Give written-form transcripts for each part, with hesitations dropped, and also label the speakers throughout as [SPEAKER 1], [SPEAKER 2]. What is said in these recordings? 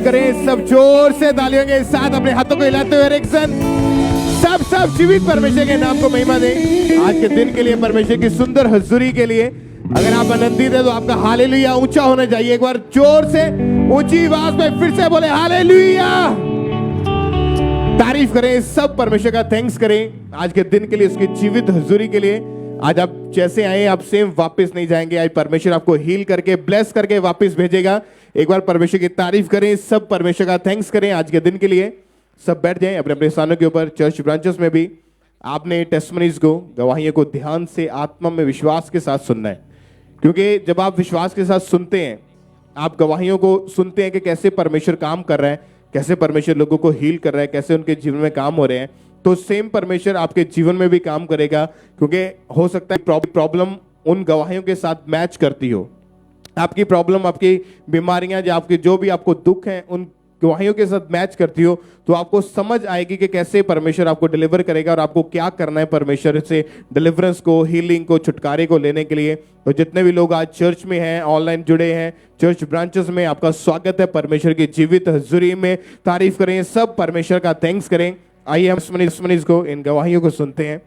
[SPEAKER 1] तारीफ करें सब जोर से तालियों के साथ, अपने हाथों को हिलाते हुए रिक्सन सब जीवित परमेश्वर के नाम को महिमा दें। आज के दिन के लिए, परमेश्वर की सुंदर हजूरी के लिए अगर आप आनंदित है तो आपका हालेलुया ऊंचा होना चाहिए। एक बार जोर से ऊंची आवाज में फिर से बोले हालेलुया। तारीफ करें सब परमेश्वर का, थैंक्स करें आज के दिन के लिए, उसकी जीवित हजूरी के लिए। आज आप जैसे आए आप सेम वापस नहीं जाएंगे। आज परमेश्वर आपको हील करके, ब्लेस करके वापस भेजेगा। एक बार परमेश्वर की तारीफ करें सब, परमेश्वर का थैंक्स करें आज के दिन के लिए। सब बैठ जाएं अपने अपने स्थानों के ऊपर। चर्च ब्रांचेस में भी आपने टेस्टमनीज को, गवाहियों को ध्यान से आत्मा में विश्वास के साथ सुनना है, क्योंकि जब आप विश्वास के साथ सुनते हैं, आप गवाहियों को सुनते हैं कि कैसे परमेश्वर काम कर रहा है, कैसे परमेश्वर लोगों को हील कर रहा है, कैसे उनके जीवन में काम हो रहे हैं, तो सेम परमेश्वर आपके जीवन में भी काम करेगा। क्योंकि हो सकता है प्रॉब्लम उन गवाहियों के साथ मैच करती हो, आपकी प्रॉब्लम, आपकी बीमारियां, या आपके जो भी आपको दुख हैं उन गवाहियों के साथ मैच करती हो, तो आपको समझ आएगी कि कैसे परमेश्वर आपको डिलीवर करेगा और आपको क्या करना है परमेश्वर से डिलीवरेंस को, हीलिंग को, छुटकारे को लेने के लिए। तो जितने भी लोग आज चर्च में हैं, ऑनलाइन जुड़े हैं, चर्च ब्रांचेस में, आपका स्वागत है परमेश्वर की जीवित हजूरी में। तारीफ करें सब, परमेश्वर का थैंक्स करें। आइए हम मनीष को, इन गवाहियों को सुनते हैं।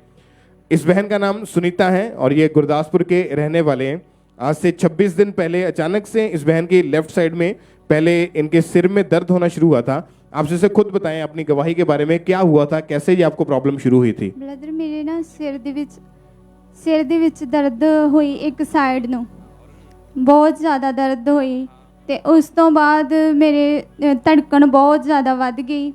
[SPEAKER 1] इस बहन का नाम सुनीता है और ये गुरदासपुर के रहने वाले हैं। आज से 26 दिन पहले अचानक से इस बहन की लेफ्ट साइड में पहले इनके सिर में दर्द होना शुरू हुआ था। आप जैसे खुद बताएं अपनी गवाही के बारे में, क्या हुआ था, कैसे ये आपको प्रॉब्लम शुरू हुई थी?
[SPEAKER 2] ब्रदर मेरे ना सिर ਦੇ ਵਿੱਚ ਦਰਦ ਹੋਈ, ਇੱਕ ਸਾਈਡ ਨੂੰ ਬਹੁਤ ਜ਼ਿਆਦਾ ਦਰਦ ਹੋਈ ਤੇ ਉਸ ਤੋਂ ਬਾਅਦ ਮੇਰੇ ਧੜਕਣ ਬਹੁਤ ਜ਼ਿਆਦਾ ਵੱਧ ਗਈ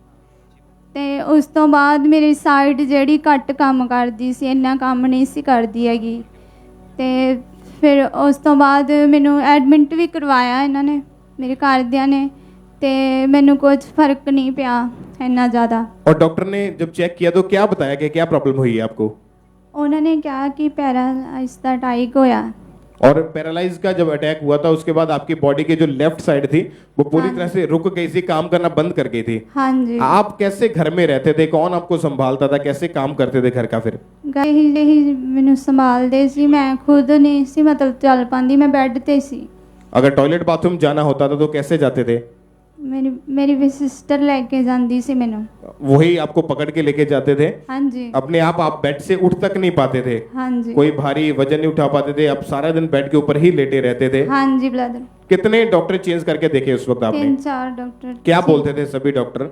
[SPEAKER 2] ਤੇ ਉਸ ਤੋਂ ਬਾਅਦ ਮੇਰੀ ਸਾਈਡ ਜਿਹੜੀ ਘੱਟ ਕੰਮ ਕਰਦੀ ਸੀ, ਇੰਨਾ ਕੰਮ ਨਹੀਂ ਸੀ ਕਰਦੀ ਹੈਗੀ ਤੇ ਫਿਰ ਉਸ ਤੋਂ ਬਾਅਦ ਮੈਨੂੰ ਐਡਮਿਟ ਵੀ ਕਰਵਾਇਆ ਇਹਨਾਂ ਨੇ, ਮੇਰੇ ਘਰਦਿਆਂ ਨੇ, ਤੇ ਮੈਨੂੰ ਕੁਝ ਫਰਕ नहीं ਪਿਆ इतना ज़्यादा।
[SPEAKER 1] और डॉक्टर ने जब चेक किया तो क्या बताया कि क्या प्रॉब्लम हुई है आपको?
[SPEAKER 2] उन्होंने कहा कि पैरालाइज का अटैक होया।
[SPEAKER 1] और पैरालाइज का जब अटैक हुआ था उसके बाद आपकी बॉडी की जो लेफ्ट साइड थी वो पूरी तरह से रुक गई थी, काम करना बंद कर गई थी।
[SPEAKER 2] हाँ जी।
[SPEAKER 1] आप कैसे घर में रहते थे, कौन आपको संभालता था, कैसे काम करते थे घर का? फिर
[SPEAKER 2] ही मैनू संभालते सी, मैं खुद नहीं सी मतलब चल पाती, मैं बेड ते सी।
[SPEAKER 1] अगर टॉयलेट बाथरूम जाना होता था तो कैसे जाते थे?
[SPEAKER 2] मेरी भी सिस्टर लेके जाती सी मैनू।
[SPEAKER 1] वही आपको पकड़ के लेके जाते थे?
[SPEAKER 2] हाँ जी।
[SPEAKER 1] अपने आप बेड से उठ तक नहीं पाते थे?
[SPEAKER 2] हाँ जी।
[SPEAKER 1] कोई भारी वजन नहीं उठा पाते थे? आप सारा दिन बेड के ऊपर ही लेटे रहते थे?
[SPEAKER 2] हाँ जी ब्रदर।
[SPEAKER 1] कितने डॉक्टर चेंज करके देखे उस वक्त आपने?
[SPEAKER 2] 3-4 डॉक्टर।
[SPEAKER 1] क्या बोलते थे सभी डॉक्टर?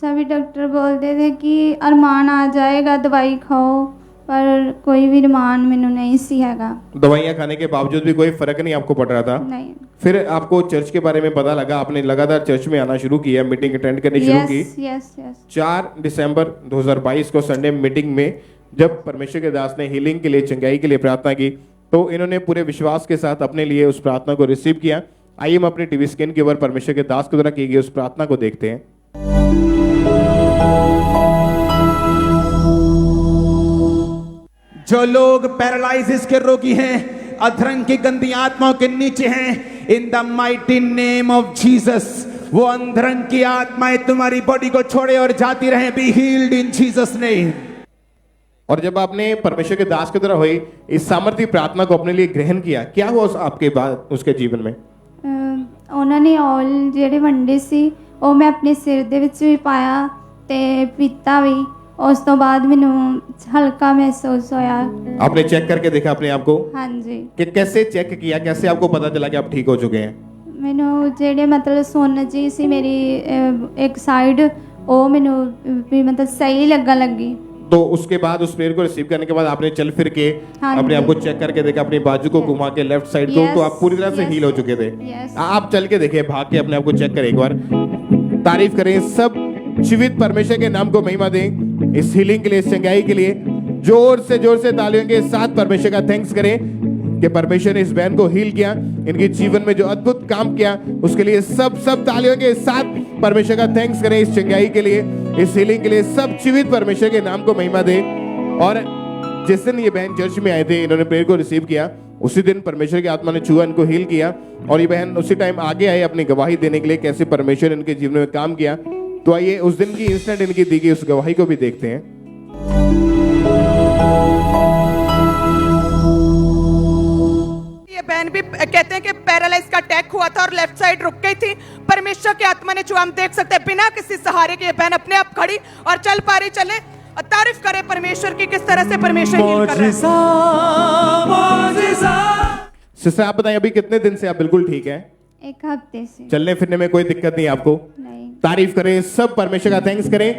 [SPEAKER 2] सभी डॉक्टर बोलते थे कि अरमान आ जाएगा, दवाई खाओ, पर कोई भी अरमान मैनू नहीं सी हैगा।
[SPEAKER 1] दवाइयाँ खाने के बावजूद भी कोई फर्क नहीं आपको पड़ रहा था?
[SPEAKER 2] नहीं।
[SPEAKER 1] फिर आपको चर्च के बारे में पता लगा, आपने लगातार चर्च में आना शुरू किया, मीटिंग अटेंड करनी शुरू की।
[SPEAKER 2] यस।
[SPEAKER 1] 4 दिसंबर 2022 को संडे मीटिंग में जब परमेश्वर के दास ने हीलिंग के लिए, चंगाई के लिए प्रार्थना की, तो इन्होंने पूरे विश्वास के साथ अपने लिए उस प्रार्थना को रिसीव किया। आइए हम अपने टीवी स्क्रीन के ऊपर परमेश्वर के दास के द्वारा की गई उस प्रार्थना को देखते हैं।
[SPEAKER 3] जो लोग पैरालाइसिस के रोगी हैं, अधरंग की गंदी आत्माओं के नीचे हैं, in the mighty name of Jesus, वो अधरंग की आत्माएं तुम्हारी बॉडी को छोड़े और जाती रहे। Be healed in Jesus name.
[SPEAKER 1] और जब आपने परमेश्वर के दास के द्वारा हुई इस सामर्थ्य प्रार्थना को अपने लिए ग्रहण किया, क्या हुआ आपके बाद उसके जीवन में?
[SPEAKER 2] उन्होंने ऑयल ਜਿਹੜੇ ਵੰਡੇ ਸੀ ਉਹ ਮੈਂ ਆਪਣੇ ਸਿਰ ਦੇ ਵਿੱਚ ਵੀ ਪਾਇਆ ਤੇ ਪੀਤਾ ਵੀ। उस तो बाद मैनू हल्का महसूस होया।
[SPEAKER 1] आपने चेक करके देखा अपने आप को?
[SPEAKER 2] हाँ जी।
[SPEAKER 1] कि कैसे चेक किया, कैसे आपको पता चला कि आप ठीक हो चुके हैं?
[SPEAKER 2] मैनू जेडे मतलब सुन जी सी मेरी एक साइड, वो मैनू भी मतलब सही लगी।
[SPEAKER 1] तो उसके बाद उस प्रेयर को रिसीव करने के बाद आपने चल फिर के अपने आप को चेक करके देखा, अपनी बाजू को घुमा के लेफ्ट साइड को, तो आप पूरी तरह से हील हो चुके थे। आप चल के देखिए, भाग के अपने आप को चेक करें एक बार। तारीफ करें सब, जीवित परमेश्वर के नाम को महिमा दें इस हीलिंग के लिए, इस चंगाई के लिए। जोर से तालियों के साथ परमेश्वर का थैंक्स करें कि परमेश्वर ने इस बहन को हील किया, इनके जीवन में जो अद्भुत काम किया उसके लिए सब तालियों के साथ परमेश्वर का थैंक्स करें इस चंगाई के लिए, इस हीलिंग के लिए। सब जीवित परमेश्वर के नाम को महिमा दे। और जिस दिन ये बहन चर्च में आए थे, इन्होंने प्रेयर को रिसीव किया, उसी दिन परमेश्वर की आत्मा ने छुआ, इनको हील किया। और ये बहन उसी टाइम आगे आए अपनी गवाही देने के लिए, कैसे परमेश्वर इनके जीवन में काम किया। तो आइए उस दिन की इंस्टेंट इनकी दी गई उस गवाही को भी देखते हैं।
[SPEAKER 3] ये
[SPEAKER 4] बहन भी कहते हैं कि पैरालाइज का अटैक हुआ था और लेफ्ट साइड रुक गई थी। परमेश्वर की आत्मा ने छुआ, हम देख सकते हैं बिना किसी सहारे के ये बहन अपने आप खड़ी और चल पा रही। चले और तारीफ करें परमेश्वर की, किस तरह से परमेश्वर हील कर रहा है।
[SPEAKER 1] सिस्टर आप बताइए अभी कितने दिन से आप बिल्कुल ठीक है?
[SPEAKER 2] एक हफ्ते से
[SPEAKER 1] चलने फिरने में कोई दिक्कत नहीं आपको?
[SPEAKER 2] नहीं।
[SPEAKER 1] तारीफ करें, सब परमेश्वर का थैंक्स करें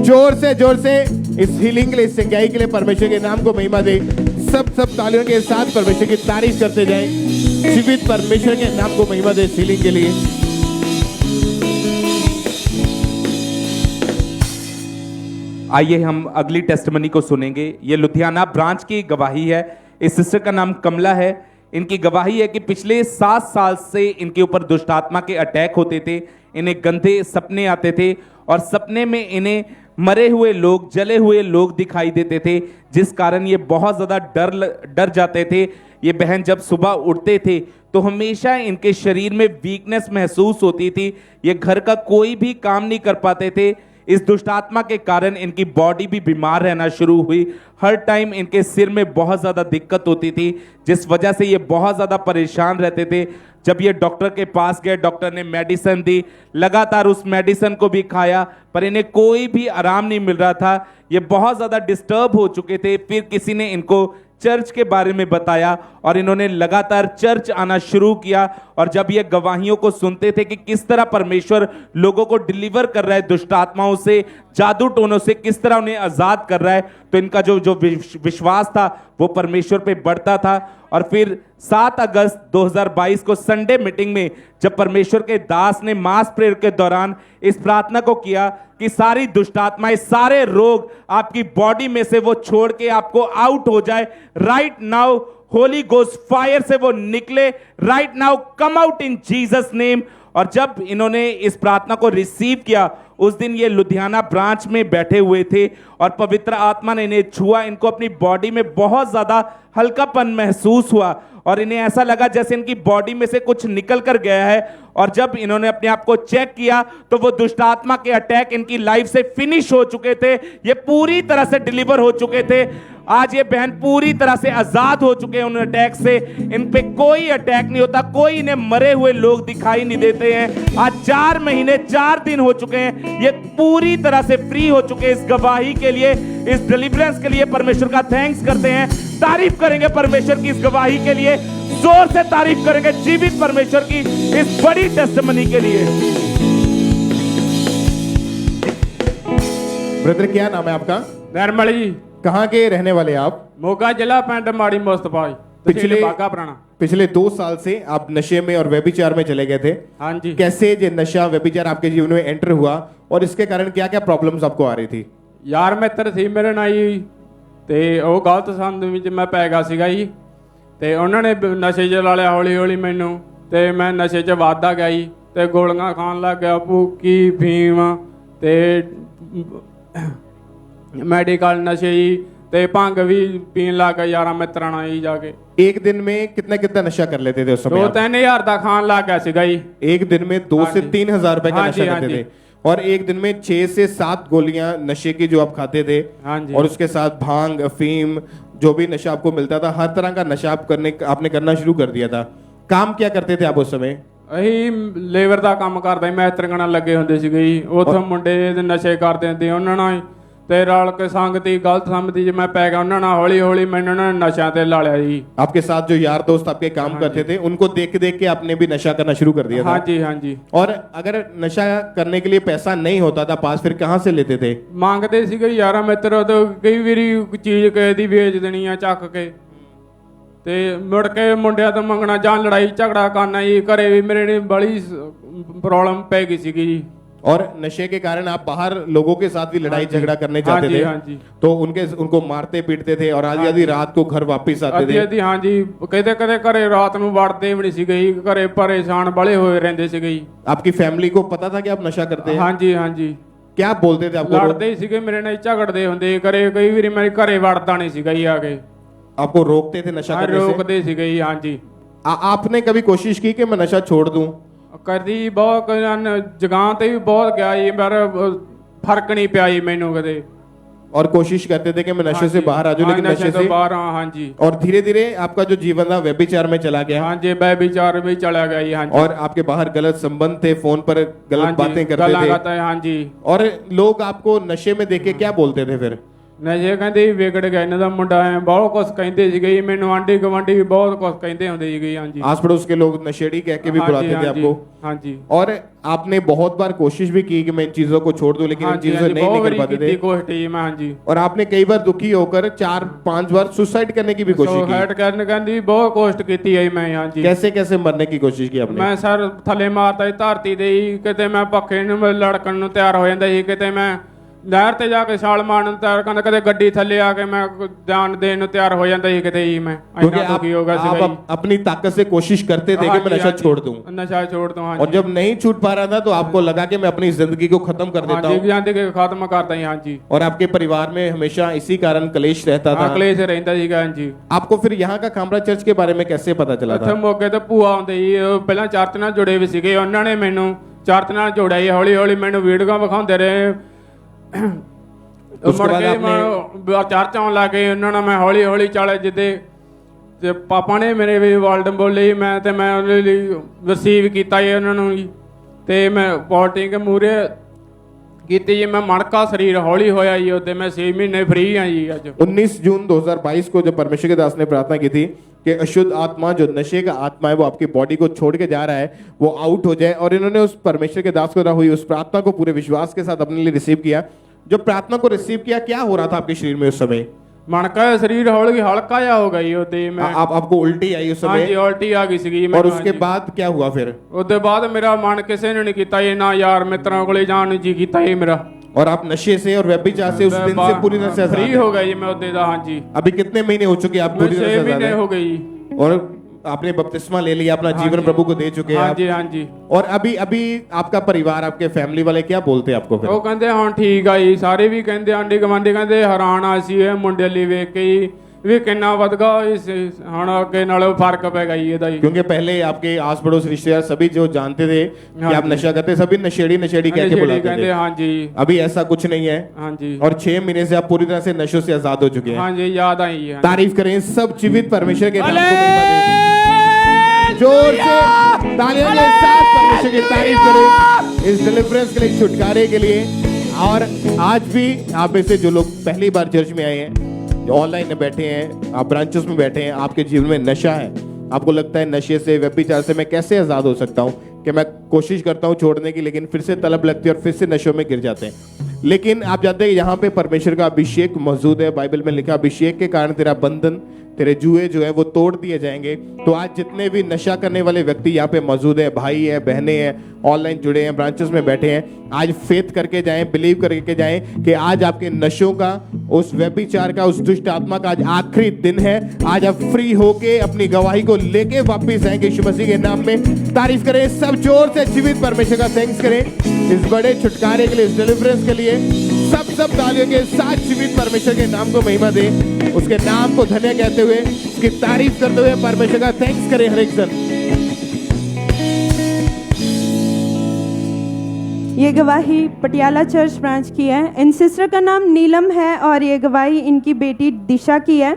[SPEAKER 1] जोर से इस हीलिंग के लिए, इस चंगाई के लिए परमेश्वर के नाम को महिमा दे। सब तालियों के साथ परमेश्वर की तारीफ करते जाएं। जीवित परमेश्वर के नाम को महिमा दे इस हीलिंग के लिए।
[SPEAKER 5] आइए हम अगली टेस्टमनी को सुनेंगे। ये लुधियाना ब्रांच की गवाही है। इस सिस्टर का नाम कमला है। इनकी गवाही है कि पिछले 7 साल से इनके ऊपर दुष्ट आत्मा के अटैक होते थे। इन्हें गंदे सपने आते थे और सपने में इन्हें मरे हुए लोग, जले हुए लोग दिखाई देते थे, जिस कारण ये बहुत ज़्यादा डर जाते थे। ये बहन जब सुबह उठते थे तो हमेशा इनके शरीर में वीकनेस महसूस होती थी। ये घर का कोई भी काम नहीं कर पाते थे। इस दुष्ट आत्मा के कारण इनकी बॉडी भी बीमार रहना शुरू हुई। हर टाइम इनके सिर में बहुत ज़्यादा दिक्कत होती थी, जिस वजह से ये बहुत ज़्यादा परेशान रहते थे। जब ये डॉक्टर के पास गए, डॉक्टर ने मेडिसिन दी, लगातार उस मेडिसिन को भी खाया, पर इन्हें कोई भी आराम नहीं मिल रहा था। ये बहुत ज़्यादा डिस्टर्ब हो चुके थे। फिर किसी ने इनको चर्च के बारे में बताया और इन्होंने लगातार चर्च आना शुरू किया। और जब ये गवाहियों को सुनते थे कि किस तरह परमेश्वर लोगों को डिलीवर कर रहा है दुष्ट आत्माओं से, जादू टोनों से, किस तरह उन्हें आज़ाद कर रहा है, तो इनका जो विश्वास था वो परमेश्वर पे बढ़ता था। और फिर 7 अगस्त 2022 को संडे मीटिंग में जब परमेश्वर के दास ने मास प्रेयर के दौरान इस प्रार्थना को किया कि सारी दुष्ट आत्माएं, सारे रोग आपकी बॉडी में से वो छोड़ के आपको आउट हो जाए right now. Holi ghost fire से वो निकले right now, come out in Jesus name. और जब इन्होंने इस प्रार्थना को रिसीव किया, उस दिन ये लुधियाना ब्रांच में बैठे हुए थे और पवित्र आत्मा ने इन्हें छुआ। इनको अपनी बॉडी में बहुत ज़्यादा हल्कापन महसूस हुआ और इन्हें ऐसा लगा जैसे इनकी बॉडी में से कुछ निकल कर गया है। और जब इन्होंने अपने आप को चेक किया तो वो दुष्ट आत्मा के अटैक इनकी लाइफ से फिनिश हो चुके थे। ये पूरी तरह से डिलीवर हो चुके थे। आज ये बहन पूरी तरह से आजाद हो चुके हैं उन अटैक से। इन पे कोई अटैक नहीं होता, कोई इन्हें मरे हुए लोग दिखाई नहीं देते हैं। आज 4 महीने 4 दिन हो चुके हैं, ये पूरी तरह से फ्री हो चुके हैं। इस गवाही के लिए, इस डिलीवरेंस के लिए परमेश्वर का थैंक्स करते हैं। तारीफ करेंगे परमेश्वर की इस गवाही के लिए, जोर से तारीफ करेंगे जीवित परमेश्वर की इस बड़ी टेस्टिमनी के लिए।
[SPEAKER 1] ब्रदर क्या नाम है आपका?
[SPEAKER 6] निर्मल जी,
[SPEAKER 1] कहाँ के रहने वाले आप?
[SPEAKER 6] मोगा जिला पिंड माड़ी मुस्तफा,
[SPEAKER 1] पिछले
[SPEAKER 6] बागा पुराना।
[SPEAKER 1] पिछले 2 साल से आप नशे में और व्यभिचार में चले गए थे।
[SPEAKER 6] हाँ जी।
[SPEAKER 1] कैसे ये नशा व्यभिचार आपके जीवन में एंटर हुआ और इसके कारण क्या क्या प्रॉब्लम्स आपको आ रही थी?
[SPEAKER 6] यार मित्र ਸੀ ਮੇਰੇ ਨਾਲ ਜੀ ਤੇ ਉਹ ਗਲਤ ਸੰਦ ਵਿੱਚ ਮੈਂ ਪੈ ਗਿਆ ਸੀਗਾ ਜੀ ਤੇ ਉਹਨਾਂ ਨੇ ਨਸ਼ੇ 'ਚ ਲਾ ਲਿਆ ਹੌਲੀ ਹੌਲੀ ਮੈਨੂੰ ਤੇ ਮੈਂ ਨਸ਼ੇ 'ਚ ਵੱਧਦਾ ਗਿਆ ਜੀ ਤੇ ਗੋਲੀਆਂ ਖਾਣ ਲੱਗ ਗਿਆ, ਭੂਕੀ, ਫੀਮ ਤੇ ਮੈਡੀਕਲ ਨਸ਼ੇ ਜੀ ਤੇ ਭੰਗ ਵੀ ਪੀਣ ਲੱਗ ਗਿਆ ਯਾਰਾਂ ਮਿੱਤਰਾਂ ਨਾਲ ਜੀ ਜਾ ਕੇ।
[SPEAKER 1] एक दिन में कितना नशा कर लेते थे उस समय?
[SPEAKER 6] 2-3 हज़ार ਦਾ ਖਾਣ ਲੱਗ ਗਿਆ ਸੀਗਾ ਜੀ।
[SPEAKER 1] एक दिन में 2 से 3 हजार रुपए का
[SPEAKER 6] हाँ
[SPEAKER 1] नशा
[SPEAKER 6] जी, हाँ
[SPEAKER 1] करते
[SPEAKER 6] जी।
[SPEAKER 1] थे और एक दिन में 6 से 7 गोलियां नशे की जो आप खाते थे।
[SPEAKER 6] हाँ जी।
[SPEAKER 1] और उसके साथ भांग, अफीम, जो भी नशा आपको मिलता था, हर तरह का नशा आपने करना शुरू कर दिया था। काम क्या करते थे आप उस समय?
[SPEAKER 6] ਅਸੀਂ ਲੇਬਰ ਦਾ ਕੰਮ ਕਰਦਾ ਸੀ, ਮੈਸਤਰੀਆਂ ਨਾਲ ਲੱਗੇ ਹੁੰਦੇ ਸੀਗੇ ਜੀ। ਉੱਥੇ ਮੁੰਡੇ ਨਸ਼ੇ ਕਰਦੇ ਹੁੰਦੇ, ਉਹਨਾਂ ਨਾਲ ਹੀ ਤੇ ਰਲ ਕੇ ਸੰਗਤੀ ਗਲਤ ਸੰਗਤੀ 'ਚ ਮੈਂ ਪੈ ਗਿਆ। ਉਹਨਾਂ ਨਾਲ ਹੌਲੀ ਹੌਲੀ ਮੈਨੂੰ ਉਹਨਾਂ ਨੇ ਨਸ਼ਿਆਂ ਤੇ ਲਾ ਲਿਆ ਜੀ।
[SPEAKER 1] आपके साथ जो यार दोस्त आपके काम करते थे, उनको देख देख के आपने भी नशा करना शुरू कर दिया था।
[SPEAKER 6] हाँ जी, हाँ जी।
[SPEAKER 1] और अगर नशा करने के लिए पैसा नहीं होता था पास, फिर कहाँ से लेते थे?
[SPEAKER 6] ਮੰਗਦੇ ਸੀਗੇ ਯਾਰਾਂ ਮਿੱਤਰ, ਉਦੋਂ ਕਈ ਵਾਰੀ ਚੀਜ਼ ਕਿਸੇ ਦੀ ਵੇਚ ਦੇਣੀ ਆ ਚੱਕ ਕੇ ਤੇ ਮੁੜ ਕੇ ਮੁੰਡਿਆਂ ਤੋਂ ਮੰਗਣਾ ਜਾਂ ਲੜਾਈ ਝਗੜਾ ਕਰਨਾ ਜੀ। ਘਰੇ ਵੀ ਮੇਰੇ ਨੇ ਬੜੀ ਪ੍ਰੋਬਲਮ ਪੈ ਗਈ ਸੀਗੀ ਜੀ।
[SPEAKER 1] और नशे के कारण आप बाहर लोगों के साथ भी लड़ाई झगड़ा करने
[SPEAKER 6] हाँ
[SPEAKER 1] जाते
[SPEAKER 6] जी,
[SPEAKER 1] थे।
[SPEAKER 6] हाँ जी।
[SPEAKER 1] तो उनको मारते पीटते थे और आधी आधी रात को घर वापस आते
[SPEAKER 6] ਅੱਧੀ
[SPEAKER 1] थे।
[SPEAKER 6] ਅੱਧੀ ਹਾਂ ਜੀ, ਕਦੇ ਕਦੇ ਘਰੇ ਰਾਤ ਨੂੰ ਵੜਦੇ ਵੀ ਨਹੀਂ ਸੀਗੇ ਜੀ। ਘਰੇ ਪਰੇਸ਼ਾਨ ਬੜੇ ਹੋਏ ਰਹਿੰਦੇ ਸੀਗੇ ਜੀ।
[SPEAKER 1] आपकी फैमिली को पता था कि आप नशा करते हैं?
[SPEAKER 6] ਹਾਂ ਜੀ, ਹਾਂ ਜੀ।
[SPEAKER 1] क्या बोलते थे आपको?
[SPEAKER 6] ਲੜਦੇ ਹੀ ਸੀਗੇ ਮੇਰੇ ਨਾਲ, ਝਗੜਦੇ ਹੁੰਦੇ ਘਰੇ। ਕਈ ਵਾਰੀ ਮੇਰੇ ਘਰੇ ਵੜਦਾ ਨਹੀਂ ਸੀਗਾ ਜੀ ਆ ਕੇ।
[SPEAKER 1] आपको रोकते थे नशा
[SPEAKER 6] ਹਾਂ,
[SPEAKER 1] करने से?
[SPEAKER 6] ਰੋਕਦੇ ਸੀਗੇ ਜੀ। ਹਾਂ ਜੀ।
[SPEAKER 1] आपने कभी कोशिश की कि मैं नशा छोड़ दूं?
[SPEAKER 6] ਕਰਦੀ ਬਹੁਤ ਜਗ੍ਹਾ ਤੇ ਵੀ ਬਹੁਤ ਗਿਆ ਜੀ, ਪਰ ਫਰਕ ਨਹੀਂ ਪਿਆ ਜੀ ਮੈਨੂੰ ਕਦੇ।
[SPEAKER 1] और कोशिश करते थे कि मैं नशे से बाहर आ जाऊं, लेकिन नशे
[SPEAKER 6] तो
[SPEAKER 1] से
[SPEAKER 6] बाहर हाँ जी
[SPEAKER 1] और धीरे धीरे आपका जो जीवन था व्यभिचार में चला गया
[SPEAKER 6] हाँ जी व्यभिचार भी चला गया जी हाँ जी
[SPEAKER 1] और आपके बाहर गलत संबंध थे, फोन पर
[SPEAKER 6] हाँ
[SPEAKER 1] गलत
[SPEAKER 6] जी,
[SPEAKER 1] बातें करते
[SPEAKER 6] गल्लां
[SPEAKER 1] थे
[SPEAKER 6] करता है, हाँ जी
[SPEAKER 1] और लोग आपको नशे में देख के क्या बोलते थे फिर?
[SPEAKER 6] ਨਸ਼ੇ ਕਹਿੰਦੇ ਸੀ ਵਿਗੜ ਗਿਆ ਇਹਨਾਂ ਦਾ ਮੁੰਡਾ ਐ ਬਹੁਤ ਕੁਛ ਕਹਿੰਦੇ ਸੀਗੇ ਜੀ ਮੈਨੂੰ ਆਂਢੀ ਗੁਆਂਢੀ ਵੀ ਬਹੁਤ ਕੁਛ ਕਹਿੰਦੇ ਹੁੰਦੇ ਸੀਗੇ ਹਾਂਜੀ
[SPEAKER 1] आस पड़ोस के लोग नशेड़ी कह के भी
[SPEAKER 6] हाँ जी,
[SPEAKER 1] बुलाते थे
[SPEAKER 6] हाँ जी,
[SPEAKER 1] आपको
[SPEAKER 6] हाँ जी
[SPEAKER 1] और आपने बहुत बार कोशिश भी की कि मैं इन चीजों को छोड़ दूं, लेकिन
[SPEAKER 6] हाँ
[SPEAKER 1] इन
[SPEAKER 6] जी
[SPEAKER 1] चीजों
[SPEAKER 6] हाँ
[SPEAKER 1] से
[SPEAKER 6] जी
[SPEAKER 1] नहीं
[SPEAKER 6] बहुत
[SPEAKER 1] निकल
[SPEAKER 6] बड़ी
[SPEAKER 1] पाते
[SPEAKER 6] ਕੀਤੀ
[SPEAKER 1] थे
[SPEAKER 6] ਕੋਸ਼ਿਸ਼ ਜੀ मैं हाँ जी
[SPEAKER 1] और आपने कई बार दुखी होकर 4-5 बार सुसाइड करने की भी कोशिश की।
[SPEAKER 6] ਸੁਸਾਈਡ ਕਰਨ ਕਹਿੰਦੀ ਬਹੁਤ ਕੋਸ਼ਿਸ਼ ਕੀਤੀ ਹੈ ਜੀ ਮੈਂ ਹਾਂ ਜੀ
[SPEAKER 1] कैसे कैसे मरने की कोशिश की आपने?
[SPEAKER 6] ਮੈਂ ਸਰ ਥੱਲੇ ਮਾਰਦਾ ਸੀ ਧਰਤੀ ਦੇ ਹੀ ਕਿਤੇ ਮੈਂ ਪੱਖੇ ਨੂੰ ਲੜਕਣ ਨੂੰ ਤਿਆਰ ਹੋ ਜਾਂਦਾ ਸੀ ਕਿਤੇ ਮੈਂ ਨਹਿਰ ਤੇ ਜਾ ਕੇ ਛਾਲ ਮਾਰਨ ਨੂੰ ਤਿਆਰ ਕਰਦਾ ਕਦੇ ਗੱਡੀ ਥੱਲੇ ਆ ਕੇ ਮੈਂ ਜਾਨ ਦੇਣ ਨੂੰ ਤਿਆਰ ਹੋ ਜਾਂਦਾ ਸੀ ਕਿਤੇ ਜੀ ਮੈਂ
[SPEAKER 1] क्योंकि
[SPEAKER 6] ਇੰਨਾ ਦੁਖੀ ਹੋ ਗਿਆ
[SPEAKER 1] आप
[SPEAKER 6] ਸੀਗਾ ਜੀ
[SPEAKER 1] अपनी ताकत से कोशिश करते थे कि
[SPEAKER 6] हाँ
[SPEAKER 1] मैं
[SPEAKER 6] जी,
[SPEAKER 1] नशा
[SPEAKER 6] हाँ जी,
[SPEAKER 1] छोड़ दूं
[SPEAKER 6] नशा छोड़ दूं हाँ
[SPEAKER 1] और
[SPEAKER 6] जी
[SPEAKER 1] जब नहीं छूट पा रहा था तो आपको लगा कि मैं अपनी जिंदगी को खत्म कर
[SPEAKER 6] हाँ
[SPEAKER 1] देता
[SPEAKER 6] जी
[SPEAKER 1] हूँ
[SPEAKER 6] ਜਾਂਦੇ ਕਿ ਖਤਮ ਕਰਦਾ ਜੀ ਹਾਂ ਜੀ
[SPEAKER 1] और आपके परिवार में हमेशा इसी कारण कलेश रहता
[SPEAKER 6] ਹਾਂ
[SPEAKER 1] था।
[SPEAKER 6] ਕਲੇਸ਼ ਰਹਿੰਦਾ ਸੀਗਾ ਹਾਂ ਜੀ
[SPEAKER 1] आपको फिर यहाँ का खामरा चर्च के बारे में कैसे पता चला
[SPEAKER 6] ਉੱਥੇ
[SPEAKER 1] था?
[SPEAKER 6] ਮੌਕੇ ਤੇ ਭੂਆ ਆਉਂਦੇ ਜੀ ਉਹ ਪਹਿਲਾਂ ਚਰਚ ਨਾਲ ਜੁੜੇ ਵੀ ਸੀਗੇ ਉਹਨਾਂ ਨੇ ਮੈਨੂੰ ਚਰਚ ਨਾਲ ਜੋੜਿਆ ਜੀ ਹੌਲੀ ਹੌਲੀ ਮੈਨੂੰ ਵੀਡੀਓ ਵਿਖਾਉਂਦੇ ਰਹੇ
[SPEAKER 1] उसके
[SPEAKER 6] ਮੁੜ
[SPEAKER 1] बाद
[SPEAKER 6] ਕੇ ਮੈਂ ਚਰਚ ਆਉਣ ਲੱਗ ਗਏ ਉਹਨਾਂ ਨਾਲ ਮੈਂ ਹੌਲੀ ਹੌਲੀ ਚੱਲੇ ਜਿੱਦੇ ਤੇ ਪਾਪਾ ਨੇ ਮੇਰੇ ਵੀ ਵਰਡ ਬੋਲੇ ਮੈਂ ਤੇ ਮੈਂ ਉਹਦੇ ਲਈ ਰਿਸੀਵ ਕੀਤਾ ਜੀ ਉਹਨਾਂ ਨੂੰ ਜੀ ਤੇ ਮੈਂ ਪੋਲਟਿੰਗ ਮੂਰੇ ਕੀਤੀ ਜੀ ਮੈਂ ਮਣਕਾ ਸਰੀਰ ਹੌਲੀ ਹੋਇਆ ਜੀ ਉਹਦੇ ਮੈਂ 6 ਮਹੀਨੇ ਫ੍ਰੀ ਆ ਜੀ ਅੱਜ
[SPEAKER 1] 19 जून 2022 को जब परमेश्वर के दास ने प्रार्थना की थी कि अशुद्ध आत्मा जो नशे का आत्मा है वो आपकी बॉडी को छोड़ के जा रहा है वो आउट हो जाए, और इन्होंने उस परमेश्वर के दास को द्वारा हुई उस प्रार्थना को पूरे विश्वास के साथ अपने लिए रिसीव किया। जो प्रार्थना को रिसीव किया, क्या हो रहा था आपके शरीर में उस समय?
[SPEAKER 6] ਮਣਕਾ ਸਰੀਰ ਹੌਲੀ ਹਲਕਾ ਜਿਹਾ ਹੋ ਗਈ ਉਹਦੇ ਮੈਂ
[SPEAKER 1] आपको उल्टी आई उस
[SPEAKER 6] ਹਾਂਜੀ
[SPEAKER 1] समय
[SPEAKER 6] ਉਲਟੀ ਆ ਗਈ ਸੀਗੀ
[SPEAKER 1] और
[SPEAKER 6] ਮੈਨੂੰ,
[SPEAKER 1] उसके
[SPEAKER 6] ਹਾਂਜੀ।
[SPEAKER 1] बाद क्या हुआ फिर?
[SPEAKER 6] ਉਹਦੇ ਬਾਅਦ ਮੇਰਾ ਮਨ ਕਿਸੇ ਨੇ ਨਹੀਂ ਕੀਤਾ ਇਹ ਨਾ ਯਾਰ ਮਿੱਤਰਾਂ ਕੋਲੇ ਜਾਣ ਨੂੰ ਜੀ ਕੀਤਾ ਇਹ ਮੇਰਾ
[SPEAKER 1] और आप नशे से और व्यभिचार से उस दिन से पूरी तरह से आजाद
[SPEAKER 6] फ्री
[SPEAKER 1] हैं।
[SPEAKER 6] हो गया जी मैं ਉਹਦੇ ਦਾ ਹਾਂਜੀ
[SPEAKER 1] अभी कितने महीने हो चुके हैं आप
[SPEAKER 6] मैं
[SPEAKER 1] पूरी तरह
[SPEAKER 6] 6
[SPEAKER 1] से आजाद
[SPEAKER 6] महीने
[SPEAKER 1] हैं?
[SPEAKER 6] हो गई
[SPEAKER 1] और आपने बपतिस्मा ले लिया, अपना जीवन प्रभु को दे चुके हैं
[SPEAKER 6] हाँ
[SPEAKER 1] आप।
[SPEAKER 6] जी हाँ जी
[SPEAKER 1] और अभी अभी आपका परिवार, आपके फैमिली वाले क्या बोलते हैं आपको फिर?
[SPEAKER 6] ਉਹ ਕਹਿੰਦੇ ਹੁਣ ਠੀਕ ਆ ਜੀ ਸਾਰੇ ਵੀ ਕਹਿੰਦੇ ਆਂਢੀ ਗੁਆਂਢੀ ਕਹਿੰਦੇ ਹੈਰਾਨ ਆ ਸੀ ਇਹ ਮੁੰਡੇ ਲਈ ਵੇਖ ਕੇ ਹੀ ਵੀ ਕਿੰਨਾ ਵਧ ਗਿਆ ਇਸ ਹੁਣ ਅੱਗੇ ਨਾਲੋਂ ਫਰਕ ਪੈ ਗਿਆ ਜੀ ਇਹਦਾ ਜੀ
[SPEAKER 1] क्योंकि पहले आपके आस पड़ोस रिश्तेदार सभी जो जानते थे कि
[SPEAKER 6] हाँ
[SPEAKER 1] आप
[SPEAKER 6] जी।
[SPEAKER 1] नशा करते, सभी नशेड़ी नशेड़ी कह के
[SPEAKER 6] ਨਸ਼ੇੜੀ
[SPEAKER 1] बुलाते
[SPEAKER 6] ਕਹਿੰਦੇ
[SPEAKER 1] थे।
[SPEAKER 6] ਹਾਂ जी
[SPEAKER 1] अभी ऐसा कुछ नहीं है
[SPEAKER 6] हाँ जी
[SPEAKER 1] और 6 महीने से आप पूरी तरह से नशों से आजाद हो चुके हैं।
[SPEAKER 6] हाँ जी याद आई है
[SPEAKER 1] तारीफ करें सब जीवित परमेश्वर के नाम को महिमा दें। जोर से तालियों के साथ परमेश्वर की तारीफ करें इस डिलीवरेंस के लिए, छुटकारे के लिए। और आज भी आप में से जो लोग पहली बार चर्च में आए हैं, जो ऑनलाइन में बैठे हैं, आप ब्रांचेस में बैठे हैं, आपके जीवन में नशा है, आपको लगता है नशे से, व्यभिचार से मैं कैसे आजाद हो सकता हूँ, कि मैं कोशिश करता हूँ छोड़ने की लेकिन फिर से तलब लगती है और फिर से नशों में गिर जाते हैं। लेकिन आप जानते हैं यहाँ पे परमेश्वर का अभिषेक मौजूद है। बाइबल में लिखा अभिषेक के कारण तेरा बंधन, तेरे जुए जो है वो तोड़ दिए जाएंगे। तो आज जितने भी नशा करने वाले व्यक्ति यहाँ पे मौजूद है, भाई है, बहनें हैं, ऑनलाइन जुड़े हैं, ब्रांचेस में बैठे हैं, आज फेथ करके जाएं, बिलीव करके जाएं कि आज आपके नशों का, उस व्यभिचार का, उस दुष्ट आत्मा का आज आखिरी दिन है। आज आप फ्री होके अपनी गवाही को लेके वापस आएंगे यीशु मसीह के नाम में। तारीफ करें सब जोर से, जीवित परमेश्वर का थैंक्स करें इस बड़े छुटकारे के लिए, इस डिलीवरेंस के लिए। सब तालियों के साथ जीवित परमेश्वर के नाम को महिमा दें, उसके नाम को धन्य कहते हुए, उसकी तारीफ करते हुए परमेश्वर का थैंक्स करें हर एक जन।
[SPEAKER 7] ये गवाही पटियाला चर्च ब्रांच की है। इन सिस्टर का नाम नीलम है और ये गवाही इनकी बेटी दिशा की है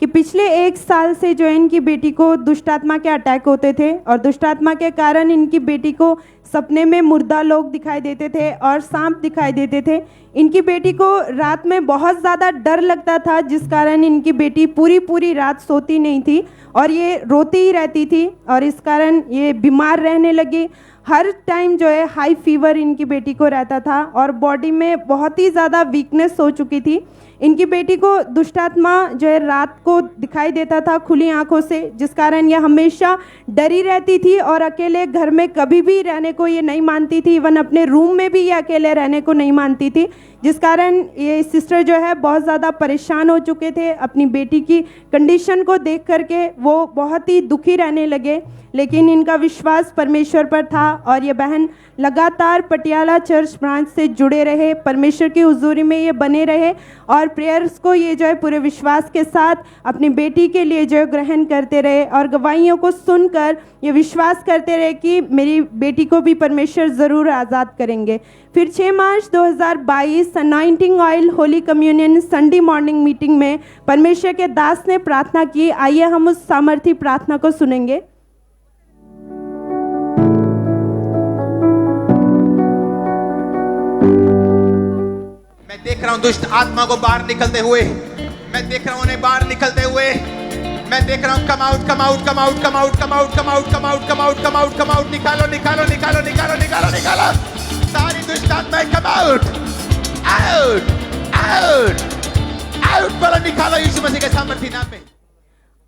[SPEAKER 7] कि पिछले 1 साल से जो है इनकी बेटी को दुष्टात्मा के अटैक होते थे और दुष्टात्मा के कारण इनकी बेटी को सपने में मुर्दा लोग दिखाई देते थे और सांप दिखाई देते थे। इनकी बेटी को रात में बहुत ज़्यादा डर लगता था, जिस कारण इनकी बेटी पूरी रात सोती नहीं थी और ये रोती ही रहती थी और इस कारण ये बीमार रहने लगी। हर टाइम जो है हाई फीवर इनकी बेटी को रहता था और बॉडी में बहुत ही ज़्यादा वीकनेस हो चुकी थी। इनकी बेटी को दुष्टात्मा जो है रात को दिखाई देता था खुली आंखों से, जिस कारण ये हमेशा डरी रहती थी और अकेले घर में कभी भी रहने को ये नहीं मानती थी। इवन अपने रूम में भी ये अकेले रहने को नहीं मानती थी, जिस कारण ये सिस्टर जो है बहुत ज़्यादा परेशान हो चुके थे। अपनी बेटी की कंडीशन को देख करके वो बहुत ही दुखी रहने लगे। लेकिन इनका विश्वास परमेश्वर पर था और ये बहन लगातार पटियाला चर्च ब्रांच से जुड़े रहे, परमेश्वर की हुजूरी में ये बने रहे और प्रेयर्स को ये जो है पूरे विश्वास के साथ अपनी बेटी के लिए जो है ग्रहण करते रहे और गवाहियों को सुनकर ये विश्वास करते रहे कि मेरी बेटी को भी परमेश्वर ज़रूर आज़ाद करेंगे। फिर 6 मार्च 2022 anointing oil holy communion Sunday morning meeting में परमेश्वर के दास ने प्रार्थना की। आइए हम उस सामर्थी प्रार्थना को सुनेंगे।
[SPEAKER 3] मैं देख रहा हूं दुष्ट आत्मा को बाहर निकलते हुए, मैं देख रहा हूं उन्हें बाहर निकलते हुए, मैं देख रहा हूं come out come out come out come out come out come out come out come out come out come out, निकालो निकालो निकालो निकालो निकालो निकालो, सारी दुष्ट आत्माएं come out out out out, बोलो निकालो यीशु मसीह के सामर्थी नाम में।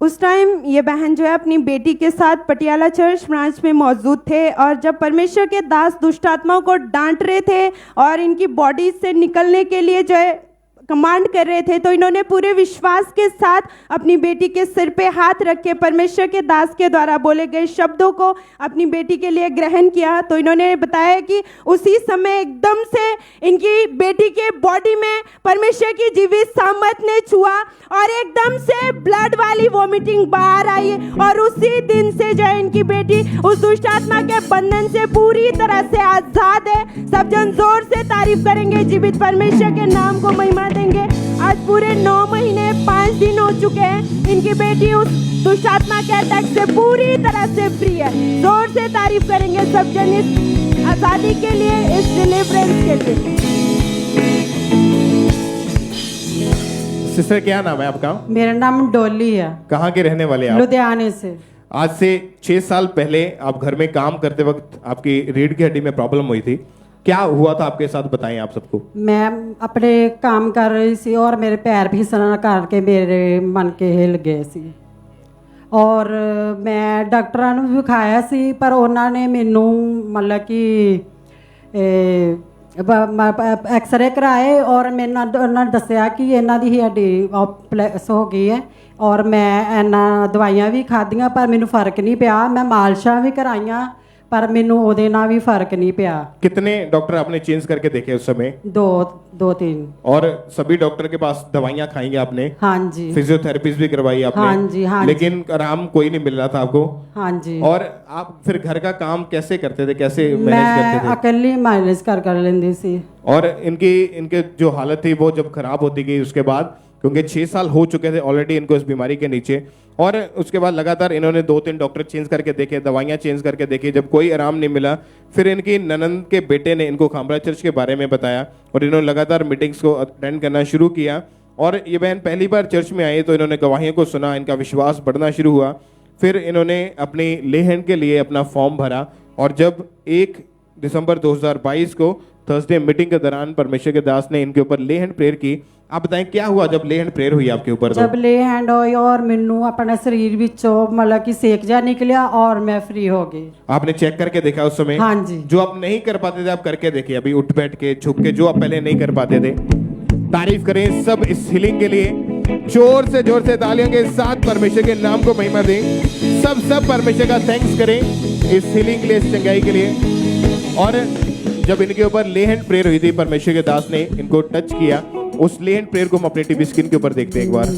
[SPEAKER 7] उस टाइम ये बहन जो है अपनी बेटी के साथ पटियाला चर्च ब्रांच में मौजूद थे और जब परमेश्वर के दास दुष्ट आत्माओं को डांट रहे थे और इनकी बॉडी से निकलने के लिए जो है कमांड कर रहे थे, तो इन्होंने पूरे विश्वास के साथ अपनी बेटी के सिर पे हाथ रख के परमेश्वर के दास के द्वारा बोले गए शब्दों को अपनी बेटी के लिए ग्रहण किया। तो इन्होंने बताया कि उसी समय एकदम से इनकी बेटी के बॉडी में परमेश्वर की जीवित सामर्थ ने छुआ और एकदम से ब्लड वाली वॉमिटिंग बाहर आई और उसी दिन से जो है इनकी बेटी उस दुष्ट आत्मा के बंधन से पूरी तरह से आजाद है। सब जन जोर से तारीफ करेंगे, जीवित परमेश्वर के नाम को महिमा देंगे। आज पूरे 9 महीने 5 दिन हो चुके हैं, इनकी बेटी उस दुष्ट आत्मा के अटैक से पूरी तरह से फ्री है। जोर से तारीफ करेंगे सब जन इस आजादी के लिए, इस डिलीवरेंस के लिए।
[SPEAKER 1] सिस्टर क्या नाम है आपका?
[SPEAKER 8] मेरा नाम डोली है,
[SPEAKER 1] कहाँ के रहने वाले आप?
[SPEAKER 8] लुधियाने से।
[SPEAKER 1] आज से 6 साल पहले आप घर में काम करते वक्त आपकी रीढ़ की हड्डी में प्रॉब्लम हुई थी, क्या हुआ था आपके साथ, बताएं आप सबको।
[SPEAKER 8] मैं अपने काम कर रही सी और मेरे पैर भी सना करके मेरे मन के हिल गए सी और मैं डॉक्टरां ਨੂੰ ਵਿਖਾਇਆ ਸੀ ਪਰ ਉਹਨਾਂ ਨੇ ਮੈਨੂੰ ਮਤਲਬ ਕਿ ਐਕਸਰੇ ਕਰਾਏ ਔਰ ਮੈਨੂੰ ਉਹਨਾਂ ਨੇ ਦੱਸਿਆ ਕਿ ਇਹਨਾਂ ਦੀ ਹੱਡੀ ਆਪਲੈਸ ਹੋ ਗਈ ਹੈ ਔਰ ਮੈਂ ਇਹਨਾਂ ਦਵਾਈਆਂ ਵੀ ਖਾਧੀਆਂ ਪਰ ਮੈਨੂੰ ਫਰਕ ਨਹੀਂ ਪਿਆ। ਮੈਂ ਮਾਲਸ਼ਾਂ ਵੀ ਕਰਾਈਆਂ पर मैनू ओदे ना भी फर्क नहीं पिया।
[SPEAKER 1] कितने डॉक्टर आपने चेंज करके देखे उस समय?
[SPEAKER 8] 2-3।
[SPEAKER 1] और सभी डॉक्टर के पास दवाइयाँ खाई आपने?
[SPEAKER 8] हाँ जी।
[SPEAKER 1] फिजियोथेरेपीज भी करवाई आपने?
[SPEAKER 8] हाँ जी, हाँ
[SPEAKER 1] लेकिन आराम कोई नहीं मिल रहा था आपको?
[SPEAKER 8] हाँ जी।
[SPEAKER 1] और आप फिर घर का काम कैसे करते थे, कैसे मैनेज करते थे?
[SPEAKER 8] मैं अकेली मैनेज कर लेंदी सी।
[SPEAKER 1] और इनके जो हालत थी वो जब खराब होती गई उसके बाद, क्योंकि 6 साल हो चुके थे ऑलरेडी इनको इस बीमारी के नीचे, और उसके बाद लगातार इन्होंने 2-3 डॉक्टर चेंज करके देखे, दवाइयाँ चेंज करके देखी, जब कोई आराम नहीं मिला फिर इनकी ननंद के बेटे ने इनको खामरा चर्च के बारे में बताया और इन्होंने लगातार मीटिंग्स को अटेंड करना शुरू किया। और ये बहन पहली बार चर्च में आई तो इन्होंने गवाहियों को सुना, इनका विश्वास बढ़ना शुरू हुआ। फिर इन्होंने अपनी लेहन के लिए अपना फॉर्म भरा और जब 1 दिसंबर 2022 को थर्सडे मीटिंग के दौरान परमेश्वर के दास ने इनके ऊपर ले हैंड प्रेयर की। आप बताएं क्या हुआ जब ले हैंड प्रेयर हुई आपके ऊपर?
[SPEAKER 8] जब ले हैंड हुई और मैनू अपने शरीर विचों मतलब कि सेक जा निकलिया और मैं फ्री हो गई।
[SPEAKER 1] आपने चेक करके देखा उस समय?
[SPEAKER 8] हाँ जी।
[SPEAKER 1] जो आप नहीं कर पाते थे आप करके देखिए, अभी उठ बैठ के झुक के, जो आप पहले नहीं कर पाते थे। तारीफ करें सब इस हीलिंग के लिए, जोर से तालियों के साथ परमेश्वर के नाम को महिमा दें। सब परमेश्वर का थैंक्स करें इस हीलिंग के लिए, इस चंगाई के लिए। और जब इनके ऊपर ले हैंड प्रेयर हुई थी, परमेश्वर के दास ने इनको टच किया, उस ले हैंड प्रेयर को हम अपने टीवी स्क्रीन के ऊपर देखते हैं एक बार।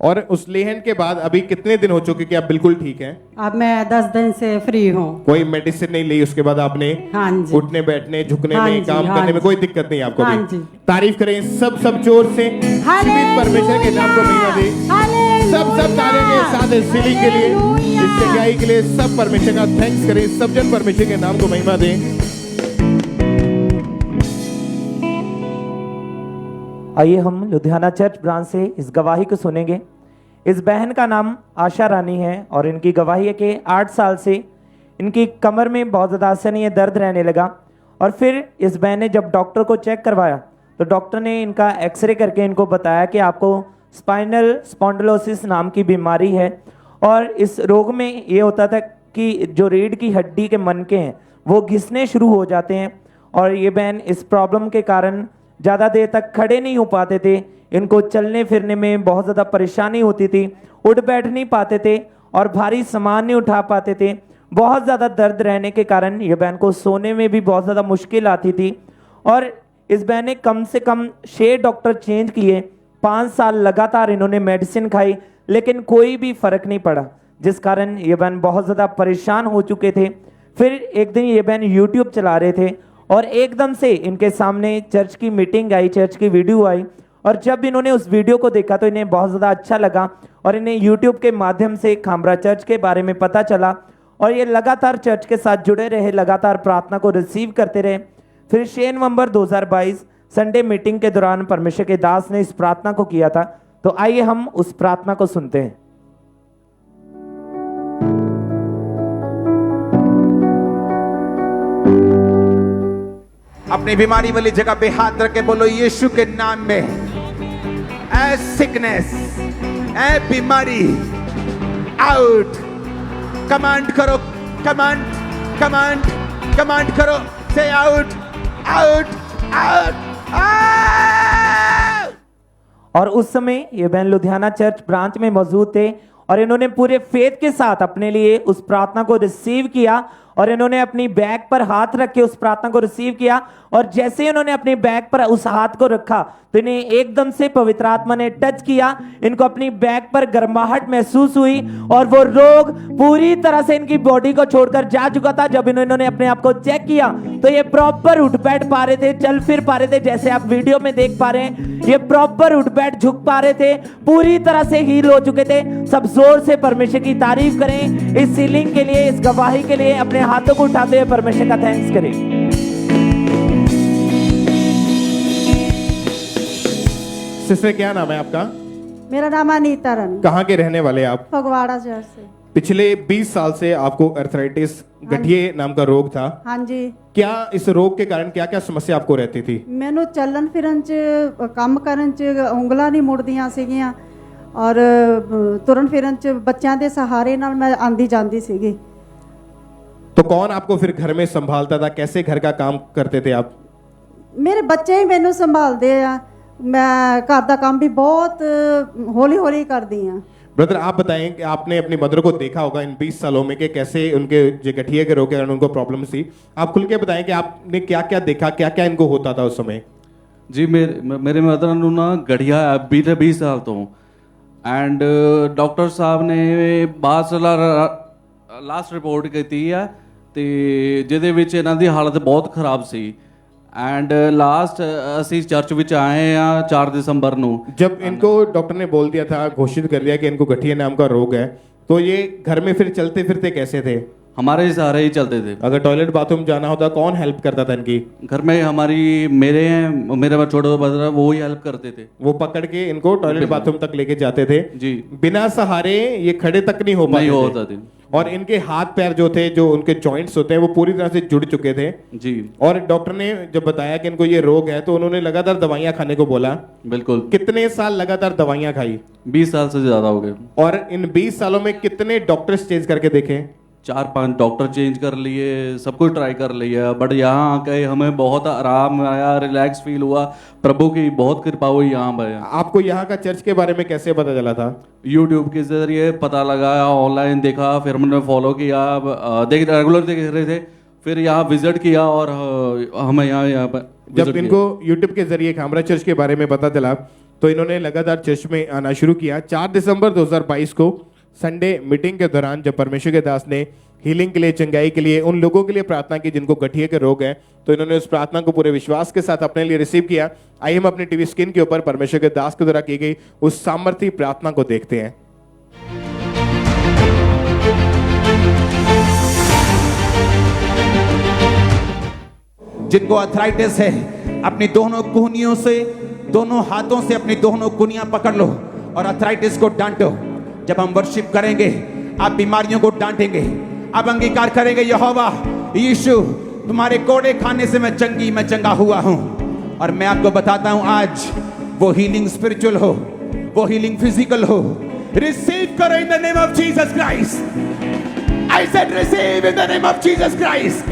[SPEAKER 1] और उस ले हैंड के बाद अभी कितने दिन हो चुके कि आप बिल्कुल ठीक हैं?
[SPEAKER 8] अब मैं 10 दिन से फ्री हूँ।
[SPEAKER 1] कोई मेडिसिन नहीं ली उसके बाद आपने?
[SPEAKER 8] हाँ जी।
[SPEAKER 1] उठने बैठने झुकने
[SPEAKER 8] हाँ
[SPEAKER 1] में
[SPEAKER 8] जी,
[SPEAKER 1] काम
[SPEAKER 8] हाँ
[SPEAKER 1] करने में
[SPEAKER 8] जी।
[SPEAKER 1] कोई दिक्कत नहीं आपको?
[SPEAKER 8] हाँ
[SPEAKER 1] भी?
[SPEAKER 8] जी।
[SPEAKER 1] तारीफ करें सब जोर से, जीवित परमेश्वर के नाम को महिमा दे। सब तालियों के साथ इस healing के लिए, इस चंगाई के लिए सब परमेश्वर का थैंक्स करें। सब जन परमेश्वर के नाम को महिमा दें।
[SPEAKER 9] आइए हम लुधियाना चर्च ब्रांच से इस गवाही को सुनेंगे। इस बहन का नाम आशा रानी है और इनकी गवाही है कि 8 साल से इनकी कमर में बहुत ज़्यादा असहनीय दर्द रहने लगा और फिर इस बहन ने जब डॉक्टर को चेक करवाया तो डॉक्टर ने इनका एक्सरे करके इनको बताया कि आपको स्पाइनल स्पॉन्डिलोसिस नाम की बीमारी है और इस रोग में ये होता था की जो रीढ़ की हड्डी के मनके हैं वो घिसने शुरू हो जाते हैं और ये बहन इस प्रॉब्लम के कारण ज़्यादा देर तक खड़े नहीं हो पाते थे। इनको चलने फिरने में बहुत ज़्यादा परेशानी होती थी, उठ बैठ नहीं पाते थे और भारी सामान नहीं उठा पाते थे। बहुत ज़्यादा दर्द रहने के कारण ये बहन को सोने में भी बहुत ज़्यादा मुश्किल आती थी और इस बहन ने कम से कम 6 डॉक्टर चेंज किए। 5 साल लगातार इन्होंने मेडिसिन खाई लेकिन कोई भी फर्क नहीं पड़ा, जिस कारण ये बहन बहुत ज़्यादा परेशान हो चुके थे। फिर एक दिन ये बहन यूट्यूब चला रहे थे और एकदम से इनके सामने चर्च की मीटिंग आई, चर्च की वीडियो आई और जब इन्होंने उस वीडियो को देखा तो इन्हें बहुत ज़्यादा अच्छा लगा और इन्हें यूट्यूब के माध्यम से खामरा चर्च के बारे में पता चला और ये लगातार चर्च के साथ जुड़े रहे, लगातार प्रार्थना को रिसीव करते रहे। फिर 6 नवंबर 2022 संडे मीटिंग के दौरान परमेश्वर के दास ने इस प्रार्थना को किया था। तो आइए हम उस प्रार्थना को सुनते हैं।
[SPEAKER 3] अपनी बीमारी वाली जगह पे हाथ रख के बोलो यीशु के नाम में ए सिकनेस, ए बीमारी आउट। कमांड करो, कमांड कमांड कमांड करो, से आउट आउट आउट आउट।
[SPEAKER 9] और उस समय ये बहन लुधियाना चर्च ब्रांच में मौजूद थे और इन्होंने पूरे फेथ के साथ अपने लिए उस प्रार्थना को रिसीव किया और इन्होंने अपनी बैग पर हाथ रख के उस प्रार्थना को रिसीव किया और जैसे इन्होंने अपनी बैग पर उस हाथ को रखा तो इन्हें एकदम से पवित्र आत्मा ने टच किया। इनको अपनी बैग पर गर्माहट महसूस हुई और वो रोग पूरी तरह से इनकी बॉडी को छोड़कर जा चुका था। जब इन्होंने अपने आप को चेक किया तो ये प्रॉपर उठ बैठ पा रहे थे, चल फिर पा रहे थे, जैसे आप वीडियो में देख पा रहे हैं ये प्रॉपर उठ बैठ झुक पा रहे थे, पूरी तरह से हील हो चुके थे। सब जोर से परमेश्वर की तारीफ करें इस हीलिंग के लिए, इस गवाही के लिए। अपने हाथों को उठाते हुए परमेश्वर का थैंक्स करें।
[SPEAKER 1] सिस्टर क्या नाम है आपका?
[SPEAKER 8] मेरा नाम अनीता रानी,
[SPEAKER 1] कहाँ के रहने वाले आप?
[SPEAKER 8] फगवाड़ा चर्च से।
[SPEAKER 1] पिछले 20 साल से आपको अर्थराइटिस गठिए नाम का रोग था।
[SPEAKER 8] हाँ जी।
[SPEAKER 1] क्या इस रोग के कारण क्या क्या समस्या आपको रहती थी?
[SPEAKER 8] मैनू चलन फिरन च काम करन च उंगलां नहीं मुड़दियां सीगियां और तुरन फिरन च बच्चों के सहारे नाल मैं आंदी जांदी सीगी।
[SPEAKER 1] तो कौन आपको फिर घर में संभालता था? कैसे घर का काम करते थे आप?
[SPEAKER 8] मेरे बच्चे ही मैनू संभालते आ, मैं घर का काम भी बहुत हौली हौली करदी हाँ।
[SPEAKER 1] ब्रदर आप बताएं कि आपने अपनी मदर को देखा होगा इन 20 सालों में कि कैसे उनके जो गठिए के रोग के कारण उनको प्रॉब्लम थी। आप खुल के बताएं कि आपने क्या क्या देखा, क्या क्या इनको होता था उस समय?
[SPEAKER 10] जी मेरे मदर ਨੂੰ ਨਾ ਗੜੀਆ 20 ਸਾਲ ਤੋਂ ਐਂਡ ਡਾਕਟਰ ਸਾਹਿਬ ਨੇ ਬਾਅਦ ਲਾਸਟ ਰਿਪੋਰਟ ਕੀਤੀ ਆ ਤੇ ਜਿਹਦੇ ਵਿੱਚ ਇਹਨਾਂ ਦੀ ਹਾਲਤ ਬਹੁਤ ਖਰਾਬ ਸੀ एंड लास्ट ਅਸੀਂ चर्च ਵਿੱਚ आए हैं 4 दिसंबर ਨੂੰ।
[SPEAKER 1] जब इनको डॉक्टर ने बोल दिया था, घोषित कर दिया कि इनको गठिया नाम का रोग है, तो ये घर में फिर चलते फिरते कैसे थे?
[SPEAKER 10] हमारे सहारे ही चलते थे।
[SPEAKER 1] अगर टॉयलेट बाथरूम जाना होता कौन हेल्प करता था इनकी?
[SPEAKER 10] घर में हमारी मेरे छोटे ब्रदर वो ही हेल्प करते थे।
[SPEAKER 1] वो पकड़ के इनको टॉयलेट बाथरूम तक लेके जाते थे
[SPEAKER 10] जी।
[SPEAKER 1] बिना सहारे ये खड़े तक नहीं हो पाते थे। और इनके हाथ पैर जो थे, जो उनके जॉइंट्स होते हैं वो पूरी तरह से जुड़ चुके थे
[SPEAKER 10] जी।
[SPEAKER 1] और डॉक्टर ने जब बताया कि इनको ये रोग है तो उन्होंने लगातार दवाइयां खाने को बोला।
[SPEAKER 10] बिल्कुल।
[SPEAKER 1] कितने साल लगातार दवाइयां खाई?
[SPEAKER 10] 20 साल से ज्यादा हो गए।
[SPEAKER 1] और इन 20 सालों में कितने डॉक्टर्स चेंज करके देखे?
[SPEAKER 10] 4-5 डॉक्टर चेंज कर लिए, सब कुछ ट्राई कर लिया, बट यहाँ आके हमें बहुत आराम आया, रिलैक्स फील हुआ, प्रभु की बहुत कृपा हुई यहाँ पर।
[SPEAKER 1] आपको यहाँ का चर्च के बारे में कैसे पता चला था?
[SPEAKER 10] यूट्यूब के जरिए पता लगाया, ऑनलाइन देखा, फिर हमने फॉलो किया, रेगुलर देख रहे थे, फिर यहाँ विजिट किया और हमें यहाँ पर
[SPEAKER 1] जब इनको यूट्यूब के जरिए खामरा चर्च के बारे में पता चला तो इन्होंने लगातार चर्च में आना शुरू किया। 4 दिसंबर 2022 को संडे मीटिंग के दौरान जब परमेश्वर के दास ने हीलिंग के लिए, चंगाई के लिए उन लोगों के लिए प्रार्थना की जिनको गठिए के रोग है, तो इन्होंने उस प्रार्थना को पूरे विश्वास के साथ अपने लिए रिसीव किया। आइए हम अपनी टीवी स्क्रीन के ऊपर परमेश्वर के दास के द्वारा की गई उस सामर्थी प्रार्थना को देखते हैं।
[SPEAKER 3] जिनको अर्थराइटिस है अपनी दोनों कुहनियों से, दोनों हाथों से अपनी दोनों कुनियां पकड़ लो और अर्थराइटिस को डांटो। जब हम वर्शिप करेंगे आप बीमारियों को डांटेंगे, आप अंगीकार करेंगे यहोवा यीशु तुम्हारे कोड़े खाने से मैं चंगा हुआ हूं। और मैं आपको बताता हूं आज वो हीलिंग स्पिरिचुअल हो, वो हीलिंग फिजिकल हो, रिसीव करो इन the name of Jesus Christ. I said receive in the name of Jesus Christ.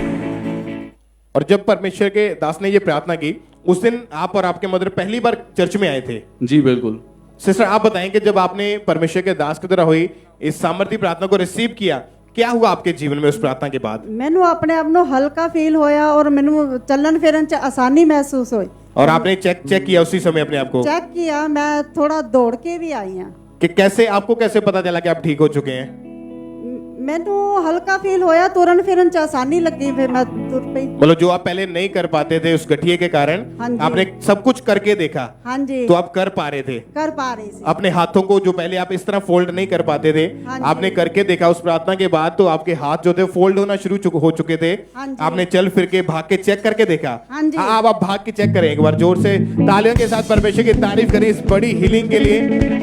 [SPEAKER 1] और जब परमेश्वर के दास ने ये प्रार्थना की, उस दिन आप और आपके मदर पहली बार चर्च में आए थे।
[SPEAKER 10] जी बिल्कुल।
[SPEAKER 1] सिस्टर आप बताएं कि जब आपने परमेश्वर के दास की तरह हुई इस सामर्थ्य प्रार्थना को रिसीव किया, क्या हुआ आपके जीवन में उस प्रार्थना के बाद?
[SPEAKER 8] ਮੈਨੂੰ ਆਪਣੇ ਆਪ ਨੂੰ ਹਲਕਾ ਫੀਲ ਹੋਇਆ ਔਰ ਮੈਨੂੰ ਚੱਲਣ ਫਿਰਨ ਚ ਆਸਾਨੀ ਮਹਿਸੂਸ ਹੋਈ।
[SPEAKER 1] और आपने चेक किया उसी समय अपने आप को
[SPEAKER 8] ਚੈੱਕ किया, मैं थोड़ा दौड़ के भी आई हूँ।
[SPEAKER 1] कि कैसे आपको कैसे पता चला कि आप ठीक हो चुके हैं?
[SPEAKER 8] ਮੈਨੂੰ ਹਲਕਾ ਫੀਲ ਹੋਇਆ, ਤੁਰਨ ਫਿਰਨ ਚ ਆਸਾਨੀ ਲੱਗੀ, ਫਿਰ मैं तुर पई।
[SPEAKER 1] मतलब जो आप पहले नहीं कर पाते थे उस गठिए के कारण
[SPEAKER 8] हाँ जी।
[SPEAKER 1] आपने सब कुछ करके देखा,
[SPEAKER 8] हाँ जी,
[SPEAKER 1] तो आप कर पा रहे थे।
[SPEAKER 8] कर पा रही थी।
[SPEAKER 1] अपने हाथों को जो पहले आप इस तरह फोल्ड नहीं कर पाते थे,
[SPEAKER 8] हाँ जी।
[SPEAKER 1] आपने करके देखा उस प्रार्थना के बाद, तो आपके हाथ जो थे फोल्ड होना शुरू हो चुके थे।
[SPEAKER 8] हाँ जी।
[SPEAKER 1] आपने चल फिर के भाग के चेक करके देखा।
[SPEAKER 8] हाँ जी।
[SPEAKER 1] अब आप भाग के चेक करें एक बार, जोर से तालियों के साथ परमेश्वर की तारीफ करें इस बड़ी हीलिंग के लिए,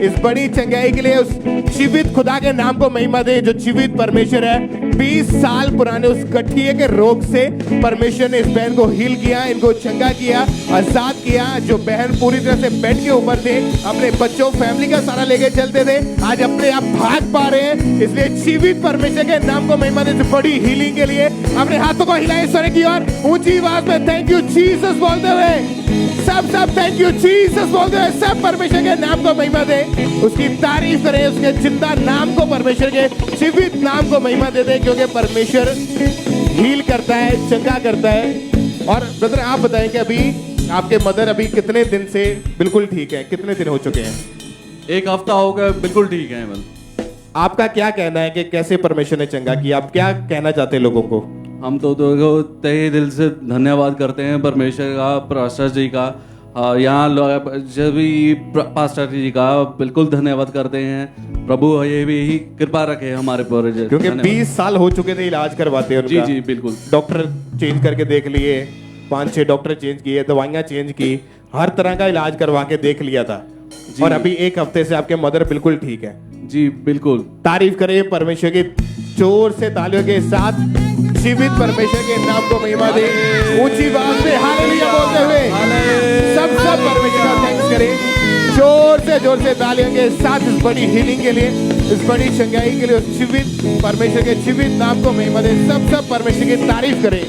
[SPEAKER 1] इस बड़ी चंगाई के लिए। उस जीवित खुदा के नाम को महिमा दे जो जीवित परमेश्वर है। 20 साल पुराने उस गठिए के रोग से परमेश्वर ने इस बहन को हील किया, इनको चंगा किया, आजाद किया। जो बहन पूरी तरह से बेड के ऊपर थे, अपने बच्चों फैमिली का सारा लेके चलते थे, आज अपने आप भाग पा रहे हैं। इसलिए जीवित परमेश्वर के नाम को महिमा दे इस बड़ी हीलिंग के लिए। अपने हाथों को हिलाएं स्वर्ग की ओर, ऊंची आवाज में थैंक यू जीसस बोलते हुए सब थैंक यू जीसस बोलते हुए सब परमेश्वर के नाम को महिमा दे, उसकी तारीफ करें, उसके जिंदा नाम को, परमेश्वर के जीवित नाम को महिमा दे दे, क्योंकि परमेश्वर हील करता है, चंगा करता है। और ब्रदर आप बताएं कि अभी आपके मदर अभी कितने दिन से बिल्कुल ठीक है, कितने दिन हो चुके हैं?
[SPEAKER 10] 1 हफ्ता हो गया, बिल्कुल ठीक है।
[SPEAKER 1] आपका क्या कहना है कि कैसे परमेश्वर ने चंगा किया? आप क्या कहना चाहते हैं लोगों को?
[SPEAKER 10] हम तो तहे दिल से धन्यवाद करते हैं परमेश्वर का, पास्टर जी का, यहाँ जब भी पास्टर जी का बिल्कुल धन्यवाद करते हैं। प्रभु ये भी ही कृपा रखे हमारे पर,
[SPEAKER 1] क्योंकि 20 साल हो चुके थे इलाज करवाते हैं
[SPEAKER 10] जी जी बिल्कुल।
[SPEAKER 1] डॉक्टर चेंज करके देख लिए, 5-6 डॉक्टर चेंज किए, दवाइयाँ चेंज की, हर तरह का इलाज करवा के देख लिया था, और अभी 1 हफ्ते से आपके मदर बिल्कुल ठीक है।
[SPEAKER 10] जी बिल्कुल।
[SPEAKER 1] तारीफ करें परमेश्वर की जोर से तालियों के साथ, जीवित परमेश्वर के नाम को महिमा दे, ऊंची आवाज में हालेलुया बोलते हुए सब परमेश्वर का थैंक्स करें जोर से तालियों के साथ इस बड़ी हीलिंग के लिए, इस बड़ी चंगाई के लिए, उस जीवित परमेश्वर के जीवित नाम को महिमा दे। सब परमेश्वर की तारीफ करें।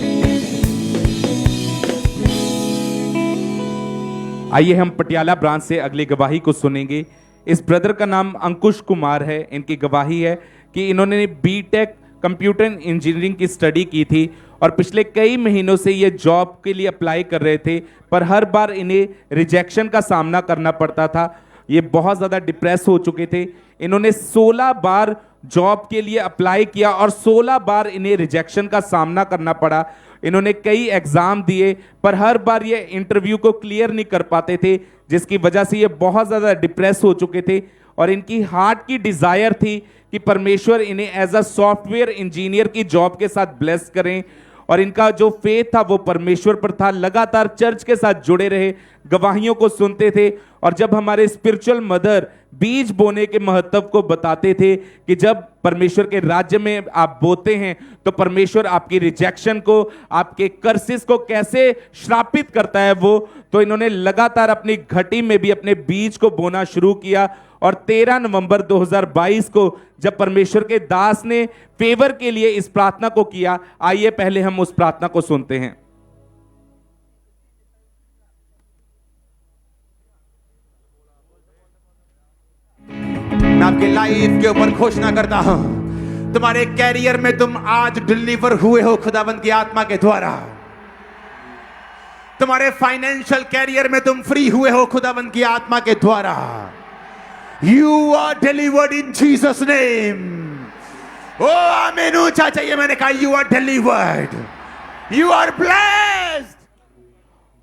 [SPEAKER 5] आइए हम पटियाला ब्रांच से अगली गवाही को सुनेंगे। इस ब्रदर का नाम अंकुश कुमार है। इनकी गवाही है कि इन्होंने बीटेक कंप्यूटर इंजीनियरिंग की स्टडी की थी और पिछले कई महीनों से ये जॉब के लिए अप्लाई कर रहे थे, पर हर बार इन्हें रिजेक्शन का सामना करना पड़ता था। ये बहुत ज़्यादा डिप्रेस हो चुके थे। इन्होंने 16 बार जॉब के लिए अप्लाई किया और 16 बार इन्हें रिजेक्शन का सामना करना पड़ा। इन्होंने कई एग्ज़ाम दिए, पर हर बार ये इंटरव्यू को क्लियर नहीं कर पाते थे, जिसकी वजह से ये बहुत ज़्यादा डिप्रेस हो चुके थे। और इनकी हार्ट की डिज़ायर थी कि परमेश्वर इन्हें एज अ सॉफ्टवेयर इंजीनियर की जॉब के साथ ब्लेस करें, और इनका जो फेथ था वो परमेश्वर पर था। लगातार चर्च के साथ जुड़े रहे, गवाहियों को सुनते थे, और जब हमारे स्पिरिचुअल मदर बीज बोने के महत्व को बताते थे कि जब परमेश्वर के राज्य में आप बोते हैं तो परमेश्वर आपकी रिजेक्शन को, आपके कर्सेस को कैसे श्रापित करता है वो, तो इन्होंने लगातार अपनी घटी में भी अपने बीज को बोना शुरू किया। और 13 नवंबर 2022 को जब परमेश्वर के दास ने फेवर के लिए इस प्रार्थना को किया, आइए पहले हम उस प्रार्थना को सुनते हैं।
[SPEAKER 3] मैं आपकी लाइफ के ऊपर घोषणा करता हूं, तुम्हारे कैरियर में तुम आज डिलीवर हुए हो खुदावंद की आत्मा के द्वारा। तुम्हारे फाइनेंशियल कैरियर में तुम फ्री हुए हो खुदावंद की आत्मा के द्वारा। You are delivered in Jesus name. Oh, आमीन ऊंचा चाहिए। मैंने कहा you are delivered. You are blessed.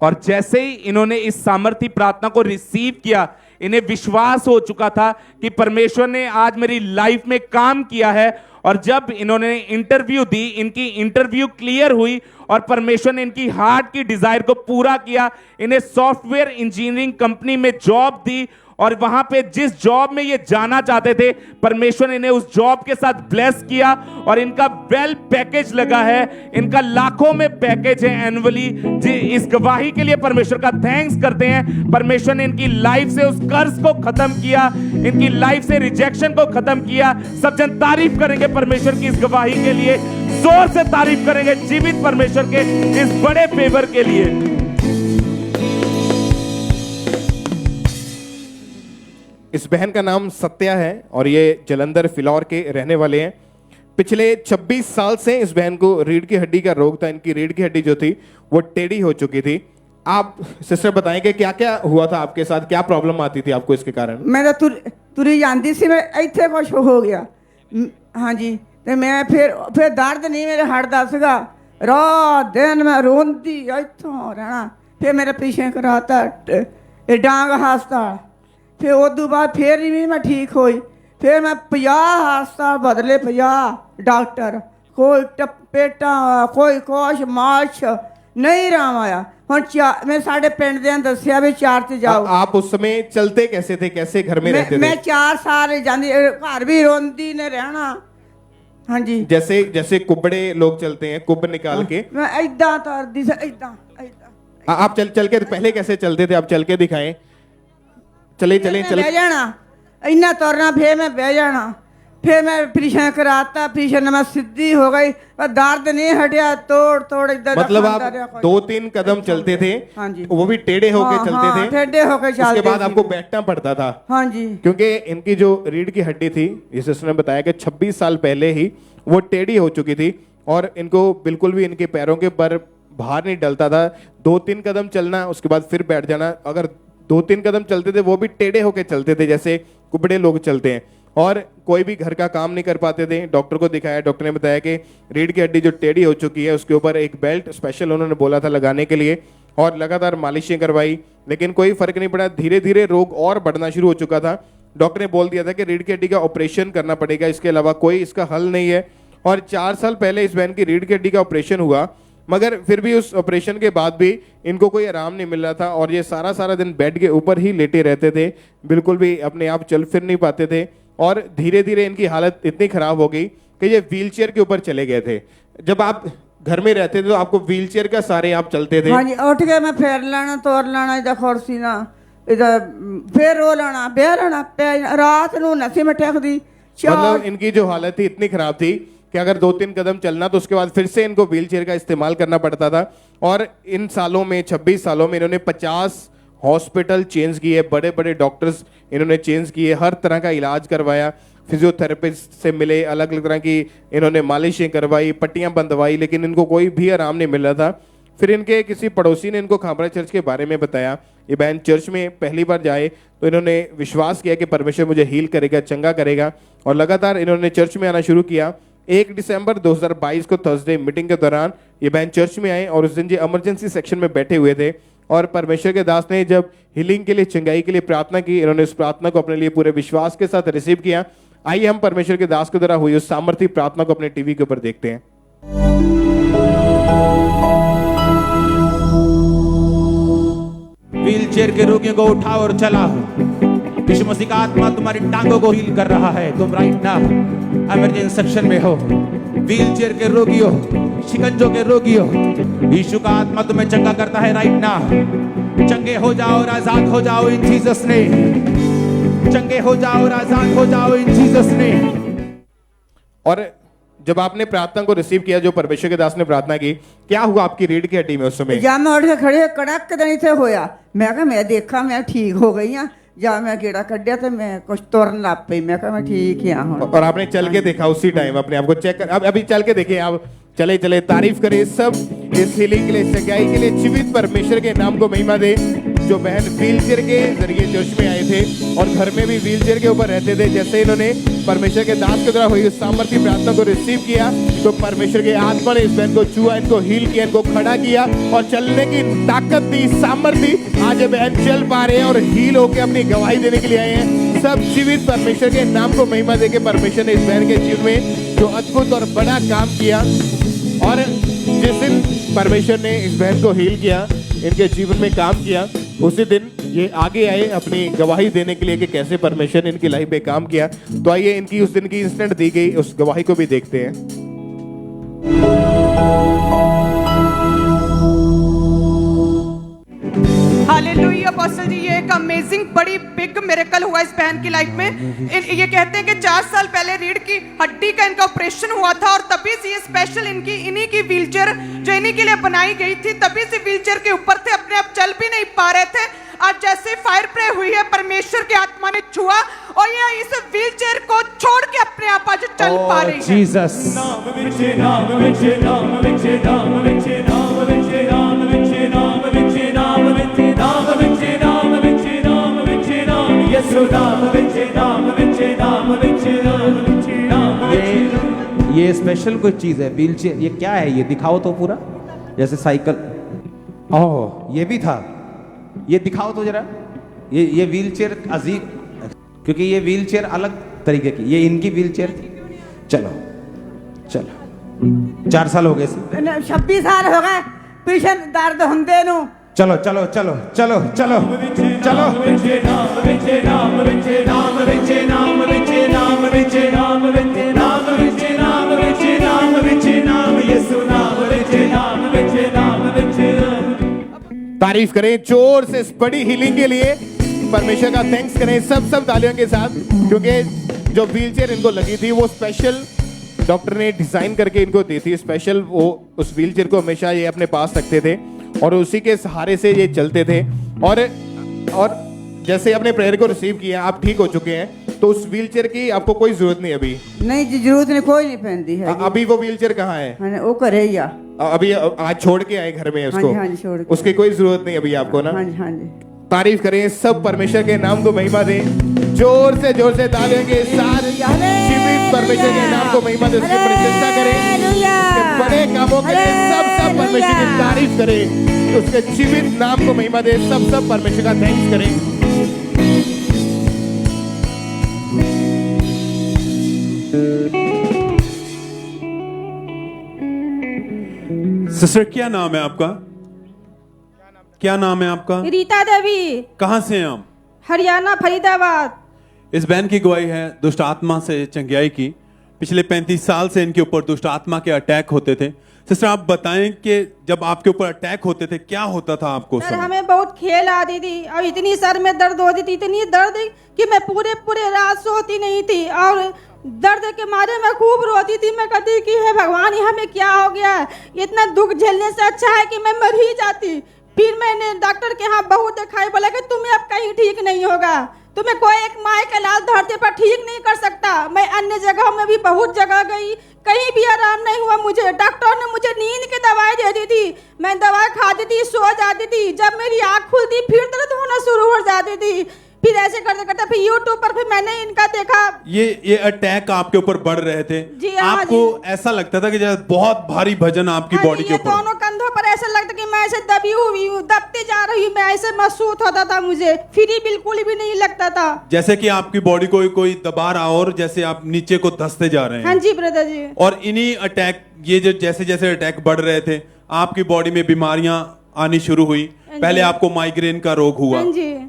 [SPEAKER 5] और जैसे ही इन्होंने इस सामर्थी प्रार्थना को रिसीव किया, इन्हें विश्वास हो चुका था कि परमेश्वर ने आज मेरी लाइफ में काम किया है। और जब इन्होंने इंटरव्यू दी, इनकी इंटरव्यू क्लियर हुई और परमेश्वर ने इनकी हार्ट की डिजायर को पूरा किया। इन्हें सॉफ्टवेयर इंजीनियरिंग कंपनी में जॉब दी और वहां पे जिस जॉब में ये जाना चाहते थे, परमेश्वर ने इन्हें उस जॉब के साथ ब्लेस किया और इनका वेल पैकेज लगा है, इनका लाखों में पैकेज है एनुअली। जी, इस गवाही के लिए परमेश्वर का थैंक्स करते हैं। परमेश्वर ने इनकी लाइफ से उस कर्ज को खत्म किया, इनकी लाइफ से रिजेक्शन को खत्म किया। सब जन तारीफ करेंगे परमेश्वर की इस गवाही के लिए, जोर से तारीफ करेंगे जीवित परमेश्वर के इस बड़े फेवर के लिए।
[SPEAKER 1] इस बहन का नाम सत्या है और ये जलंधर फिलौर के रहने वाले हैं। पिछले 26 साल से इस बहन को रीढ़ की हड्डी का रोग था। इनकी रीढ़ की हड्डी जो थी वो टेढ़ी हो चुकी थी। आप सिस्टर बताएंगे क्या क्या हुआ था आपके साथ, क्या प्रॉब्लम आती थी आपको इसके कारण?
[SPEAKER 11] मैं तो तुरी जाती सी, मैं ਇੱਥੇ ਕੁਝ ਹੋ ਗਿਆ। ਹਾਂਜੀ, ਤੇ ਮੈਂ ਫਿਰ ਦਰਦ ਨਹੀਂ ਮੇਰੇ ਹਟਦਾ ਸੀਗਾ। ਰਾਤ ਦਿਨ ਮੈਂ ਰੋਂਦੀ ਇੱਥੋਂ ਰਹਿਣਾ। ਫਿਰ ਮੇਰੇ ਪਿੱਛੇ ਕਰਾਤਾ ਇਹ ਡਾਂਗ ਹਸਪਤਾਲ। फिर उदू बाद फिर भी मैं ठीक हुई। फिर मैं 50 हस्पताल बदले, 50 डॉक्टर, कोई पेटा कोई कुछ माश नहीं राम आया। मैं साढ़े पिंड दे दसिया भी 4 ते जाओ।
[SPEAKER 1] आप उस समय चलते कैसे थे, कैसे घर में रहते थे?
[SPEAKER 11] मैं 4 साल जाती, घर भी रोंदी ने रहना। हाँ जी,
[SPEAKER 1] जैसे जैसे कुबड़े लोग चलते हैं, कुब निकाल के
[SPEAKER 11] मैं इदा तरदी से इदा।
[SPEAKER 1] आप चल के पहले कैसे चलते थे? आप चल के दिखाएं। चले
[SPEAKER 11] बह जाना, इन्ना तुरना, फिर मैं बह जाना। फिर मैं ऑपरेशन कराता, ऑपरेशन में सीधी हो गई, पर दर्द नहीं हटिया। तोड़ इधर।
[SPEAKER 1] मतलब आप 2-3 कदम चलते थे?
[SPEAKER 11] हाँ जी,
[SPEAKER 1] वो भी टेढ़े होके चलते थे?
[SPEAKER 11] टेढ़े होके चलते।
[SPEAKER 1] उसके बाद आपको बैठना पड़ता था?
[SPEAKER 11] हाँ जी,
[SPEAKER 1] क्योंकि इनकी जो रीढ़ की हड्डी थी, जिस सिस्टर ने बताया कि 26 साल पहले ही वो टेढ़ी हो चुकी थी और इनको बिल्कुल भी इनके पैरों के पर भार नहीं डलता था। 2-3 कदम चलना, उसके बाद फिर बैठ जाना। अगर 2-3 कदम चलते थे वो भी टेढ़े होके चलते थे, जैसे कुबड़े लोग चलते हैं। और कोई भी घर का काम नहीं कर पाते थे। डॉक्टर को दिखाया, डॉक्टर ने बताया कि रीढ़ की हड्डी जो टेढ़ी हो चुकी है उसके ऊपर एक बेल्ट स्पेशल उन्होंने बोला था लगाने के लिए, और लगातार मालिशें करवाई, लेकिन कोई फर्क नहीं पड़ा। धीरे धीरे रोग और बढ़ना शुरू हो चुका था। डॉक्टर ने बोल दिया था कि रीढ़ की हड्डी का ऑपरेशन करना पड़ेगा, इसके अलावा कोई इसका हल नहीं है। और 4 साल पहले इस बहन की रीढ़ की हड्डी का ऑपरेशन हुआ, मगर फिर भी उस ऑपरेशन के बाद भी इनको कोई आराम नहीं मिल रहा था और ये सारा दिन बेड के ऊपर ही लेटे रहते थे, बिल्कुल भी अपने आप चल फिर नहीं पाते थे। और धीरे धीरे इनकी हालत इतनी खराब हो गई कि ये व्हीलचेयर के ऊपर चले गए थे। जब आप घर में रहते थे तो आपको व्हीलचेयर का सहारे आप चलते थे?
[SPEAKER 11] हाँ जी, उठ के मैं फेर लेना, तोड़ लेना, इधर कुर्सी ना, इधर फिर रो लेना, बह लेना, रात नू नसी में टेकदी।
[SPEAKER 1] मतलब इनकी जो हालत थी इतनी खराब थी कि अगर 2-3 कदम चलना तो उसके बाद फिर से इनको व्हीलचेयर का इस्तेमाल करना पड़ता था। और इन सालों में, 26 सालों में इन्होंने 50 हॉस्पिटल चेंज किए, बड़े बड़े डॉक्टर्स इन्होंने चेंज किए, हर तरह का इलाज करवाया, फिजियोथेरेपिस्ट से मिले, अलग अलग तरह की इन्होंने मालिशें करवाई, पट्टियां बंधवाई, लेकिन इनको कोई भी आराम नहीं मिल रहा था। फिर इनके किसी पड़ोसी ने इनको खामरा चर्च के बारे में बताया। ये बहन चर्च में पहली बार जाए तो इन्होंने विश्वास किया कि परमेश्वर मुझे हील करेगा, चंगा करेगा, और लगातार इन्होंने चर्च में आना शुरू किया। 1 दिसंबर 2022 को थर्सडे मीटिंग के दौरान ये बहन चर्च में आए और उस दिन ये इमरजेंसी सेक्शन में बैठे हुए थे और परमेश्वर के दास ने जब हीलिंग के लिए, चंगाई के लिए प्रार्थना की, इन्होंने उस प्रार्थना को अपने लिए पूरे विश्वास के साथ रिसीव किया। आइए हम परमेश्वर के दास के द्वारा हुई उस सामर्थ्य प्रार्थना को अपने टीवी के ऊपर देखते हैं।
[SPEAKER 3] व्हीलचेयर के रोगियों को उठाओ और चलाओ। यीशु मसीह का आत्मा तुम्हारी टांगों को हील कर रहा है। तुम राइट नाउ इमरजेंसी सेक्शन में हो। व्हीलचेयर के रोगियों, शिकंजों के रोगियों, यीशु का आत्मा तुम्हें चंगा करता है राइट नाउ। चंगे हो जाओ और आजाद हो जाओ इन जीसस नेम। चंगे हो जाओ और आजाद हो जाओ इन जीसस नेम।
[SPEAKER 1] और जब आपने प्रार्थना को रिसीव किया, जो परमेश्वर के दास ने प्रार्थना की, क्या हुआ आपकी रीढ़ की हड्डी में उस समय?
[SPEAKER 11] जब मैं उठ के खड़े कड़क नहीं थे होया, मैं कहा मैं देखा मैं ठीक हो गई हाँ। जब मैं गेड़ा कड्या तो मैं कुछ तुरन लग पई, मैं कहा मैं ठीक ही हूँ।
[SPEAKER 1] और आपने चल के देखा उसी टाइम, अपने आप को चेक कर, अभी चल के देखिए आप, चले चले तारीफ करें सब इस हीलिंग के लिए, सगाई के लिए जीवित परमेश्वर के नाम को महिमा दे। जो बहन व्हीलचेयर के जरिए चर्च में आए थे और घर में भी व्हीलचेयर के ऊपर रहते थे, जैसे इन्होंने परमेश्वर के दास के द्वारा हुई उस सामर्थ्य प्रार्थना को रिसीव किया तो परमेश्वर के आत्मा ने इस बहन को छुआ, इनको हील किया, इनको खड़ा किया और चलने की ताकत दी, सामर्थ्य। आज ये बहन चल पा रहे हैं और हील होकर अपनी गवाही देने के लिए आए हैं। सब जीवित परमेश्वर के नाम को महिमा देके परमेश्वर ने इस बहन के जीवन में जो अद्भुत और बड़ा काम किया, और जिस दिन परमेश्वर ने इस बहन को हील किया, इनके जीवन में काम किया, उसी दिन ये आगे आए अपनी गवाही देने के लिए कि कैसे परमेश्वर ने इनकी लाइफ में काम किया। तो आइए इनकी उस दिन की इंस्टेंट दी गई उस गवाही को भी देखते हैं।
[SPEAKER 4] हालेलुया अपोस्टल जी, ये एक अमेजिंग बड़ी बिग मिरेकल हुआ इस बहन की लाइफ में। ये कहते हैं कि 4 साल पहले रीढ़ की हड्डी का इनका ऑपरेशन हुआ था और तभी से ये स्पेशल इन्हीं की व्हीलचेयर जो इन्हीं के लिए बनाई गई थी, तभी से व्हीलचेयर के ऊपर थे, अपने आप चल भी नहीं पा रहे थे। आज जैसे फायर प्रे हुई है, परमेश्वर की आत्मा ने छुआ और ये इस व्हीलचेयर को छोड़ के अपने आप आज चल पा रही है।
[SPEAKER 3] जीसस ये स्पेशल कोई चीज है व्हील चेयर। ये क्या है? ये दिखाओ तो पूरा, जैसे साइकिल। ओह, ये भी था। ये दिखाओ तो जरा। ये व्हील चेयर अजीब, क्योंकि ये व्हील चेयर अलग तरीके की, ये इनकी व्हील चेयर थी। चलो चलो, 4 साल हो गए।
[SPEAKER 11] 26 साल हो गए पीछे दर्द होंदे नु।
[SPEAKER 3] चलो चलो चलो चलो चलो चलो।
[SPEAKER 1] तारीफ करें जोर से इस बड़ी हीलिंग के लिए, परमेश्वर का थैंक्स करें सब तालियों के साथ, क्योंकि जो व्हीलचेयर इनको लगी थी वो स्पेशल डॉक्टर ने डिजाइन करके इनको दी थी स्पेशल। वो उस व्हीलचेयर को हमेशा ये अपने पास रखते थे और उसी के सहारे से ये चलते थे। और जैसे आपने प्रेयर को रिसीव किया, आप ठीक हो चुके हैं, तो उस व्हीलचेयर की आपको कोई जरूरत नहीं अभी।
[SPEAKER 11] नहीं जी, जरूरत नहीं, कोई नहीं पहनती है।
[SPEAKER 1] अभी वो व्हीलचेयर कहाँ है?
[SPEAKER 11] हाँ, वो करे ही आ।
[SPEAKER 1] अभी आज छोड़ के आए घर में उसको?
[SPEAKER 11] हाँ जी, छोड़ के।
[SPEAKER 1] उसकी कोई जरूरत नहीं अभी आपको ना?
[SPEAKER 11] हाँ जी हाँ जी।
[SPEAKER 1] तारीफ करें सब, परमेश्वर के नाम को महिमा दें, जोर से तालियों के साथ जीवित परमेश्वर के नाम को महिमा दें, उसकी प्रशंसा करें, उसके बड़े कामों के लिए सब परमेश्वर की तारीफ करें, उसके जीवित नाम को महिमा दें, सब परमेश्वर का थैंक्स करें।
[SPEAKER 12] सिस्टर क्या नाम है आपका? क्या नाम है आपका?
[SPEAKER 7] रीता देवी।
[SPEAKER 12] कहाँ से हैं आप?
[SPEAKER 7] हरियाणा, फरीदाबाद।
[SPEAKER 12] इस बहन की गवाही है दुष्ट आत्मा से चंगियाई की। पिछले 35 साल से इनके ऊपर दुष्ट आत्मा के अटैक होते थे। सिस्टर आप बताएं कि जब आपके ऊपर अटैक होते थे क्या होता था आपको?
[SPEAKER 7] सर हमें बहुत खेल आती थी और इतनी सर में दर्द होती थी, इतनी दर्द कि मैं पूरे रात सोती नहीं थी और दर्द के मारे मैं खूब रोती थी। मैं कहती कि हे भगवान, ये हमें क्या हो गया है? इतना दुख झेलने से अच्छा है कि मैं मर ही जाती। फिर मैंने डॉक्टर के यहाँ बहुत दिखाई, बोला कि तुम्हें अब कहीं ठीक नहीं होगा, तुम्हें कोई एक माए का लाल धरती पर ठीक नहीं कर सकता। मैं अन्य जगह में भी बहुत जगह गई, कहीं भी आराम नहीं हुआ मुझे। डॉक्टर ने मुझे नींद की दवाई दे दी थी, मैं दवाई खाती थी, सो जाती थी। जब मेरी आँख खुलती फिर दर्द होना शुरू हो जाती थी। फिर ऐसे करते करते फिर यूट्यूब पर फिर मैंने इनका देखा।
[SPEAKER 12] ये अटैक आपके ऊपर बढ़ रहे थे
[SPEAKER 7] जी हाँ,
[SPEAKER 12] आपको ऐसा लगता था कि जैसे बहुत भारी वजन आपकी बॉडी के ऊपर?
[SPEAKER 7] दोनों कंधों पर ऐसा लगता कि मैं ऐसे दबी हुई हूँ, दबती जा रही हूँ, मैं ऐसे महसूस होता था मुझे। फ्री बिल्कुल भी नहीं लगता था,
[SPEAKER 12] जैसे कि आपकी बॉडी को कोई दबा रहा और जैसे आप नीचे को धंसते जा रहे हैं।
[SPEAKER 7] हाँ जी ब्रदर जी।
[SPEAKER 12] और इन्हीं अटैक, ये जो जैसे जैसे अटैक बढ़ रहे थे आपकी बॉडी में बीमारियां आनी शुरू हुई। पहले आपको माइग्रेन का रोग हुआ,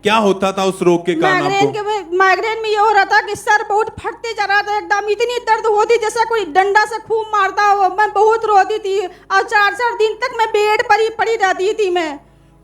[SPEAKER 12] क्या होता था उस रोग के कारण आपको?
[SPEAKER 7] माइग्रेन में ये हो रहा था कि सर बहुत फटते जा रहा था, एकदम इतनी दर्द होती जैसा कोई डंडा से खूब मारता हो। मैं बहुत रोती थी और 4 दिन तक मैं बेड पर ही पड़ी रहती थी। मैं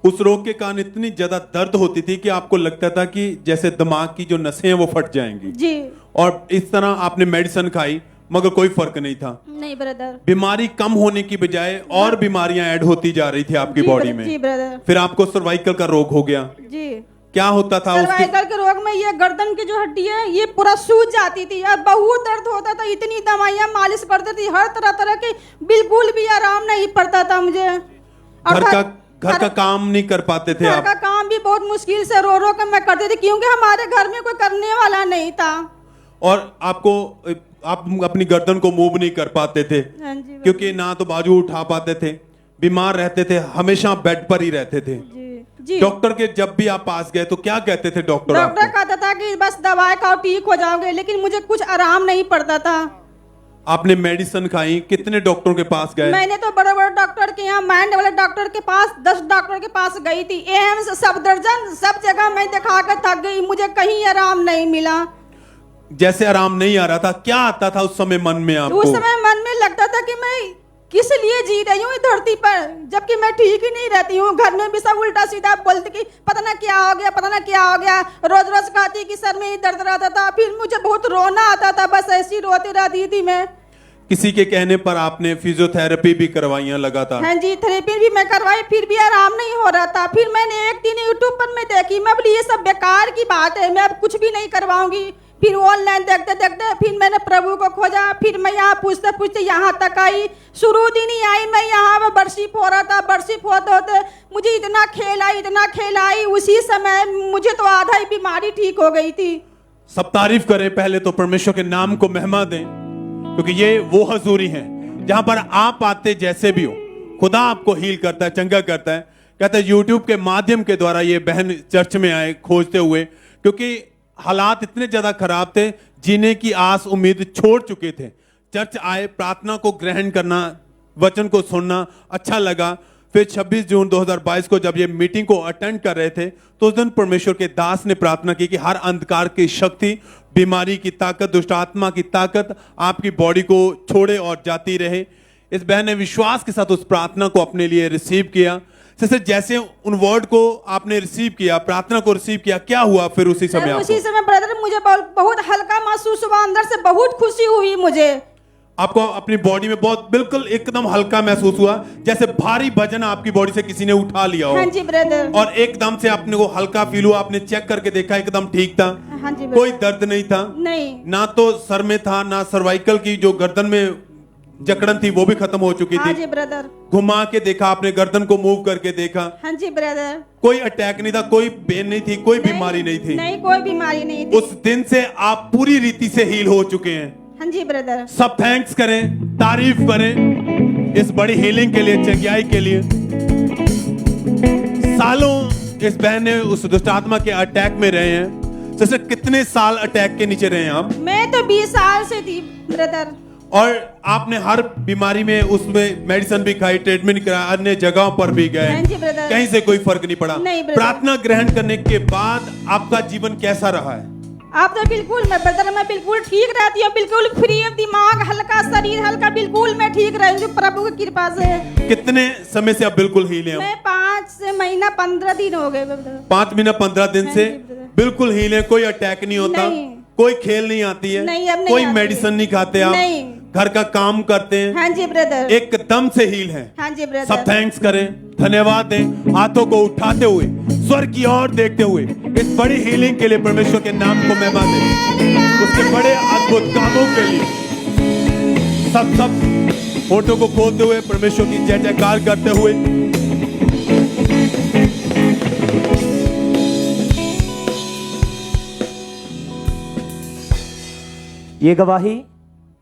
[SPEAKER 12] उस रोग के कारण इतनी ज्यादा दर्द होती थी कि आपको लगता था कि जैसे दिमाग की जो नसें हैं वो फट जाएंगी
[SPEAKER 7] जी।
[SPEAKER 12] और इस तरह आपने मेडिसिन खाई मगर कोई फर्क नहीं था।
[SPEAKER 7] नहीं ब्रदर,
[SPEAKER 12] बीमारी कम होने की बजाय और बीमारियां ऐड होती जा रही थी आपकी बॉडी में।
[SPEAKER 7] जी ब्रदर।
[SPEAKER 12] फिर आपको सर्वाइकल का रोग हो गया।
[SPEAKER 7] जी।
[SPEAKER 12] क्या होता था?
[SPEAKER 7] सर्वाइकल के रोग में ये गर्दन की जो हड्डी है ये पूरा सूज जाती थी और बहुत दर्द होता था। इतनी दवाइयां मालिश करती थी, हर तरह की, बिल्कुल भी आराम नहीं पड़ता था मुझे।
[SPEAKER 12] घर का काम नहीं कर पाते थे आप?
[SPEAKER 7] घर का काम भी बहुत मुश्किल से रो रो कर मैं करती थी, क्योंकि हमारे घर में कोई करने वाला नहीं था।
[SPEAKER 12] और आप अपनी गर्दन को मूव नहीं कर पाते थे क्योंकि ना तो बाजू उठा पाते थे, बीमार रहते थे, हमेशा बेड पर ही रहते थे।
[SPEAKER 7] जी।
[SPEAKER 12] डॉक्टर के जब भी आप पास गए तो क्या कहते थे डॉक्टर?
[SPEAKER 7] डॉक्टर कहता था कि बस दवाई खाओ ठीक हो जाओगे, लेकिन मुझे कुछ आराम नहीं पड़ता था।
[SPEAKER 12] आपने मेडिसिन खाई, कितने डॉक्टरों के पास गए?
[SPEAKER 11] मैंने तो बड़े बड़े डॉक्टर के यहाँ, माइंड वाले डॉक्टर के पास 10 डॉक्टर के पास गई थी, एम्स, सब दर्जन, सब जगह मैं दिखा कर थक गई, मुझे कहीं आराम नहीं मिला।
[SPEAKER 12] जैसे आराम नहीं आ रहा था, क्या आता था उस समय मन में आपको?
[SPEAKER 11] उस समय मन में लगता था कि मैं किस लिए जी रही हूँ इस धरती पर, जबकि मैं ठीक ही नहीं रहती हूँ। घर में भी सब उल्टा सीधा बोलती कि पता ना क्या हो गया, पता ना क्या हो गया। रोज रोज कहती कि सर में ही दर्द रहता था, फिर मुझे बहुत रोना आता था, बस ऐसी रोती रहती थी मैं।
[SPEAKER 12] किसी के कहने पर आपने फिजियोथेरेपी भी करवाइयां लगातार?
[SPEAKER 11] हाँ जी, थेरेपी भी मैं करवाई, फिर भी आराम नहीं हो रहा था। फिर मैंने एक दिन यूट्यूब पर मैं देखी, मैं बोली ये सब बेकार की बात है, मैं अब कुछ भी नहीं करवाऊंगी। फिर ऑनलाइन देखते देखते फिर मैंने प्रभु को खोजा, फिर मैं यहाँ पूछते पूछते यहाँ तक आई। शुरू दिन ही आई मैं यहाँ पर, वर्शिप हो रहा था, वर्शिप होते होते मुझे इतना खेल आई, उसी समय मुझे तो आधा ही बीमारी ठीक हो गई थी।
[SPEAKER 12] सब तारीफ करें, पहले तो परमेश्वर के नाम को महिमा दें, क्योंकि ये वो हजूरी है जहां पर आप आते जैसे भी हो, खुदा आपको हील करता है, चंगा करता है। कहता है यूट्यूब के माध्यम के द्वारा ये बहन चर्च में आए खोजते हुए, क्योंकि हालात इतने ज्यादा खराब थे, जीने की आस उम्मीद छोड़ चुके थे। चर्च आए, प्रार्थना को ग्रहण करना, वचन को सुनना अच्छा लगा। फिर 26 जून 2022 को जब ये मीटिंग को अटेंड कर रहे थे, तो उस दिन परमेश्वर के दास ने प्रार्थना की कि हर अंधकार की शक्ति, बीमारी की ताकत, दुष्ट आत्मा की ताकत आपकी बॉडी को छोड़े और जाती रहे। इस बहन ने विश्वास के साथ उस प्रार्थना को अपने लिए रिसीव किया। जैसे उन वर्ड को आपने रिसीव किया, प्रार्थना को रिसीव किया, क्या हुआ फिर उसी समय?
[SPEAKER 11] उसी समय ब्रदर मुझे बहुत हल्का महसूस हुआ, अंदर से बहुत खुशी हुई मुझे।
[SPEAKER 12] आपको अपनी बॉडी में बहुत बिल्कुल एकदम हल्का महसूस हुआ, जैसे भारी वजन आपकी बॉडी से किसी ने उठा लिया हो।
[SPEAKER 11] हाँ जी ब्रदर।
[SPEAKER 12] और एकदम से आपने को हल्का फील हुआ, आपने चेक करके देखा एकदम ठीक था।
[SPEAKER 11] हाँ जी,
[SPEAKER 12] कोई दर्द नहीं था,
[SPEAKER 11] नहीं,
[SPEAKER 12] ना तो सर में था, ना सर्वाइकल की जो गर्दन में जकड़न थी वो भी खत्म हो चुकी
[SPEAKER 11] हाँ
[SPEAKER 12] थी।
[SPEAKER 11] जी ब्रदर।
[SPEAKER 12] घुमा के देखा आपने, गर्दन को मूव करके देखा।
[SPEAKER 11] हाँ जी ब्रदर।
[SPEAKER 12] कोई अटैक नहीं था, कोई पेन नहीं थी, कोई बीमारी नहीं थी।
[SPEAKER 11] नहीं, कोई बीमारी नहीं थी।
[SPEAKER 12] उस दिन से आप पूरी रीति से हील हो चुके हैं।
[SPEAKER 11] हाँ जी ब्रदर।
[SPEAKER 12] सब थैंक्स करें, तारीफ करें इस बड़ी हीलिंग के लिए, चंगाई के लिए। सालों इस बहन ने उस दुष्ट आत्मा के अटैक में रहे हैं। जैसे कितने साल अटैक के नीचे रहे हैं आप?
[SPEAKER 11] मैं तो 20 साल से थी ब्रदर।
[SPEAKER 12] और आपने हर बीमारी में उसमें मेडिसिन भी खाई, ट्रीटमेंट कराया, अन्य जगहों पर भी गए, कहीं से कोई फर्क नहीं पड़ा। प्रार्थना ग्रहण करने के बाद आपका जीवन कैसा रहा है?
[SPEAKER 11] आप तो बिल्कुल, मैं बिल्कुल ठीक रहती हूँ, बिल्कुल फ्री, दिमाग हल्का, शरीर हल्का, बिल्कुल मैं ठीक रही हूँ प्रभु की कृपा से।
[SPEAKER 12] कितने समय से आप बिल्कुल हील हैं?
[SPEAKER 11] मैं 5 महीना 15 दिन हो गए।
[SPEAKER 12] 5 महीना 15 दिन से बिल्कुल हील है, कोई अटैक नहीं होता, कोई खेल नहीं आती है, कोई मेडिसिन नहीं खाते आप, घर का काम करते हैं।
[SPEAKER 11] हाँ जी ब्रदर।
[SPEAKER 12] एकदम से हील है।
[SPEAKER 11] हाँ जी ब्रदर।
[SPEAKER 12] सब थैंक्स करें, धन्यवाद दें, हाथों को उठाते हुए, स्वर्ग की ओर देखते हुए, इस बड़ी हीलिंग के लिए परमेश्वर के नाम को महिमा दें, उसके बड़े अद्भुत कामों के लिए। सब फोटो को खोलते हुए परमेश्वर की जय जयकार करते हुए।
[SPEAKER 9] ये गवाही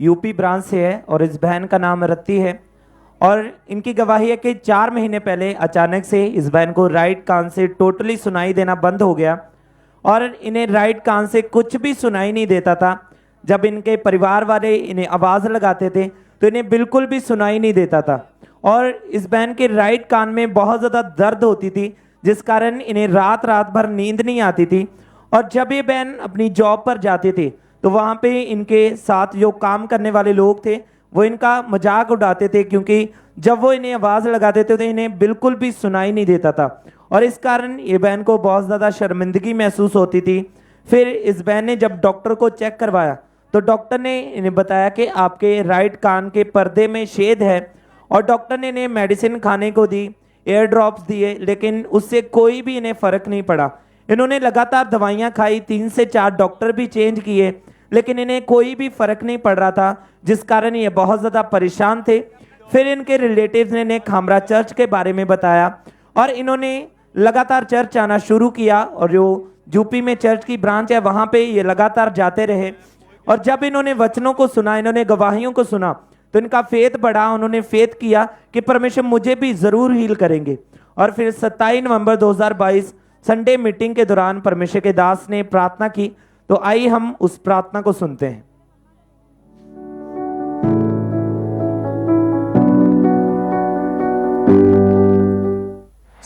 [SPEAKER 9] यूपी ब्रांच से है और इस बहन का नाम रत्ती है। और इनकी गवाही है कि 4 महीने पहले अचानक से इस बहन को राइट कान से टोटली सुनाई देना बंद हो गया और इन्हें राइट कान से कुछ भी सुनाई नहीं देता था। जब इनके परिवार वाले इन्हें आवाज़ लगाते थे तो इन्हें बिल्कुल भी सुनाई नहीं देता था। और इस बहन के राइट कान में बहुत ज़्यादा दर्द होती थी, जिस कारण इन्हें रात भर नींद नहीं आती थी। और जब ये बहन अपनी जॉब पर जाते थे तो वहाँ पे इनके साथ जो काम करने वाले लोग थे वो इनका मजाक उड़ाते थे, क्योंकि जब वो इन्हें आवाज़ लगाते थे तो इन्हें बिल्कुल भी सुनाई नहीं देता था। और इस कारण ये बहन को बहुत ज़्यादा शर्मिंदगी महसूस होती थी। फिर इस बहन ने जब डॉक्टर को चेक करवाया तो डॉक्टर ने इन्हें बताया कि आपके राइट कान के पर्दे में छेद है। और डॉक्टर ने इन्हें मेडिसिन खाने को दी, एयर ड्रॉप्स दिए, लेकिन उससे कोई भी इन्हें फ़र्क नहीं पड़ा। इन्होंने लगातार दवाइयाँ खाई, 3 से 4 डॉक्टर भी चेंज किए, लेकिन इन्हें कोई भी फर्क नहीं पड़ रहा था, जिस कारण ये बहुत ज़्यादा परेशान थे। फिर इनके रिलेटिव्स ने इन्हें खामरा चर्च के बारे में बताया और इन्होंने लगातार चर्च आना शुरू किया। और जो यूपी में चर्च की ब्रांच है वहाँ पे ये लगातार जाते रहे। और जब इन्होंने वचनों को सुना, इन्होंने गवाहियों को सुना, तो इनका फेथ बढ़ा। उन्होंने फेथ किया कि परमेश्वर मुझे भी ज़रूर हील करेंगे। और फिर 27 नवंबर 2022 संडे मीटिंग के दौरान परमेश्वर के दास ने प्रार्थना की। तो आइए हम उस प्रार्थना को सुनते हैं।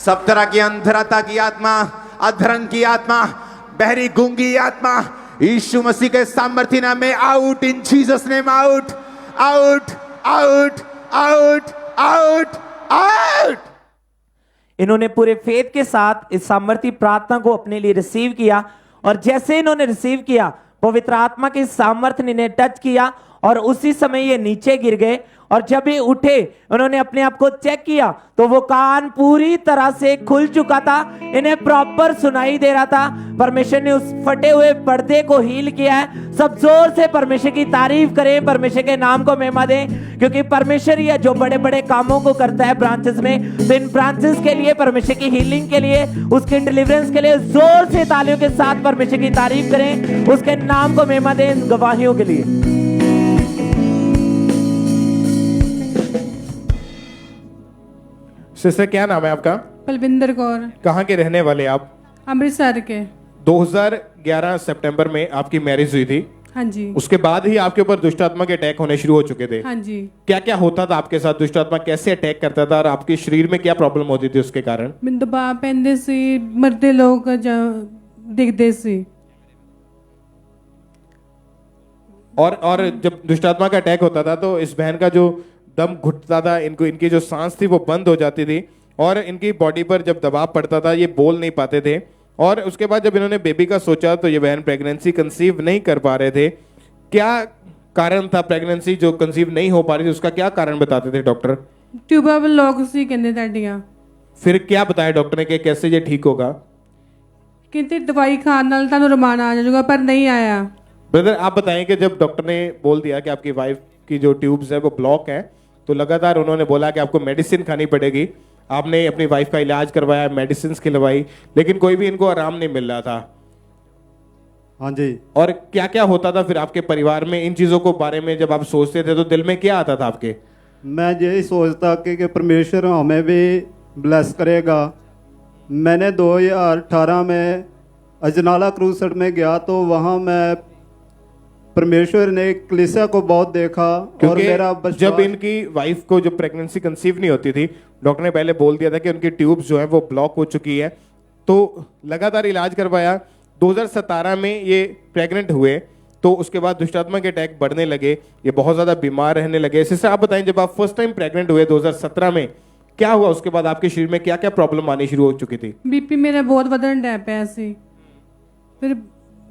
[SPEAKER 3] सब तरह की अंधरता की आत्मा, अधरंग की आत्मा, बहरी गूंगी आत्मा, यीशु मसीह के सामर्थ्य नाम में आउट, इन Jesus name out, out, out, out, out, out.
[SPEAKER 9] इन्होंने पूरे फेथ के साथ इस सामर्थ्य प्रार्थना को अपने लिए रिसीव किया, और जैसे इन्होंने रिसीव किया, पवित्र आत्मा के सामर्थ्य ने इन्हें टच किया और उसी समय ये नीचे गिर गए। और जब ये उठे, उन्होंने अपने आप को चेक किया तो वो कान पूरी तरह से खुल चुका था, इन्हें प्रॉपर सुनाई दे रहा था। परमेश्वर ने उस फटे हुए पर्दे को हील किया है। सब जोर से परमेश्वर की तारीफ करें, परमेश्वर के नाम को महिमा दें, क्योंकि परमेश्वर ही है जो बड़े बड़े कामों को करता है ब्रांचेस में। तो इन ब्रांचेस के लिए, परमेश्वर की हीलिंग के लिए, उसके डिलीवरेंस के लिए जोर से तालियों के साथ परमेश्वर की तारीफ करें, उसके नाम को महिमा दें इन गवाहियों के लिए।
[SPEAKER 1] सिस्टर क्या नाम है आपका?
[SPEAKER 13] बलविंदर कौर।
[SPEAKER 1] कहाँ के रहने वाले आप?
[SPEAKER 13] अमृतसर के।
[SPEAKER 1] 2011 सितंबर में आपकी मैरिज हुई थी।
[SPEAKER 13] हाँ जी।
[SPEAKER 1] उसके बाद ही आपके ऊपर दुष्टात्मा के अटैक होने शुरू हो चुके थे।
[SPEAKER 13] हाँ जी।
[SPEAKER 1] क्या क्या होता था आपके साथ? दुष्टात्मा कैसे अटैक करता था और आपके शरीर में क्या प्रॉब्लम होती थी उसके कारण?
[SPEAKER 13] मैं दबा पैंदे सी, मरते लोग दिखते सी।
[SPEAKER 1] और जब दुष्टात्मा का अटैक होता था तो इस बहन का जो दम घुटता था, इनकी जो सांस थी वो बंद हो जाती थी, और इनकी बॉडी पर जब दबाव पड़ता था ये बोल नहीं पाते थे। और उसके बाद जब इन्होंने बेबी का सोचा तो ये बहन प्रेगनेंसी कंसीव नहीं कर पा रहे थे। क्या कारण था प्रेगनेंसी जो कंसीव नहीं हो पा रही थी, उसका क्या कारण बताते थे डॉक्टर?
[SPEAKER 13] ट्यूबा लोग सी कहते ताड़ियां।
[SPEAKER 1] फिर क्या बताया डॉक्टर ने कि कैसे ये ठीक होगा?
[SPEAKER 13] कहते दवाई खाने नाल तानू रमान आ जाएगा, पर नहीं आया।
[SPEAKER 1] ब्रदर आप बताएं कि जब डॉक्टर ने बोल दिया कि आपकी वाइफ की जो ट्यूब्स है वो ब्लॉक है, तो लगातार उन्होंने बोला कि आपको मेडिसिन खानी पड़ेगी। आपने अपनी वाइफ का इलाज करवाया, मेडिसिन खिलवाई, लेकिन कोई भी इनको आराम नहीं मिल रहा था।
[SPEAKER 14] हाँ जी।
[SPEAKER 1] और क्या क्या होता था फिर आपके परिवार में? इन चीजों को बारे में जब आप सोचते थे तो दिल में क्या आता था आपके?
[SPEAKER 14] मैं यही सोचता कि परमेश्वर हमें भी ब्लेस करेगा। मैंने 2018 में अजनाला क्रूसेड में गया तो वहाँ मैं परमेश्वर ने कलीसिया को बहुत देखा, और मेरा
[SPEAKER 1] जब इनकी वाइफ को जब प्रेगनेंसी कंसीव नहीं होती थी, डॉक्टर ने पहले बोल दिया था कि उनकी ट्यूब्स जो है वो ब्लॉक हो चुकी है, तो लगातार इलाज करवाया। 2017 में ये प्रेग्नेंट हुए तो उसके बाद दुष्टात्मा के अटैक बढ़ने लगे, ये बहुत ज्यादा बीमार रहने लगे। सिस्टर आप बताएं, जब आप फर्स्ट टाइम प्रेग्नेंट हुए 2017 में, क्या हुआ उसके बाद? आपके शरीर में क्या क्या प्रॉब्लम आनी शुरू हो चुकी थी?
[SPEAKER 13] बीपी मेरा बहुत ਵਧਣ ਡੈ ਪਿਆ ਸੀ। फिर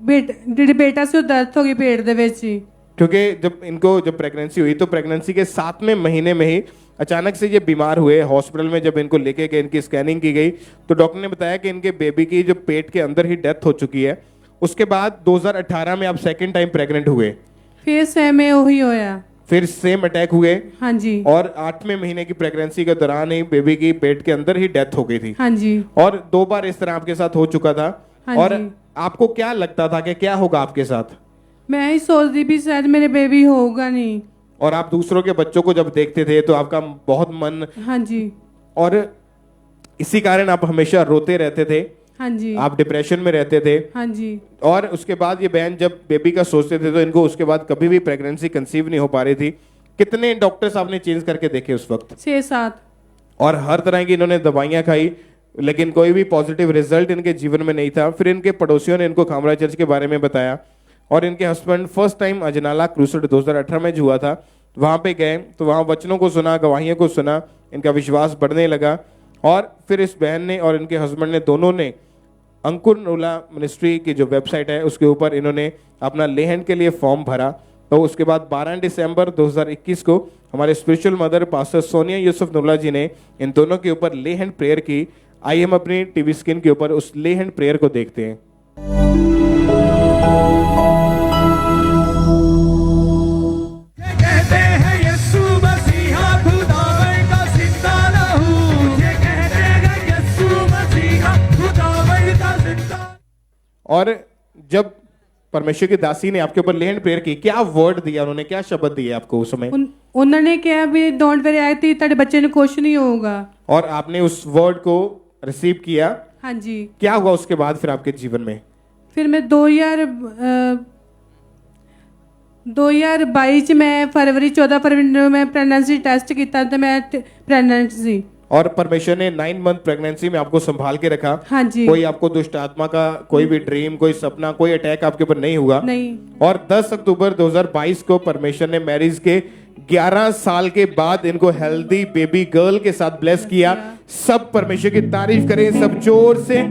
[SPEAKER 13] ਜਿਹੜੀ बेटा से दर्द हो गई पेट दे ਵਿੱਚ ही।
[SPEAKER 1] क्योंकि जब प्रेगनेंसी हुई तो प्रेगनेंसी के 7वें महीने में ही अचानक से ये बीमार हुए। हॉस्पिटल में जब इनको लेके गए, इनकी स्कैनिंग की गई तो डॉक्टर ने बताया कि इनके बेबी की जो पेट के अंदर ही डेथ हो चुकी है। उसके बाद 2018 में आप सेकंड टाइम प्रेग्नेंट हुए,
[SPEAKER 13] फिर सेम वही होया,
[SPEAKER 1] फिर सेम अटैक हुए।
[SPEAKER 13] हाँ जी।
[SPEAKER 1] और 8वें महीने की प्रेगनेंसी के दौरान ही बेबी की पेट के अंदर ही डेथ हो गई थी।
[SPEAKER 13] हाँ जी।
[SPEAKER 1] और 2 बार इस तरह आपके साथ हो चुका था।
[SPEAKER 13] हाँ
[SPEAKER 1] और
[SPEAKER 13] जी।
[SPEAKER 1] आपको क्या लगता था कि क्या होगा आपके साथ?
[SPEAKER 13] मैं ही सोचती भी शायद मेरे बेबी होगा नहीं।
[SPEAKER 1] और आप दूसरों के बच्चों को जब देखते थे तो आपका बहुत मन,
[SPEAKER 13] हाँ जी,
[SPEAKER 1] और इसी कारण आप हमेशा रोते रहते थे।
[SPEAKER 13] हाँ जी।
[SPEAKER 1] आप डिप्रेशन में रहते थे।
[SPEAKER 13] हाँ जी।
[SPEAKER 1] और उसके बाद ये बहन जब बेबी का सोचते थे तो इनको उसके बाद कभी भी प्रेगनेंसी कंसीव नहीं हो पा रही थी। कितने डॉक्टर्स आपने चेंज करके देखे उस वक्त?
[SPEAKER 13] 6-7।
[SPEAKER 1] और हर तरह की इन्होंने दवाइयां खाई, लेकिन कोई भी पॉजिटिव रिजल्ट इनके जीवन में नहीं था। फिर इनके पड़ोसियों ने इनको खामरा चर्च के बारे में बताया, और इनके husband first time Ajnala crusade 2018 में जो हुआ था वहाँ पे गए तो वहाँ वचनों को सुना, गवाहियों को सुना, इनका विश्वास बढ़ने लगा। और फिर इस बहन ने और इनके हस्बैंड ने दोनों ने अंकुर नूला मिनिस्ट्री की जो वेबसाइट है उसके ऊपर इन्होंने अपना लेहन के लिए फॉर्म भरा। तो उसके बाद 12 दिसंबर 2021 को हमारे spiritual mother pastor Sonia Yusuf Noola ji ने इन दोनों के ऊपर ले हैंड प्रेयर की। आइए हम अपनी टीवी स्क्रीन के ऊपर उस ले हैंड प्रेयर को देखते हैं। और जब परमेश्वर की दासी ने आपके ऊपर ले हैंड प्रेयर की, क्या वर्ड दिया उन्होंने, क्या शब्द दिए आपको उस समय?
[SPEAKER 13] उन्होंने कहा भी डोंट वरी, आई थी तेरे बच्चे ने कुछ नहीं होगा। और
[SPEAKER 1] आपने उस वर्ड को रिसीव किया।
[SPEAKER 13] हाँ जी।
[SPEAKER 1] क्या हुआ उसके बाद फिर आपके जीवन में?
[SPEAKER 13] फिर मैं 2022 में फरवरी 14 फरवरी में प्रेगनेंसी टेस्ट किया तो मैं प्रेगनेंट सी।
[SPEAKER 1] और परमेश्वर ने 9 मंथ प्रेगनेंसी में आपको संभाल के रखा।
[SPEAKER 13] हाँ जी।
[SPEAKER 1] कोई आपको दुष्ट आत्मा का कोई भी ड्रीम, कोई सपना, कोई अटैक आपके ऊपर नहीं हुआ।
[SPEAKER 13] नहीं।
[SPEAKER 1] और 10 अक्टूबर 2022 को परमेश्वर ने मैरिज के 11 साल के बाद इनको हेल्दी बेबी गर्ल के साथ ब्लेस किया। सब परमेश्वर की तारीफ करें, सब जोर से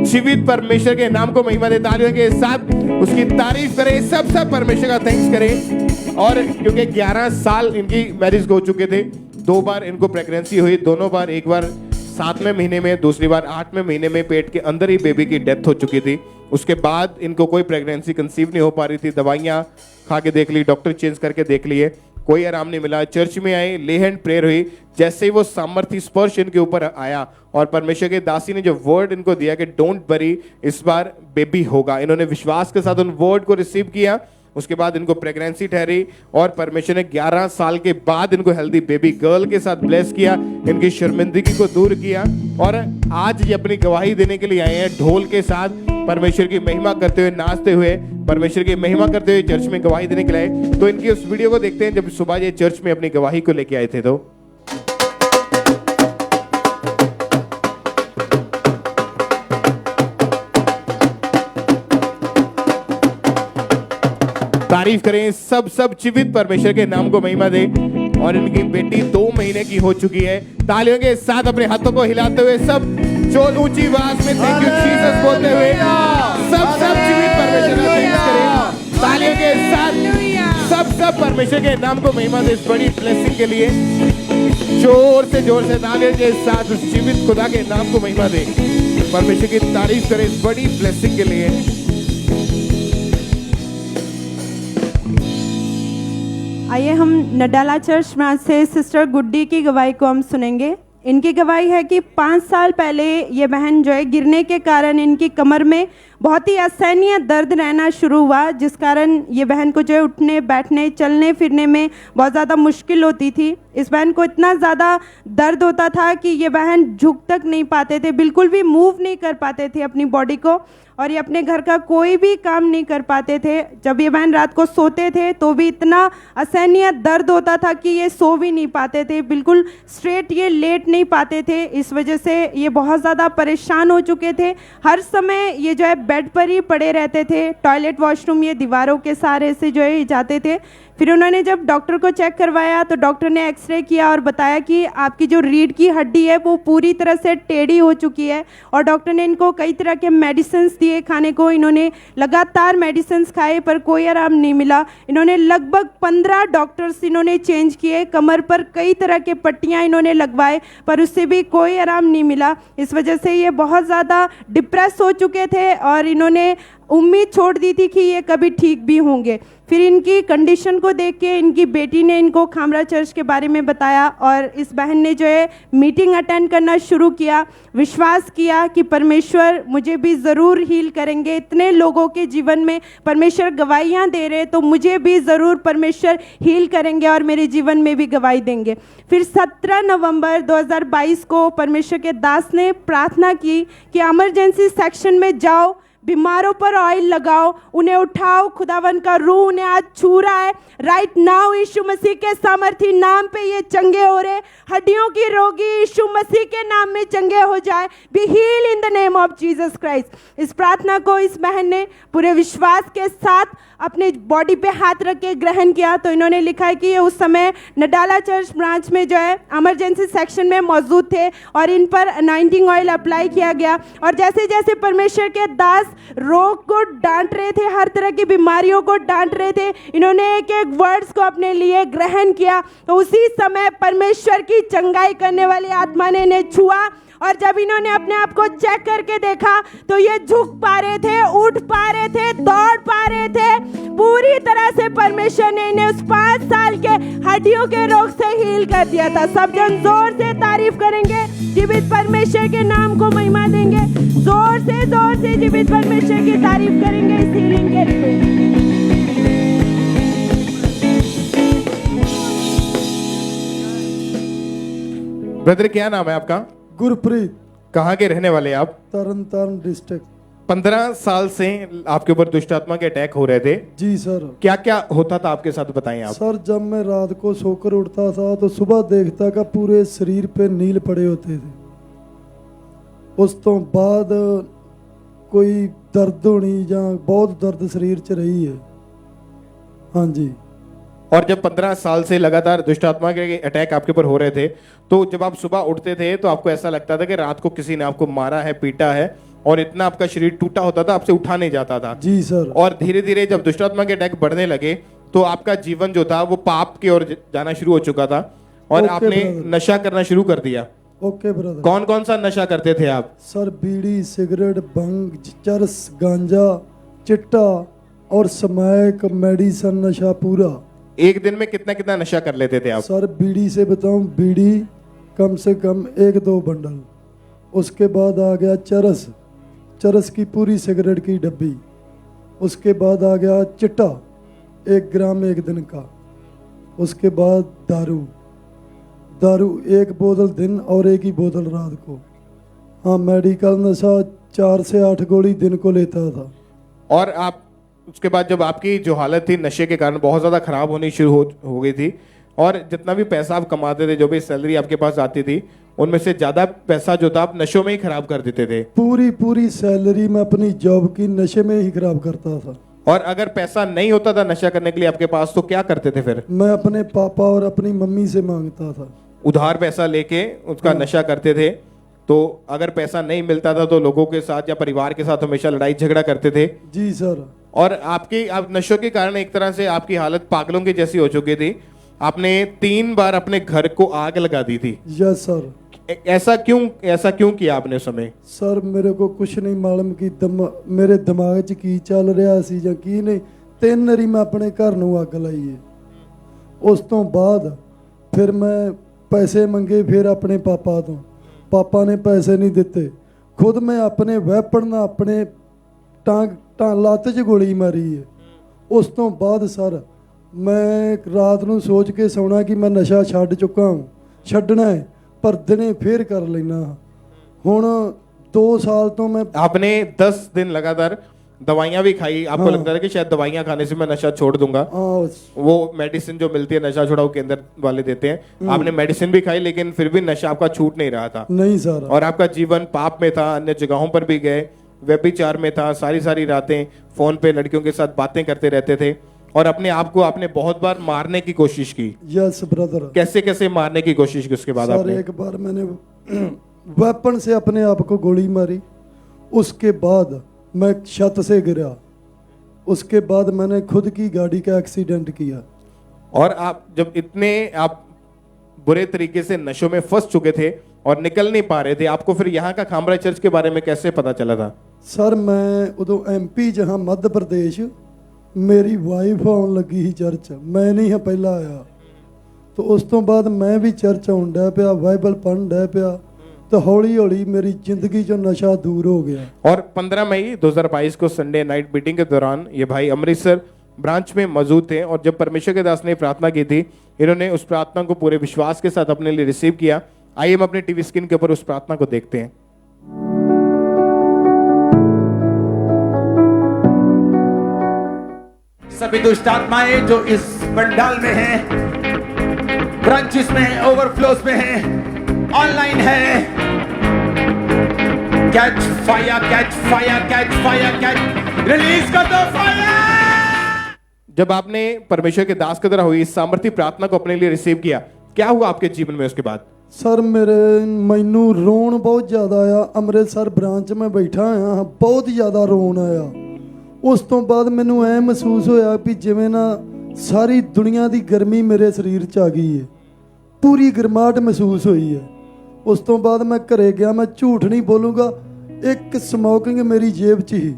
[SPEAKER 1] जीवित परमेश्वर के नाम को महिमा दे, तालियों के साथ उसकी तारीफ करें, सब परमेश्वर का थैंक्स करें। और क्योंकि 11 साल इनकी मैरिज हो चुके थे, 2 बार इनको प्रेगनेंसी हुई, दोनों बार, एक बार 7वें महीने में, दूसरी बार 8वें महीने में पेट के अंदर ही बेबी की डेथ हो चुकी थी। उसके बाद इनको कोई प्रेगनेंसी कंसीव नहीं हो पा रही थी। दवाइयाँ खा के देख ली, डॉक्टर चेंज करके देख लिए, कोई आराम नहीं मिला। चर्च में आए, ले हैंड प्रेयर हुई, जैसे ही वो सामर्थ्य स्पर्श इनके ऊपर आया और परमेश्वर के दासी ने जो वर्ड इनको दिया कि डोंट वरी, इस बार बेबी होगा, इन्होंने विश्वास के साथ उन वर्ड को रिसीव किया। उसके बाद इनको प्रेगनेंसी ठहरी और परमेश्वर ने 11 साल के बाद इनको हेल्दी बेबी गर्ल के साथ ब्लेस किया, इनकी शर्मिंदगी को दूर किया। और आज ये अपनी गवाही देने के लिए आए हैं ढोल के साथ, परमेश्वर की महिमा करते हुए, नाचते हुए, परमेश्वर की महिमा करते हुए चर्च में गवाही देने के लिए। तो इनकी उस वीडियो को देखते हैं जब सुबह ये चर्च में अपनी गवाही को लेके आए थे। तो तारीफ करें, सब जीवित परमेश्वर के नाम को महिमा दे। और इनकी बेटी 2 महीने की हो चुकी है। तालियों के साथ अपने हाथों को हिलाते हुए सब जो ऊंची आवाज में थैंक यू जीसस बोलते हुए सब जीवित परमेश्वर का थैंक्स करें। तालियों के साथ सब परमेश्वर के नाम को महिमा दे इस बड़ी ब्लेसिंग के लिए। जोर से तालियों के साथ उस जीवित खुदा के नाम को महिमा दे, परमेश्वर की तारीफ करें इस बड़ी ब्लेसिंग के लिए।
[SPEAKER 7] आइए हम नडाला चर्च ब्रांच से सिस्टर गुड्डी की गवाही को हम सुनेंगे। इनकी गवाही है कि 5 साल पहले ये बहन जो है गिरने के कारण इनकी कमर में बहुत ही असहनीय दर्द रहना शुरू हुआ, जिस कारण ये बहन को जो है उठने बैठने चलने फिरने में बहुत ज़्यादा मुश्किल होती थी। इस बहन को इतना ज़्यादा दर्द होता था कि ये बहन झुक तक नहीं पाते थे, बिल्कुल भी मूव नहीं कर पाते थे अपनी बॉडी को, और ये अपने घर का कोई भी काम नहीं कर पाते थे। जब ये बहन रात को सोते थे तो भी इतना असहनीय दर्द होता था कि ये सो भी नहीं पाते थे, बिल्कुल स्ट्रेट ये लेट नहीं पाते थे। इस वजह से ये बहुत ज़्यादा परेशान हो चुके थे। हर समय ये जो है बेड पर ही पड़े रहते थे, टॉयलेट वॉशरूम ये दीवारों के सहारे से जो है जाते थे। फिर उन्होंने जब डॉक्टर को चेक करवाया तो डॉक्टर ने एक्सरे किया और बताया कि आपकी जो रीढ़ की हड्डी है वो पूरी तरह से टेढ़ी हो चुकी है। और डॉक्टर ने इनको कई तरह के मेडिसिन्स दिए खाने को, इन्होंने लगातार मेडिसिन्स खाए पर कोई आराम नहीं मिला। इन्होंने लगभग 15 डॉक्टर्स इन्होंने चेंज किए, कमर पर कई तरह के पट्टियाँ इन्होंने लगवाए पर उससे भी कोई आराम नहीं मिला। इस वजह से ये बहुत ज़्यादा डिप्रेस हो चुके थे और इन्होंने उम्मीद छोड़ दी थी कि ये कभी ठीक भी होंगे। फिर इनकी कंडीशन को देख के इनकी बेटी ने इनको खामरा चर्च के बारे में बताया और इस बहन ने जो है मीटिंग अटेंड करना शुरू किया, विश्वास किया कि परमेश्वर मुझे भी ज़रूर हील करेंगे। इतने लोगों के जीवन में परमेश्वर गवाहियाँ दे रहे तो मुझे भी ज़रूर परमेश्वर हील करेंगे और मेरे जीवन में भी गवाही देंगे। फिर 17 नवंबर 2022 को परमेश्वर के दास ने प्रार्थना की कि इमरजेंसी सेक्शन में जाओ, बीमारों पर ऑयल लगाओ, उन्हें उठाओ, खुदावन का रूह उन्हें आज छू रहा है। राइट नाउ यीशु मसीह के सामर्थी नाम पे ये चंगे हो रहे। हड्डियों की रोगी यीशु मसीह के नाम में चंगे हो जाए। Be heal in the name of Jesus Christ. इस प्रार्थना को इस बहन ने पूरे विश्वास के साथ अपने बॉडी पे हाथ रख के ग्रहण किया। तो इन्होंने लिखा है कि ये उस समय नडाला चर्च ब्रांच में जो है इमरजेंसी सेक्शन में मौजूद थे और इन पर अनाइंटिंग ऑयल अप्लाई किया गया। और जैसे जैसे परमेश्वर के दास रोग को डांट रहे थे, हर तरह की बीमारियों को डांट रहे थे, इन्होंने एक एक वर्ड्स को अपने लिए ग्रहण किया। तो उसी समय परमेश्वर की चंगाई करने वाली आत्मा ने इन्हें छुआ और जब इन्होंने अपने आप को चेक करके देखा तो ये झुक पा रहे थे, उठ पा रहे थे, दौड़ पा रहे थे। पूरी तरह से परमेश्वर ने इन्हें उस 5 साल के हड्डियों के रोग से हील कर दिया था। सब जन जोर से तारीफ करेंगे, जीवित परमेश्वर के नाम को महिमा देंगे, जोर से जीवित परमेश्वर की तारीफ करेंगे इस हीलिंग के लिए।
[SPEAKER 1] ब्रदर क्या नाम है आपका?
[SPEAKER 15] गुरप्रीत।
[SPEAKER 1] कहाँ के रहने वाले आप?
[SPEAKER 15] तरन तारण डिस्ट्रिक्ट।
[SPEAKER 1] 15 साल से आपके ऊपर दुष्ट आत्मा के अटैक हो रहे थे।
[SPEAKER 15] जी सर।
[SPEAKER 1] क्या क्या होता था आपके साथ, बताएं आप।
[SPEAKER 15] सर जब मैं रात को सोकर उठता था तो सुबह देखता कि पूरे शरीर पे नील पड़े होते थे। उस तो बाद कोई दर्द होनी या बहुत दर्द शरीर च रही है। हाँ जी।
[SPEAKER 1] और जब 15 साल से लगातार दुष्ट आत्मा के अटैक आपके ऊपर हो रहे थे, तो जब आप सुबह उठते थे तो आपको ऐसा लगता था कि रात को किसी ने आपको मारा है, पीटा है, और इतना आपका शरीर टूटा होता था, आपसे उठा नहीं जाता था।
[SPEAKER 15] जी सर।
[SPEAKER 1] और धीरे धीरे जब दुष्ट आत्मा के अटैक बढ़ने लगे तो आपका जीवन जो था वो पाप की ओर जाना शुरू हो चुका था और
[SPEAKER 15] ओके
[SPEAKER 1] आपने
[SPEAKER 15] ब्रदर।
[SPEAKER 1] नशा करना शुरू कर दिया।
[SPEAKER 15] Okay brother.
[SPEAKER 1] कौन कौन सा नशा करते थे आप?
[SPEAKER 15] सर बीड़ी, सिगरेट, भंग, चरस, गांजा, चिट्टा और स्मैक, मेडिसन, नशा पूरा।
[SPEAKER 1] एक दिन में कितना कितना नशा कर लेते थे आप?
[SPEAKER 15] सर बीड़ी से बताऊं, बीड़ी कम से कम 1-2 बंडल। उसके बाद आ गया चरस, चरस की पूरी सिगरेट की डब्बी। उसके बाद आ गया चिट्टा, 1 ग्राम 1 दिन का। उसके बाद दारू, दारू 1 बोतल दिन और 1 ही बोतल रात को। हाँ, मेडिकल नशा 4 से 8 गोली दिन को लेता था।
[SPEAKER 1] और आप उसके बाद जब आपकी जो हालत थी नशे के कारण बहुत ज़्यादा खराब होनी शुरू हो गई थी, और जितना भी पैसा आप कमाते थे, जो भी सैलरी आपके पास आती थी, उनमें से ज़्यादा पैसा जो था आप नशों में ही खराब कर देते थे।
[SPEAKER 15] पूरी सैलरी मैं अपनी जॉब की नशे में ही खराब करता था।
[SPEAKER 1] और अगर पैसा नहीं होता था नशा करने के लिए आपके पास, तो क्या करते थे फिर?
[SPEAKER 15] मैं अपने पापा और अपनी मम्मी से मांगता था।
[SPEAKER 1] उधार पैसा लेके उसका नशा करते थे। तो अगर पैसा नहीं मिलता था तो लोगों के साथ या परिवार के साथ हमेशा लड़ाई झगड़ा करते थे।
[SPEAKER 15] जी सर।
[SPEAKER 1] और आप नशों के कारण एक तरह से आपकी हालत पागलों की जैसी हो चुकी थी। आपने 3 बार अपने घर को आग लगा दी थी।
[SPEAKER 15] Yes sir.
[SPEAKER 1] ऐसा क्यों किया आपने उस समय?
[SPEAKER 15] सर मेरे को कुछ नहीं मालूम कि मेरे दिमाग 'ਚ ਕੀ ਚੱਲ ਰਿਹਾ ਸੀ ਜਾਂ ਕੀ ਨਹੀਂ। 3 ਵਾਰੀ ਮੈਂ ਆਪਣੇ ਘਰ ਨੂੰ ਅੱਗ ਲਾਈ ਹੈ। ਉਸ ਤੋਂ ਬਾਅਦ ਫਿਰ ਮੈਂ ਪੈਸੇ ਮੰਗੇ, ਫਿਰ ਆਪਣੇ ਪਾਪਾ ਤੋਂ। ਪਾਪਾ ਨੇ ਪੈਸੇ ਨਹੀਂ ਦਿੱਤੇ। ਖੁਦ ਮੈਂ ਆਪਣੇ ਵੈਪਨ ਨਾਲ ਆਪਣੇ ਟਾਂ ਲੱਤ 'ਚ ਗੋਲੀ ਮਾਰੀ ਹੈ। ਉਸ ਤੋਂ ਬਾਅਦ ਸਰ ਮੈਂ ਰਾਤ ਨੂੰ ਸੋਚ ਕੇ ਸੌਣਾ ਕਿ ਮੈਂ ਨਸ਼ਾ ਛੱਡ ਚੁੱਕਾ ਹਾਂ, ਛੱਡਣਾ ਹੈ, पर दिने फिर कर लेना। हुण 2 साल तो मैं।
[SPEAKER 1] आपने 10 दिन लगातार दवाइयां भी खाई, आपको
[SPEAKER 15] हाँ।
[SPEAKER 1] लगता था कि शायद दवाइयां खाने से मैं नशा छोड़ दूंगा। वो मेडिसिन जो मिलती है नशा छुड़ाऊ केंद्र वाले देते हैं, आपने मेडिसिन भी खाई लेकिन फिर भी नशा आपका छूट नहीं रहा था।
[SPEAKER 15] नहीं सर।
[SPEAKER 1] और आपका जीवन पाप में था, अन्य जगहों पर भी गए, व्यभिचार में था, सारी रातें फोन पे लड़कियों के साथ बातें करते रहते थे, और अपने आप को आपने बहुत बार मारने की कोशिश की।
[SPEAKER 15] Yes brother.
[SPEAKER 1] कैसे मारने की कोशिश की उसके बाद
[SPEAKER 15] सर
[SPEAKER 1] आपने?
[SPEAKER 15] एक बार मैंने वेपन से अपने आप को गोली मारी। उसके बाद मैं छत से गिरा। उसके बाद मैंने खुद की गाड़ी का एक्सीडेंट किया।
[SPEAKER 1] और आप जब इतने आप बुरे तरीके से नशों में फंस चुके थे और निकल नहीं पा रहे थे, आपको फिर यहाँ का खामरा चर्च के बारे में कैसे पता चला था?
[SPEAKER 15] सर मैं उदो MP जहाँ मध्य प्रदेश, मेरी वाइफ आउन लगी ही चर्च, मैं नहीं पहला आया। तो उस तो बाद मैं भी चर्च आउन डै पिया, बाइबल पढ़न डै पिया, तो हौली हौली मेरी जिंदगी जो नशा दूर हो गया।
[SPEAKER 1] और 15 मई 2022 को संडे नाइट मीटिंग के दौरान ये भाई अमृतसर ब्रांच में मौजूद थे, और जब परमेश्वर के दास ने प्रार्थना की थी, इन्होंने उस प्रार्थना को पूरे विश्वास के साथ अपने लिए रिसीव किया। आइए हम अपने टीवी स्क्रीन के ऊपर उस प्रार्थना को देखते हैं।
[SPEAKER 3] सभी दुष्ट आत्माएं जो इस पंडाल में हैं, ब्रांचेस में हैं, ओवरफ्लोज में हैं, ऑनलाइन है, catch fire, catch fire, catch fire, catch, release कर दो फायर।
[SPEAKER 1] जब आपने परमेश्वर के दास की तरह हुई इस सामर्थ्य प्रार्थना को अपने लिए रिसीव किया, क्या हुआ आपके जीवन में उसके बाद?
[SPEAKER 15] सर मैनू रोन बहुत ज्यादा आया। अमृतसर ब्रांच में बैठा हाँ, बहुत ज्यादा रोन आया। उस तो बाद मैनू ऐ महसूस होया भी जिवें ना सारी दुनिया की गर्मी मेरे शरीर च आ गई है, पूरी गर्माहट महसूस हुई है। उस तो बाद मैं घरे गया, मैं झूठ नहीं बोलूँगा, एक स्मोकिंग मेरी जेब च ही।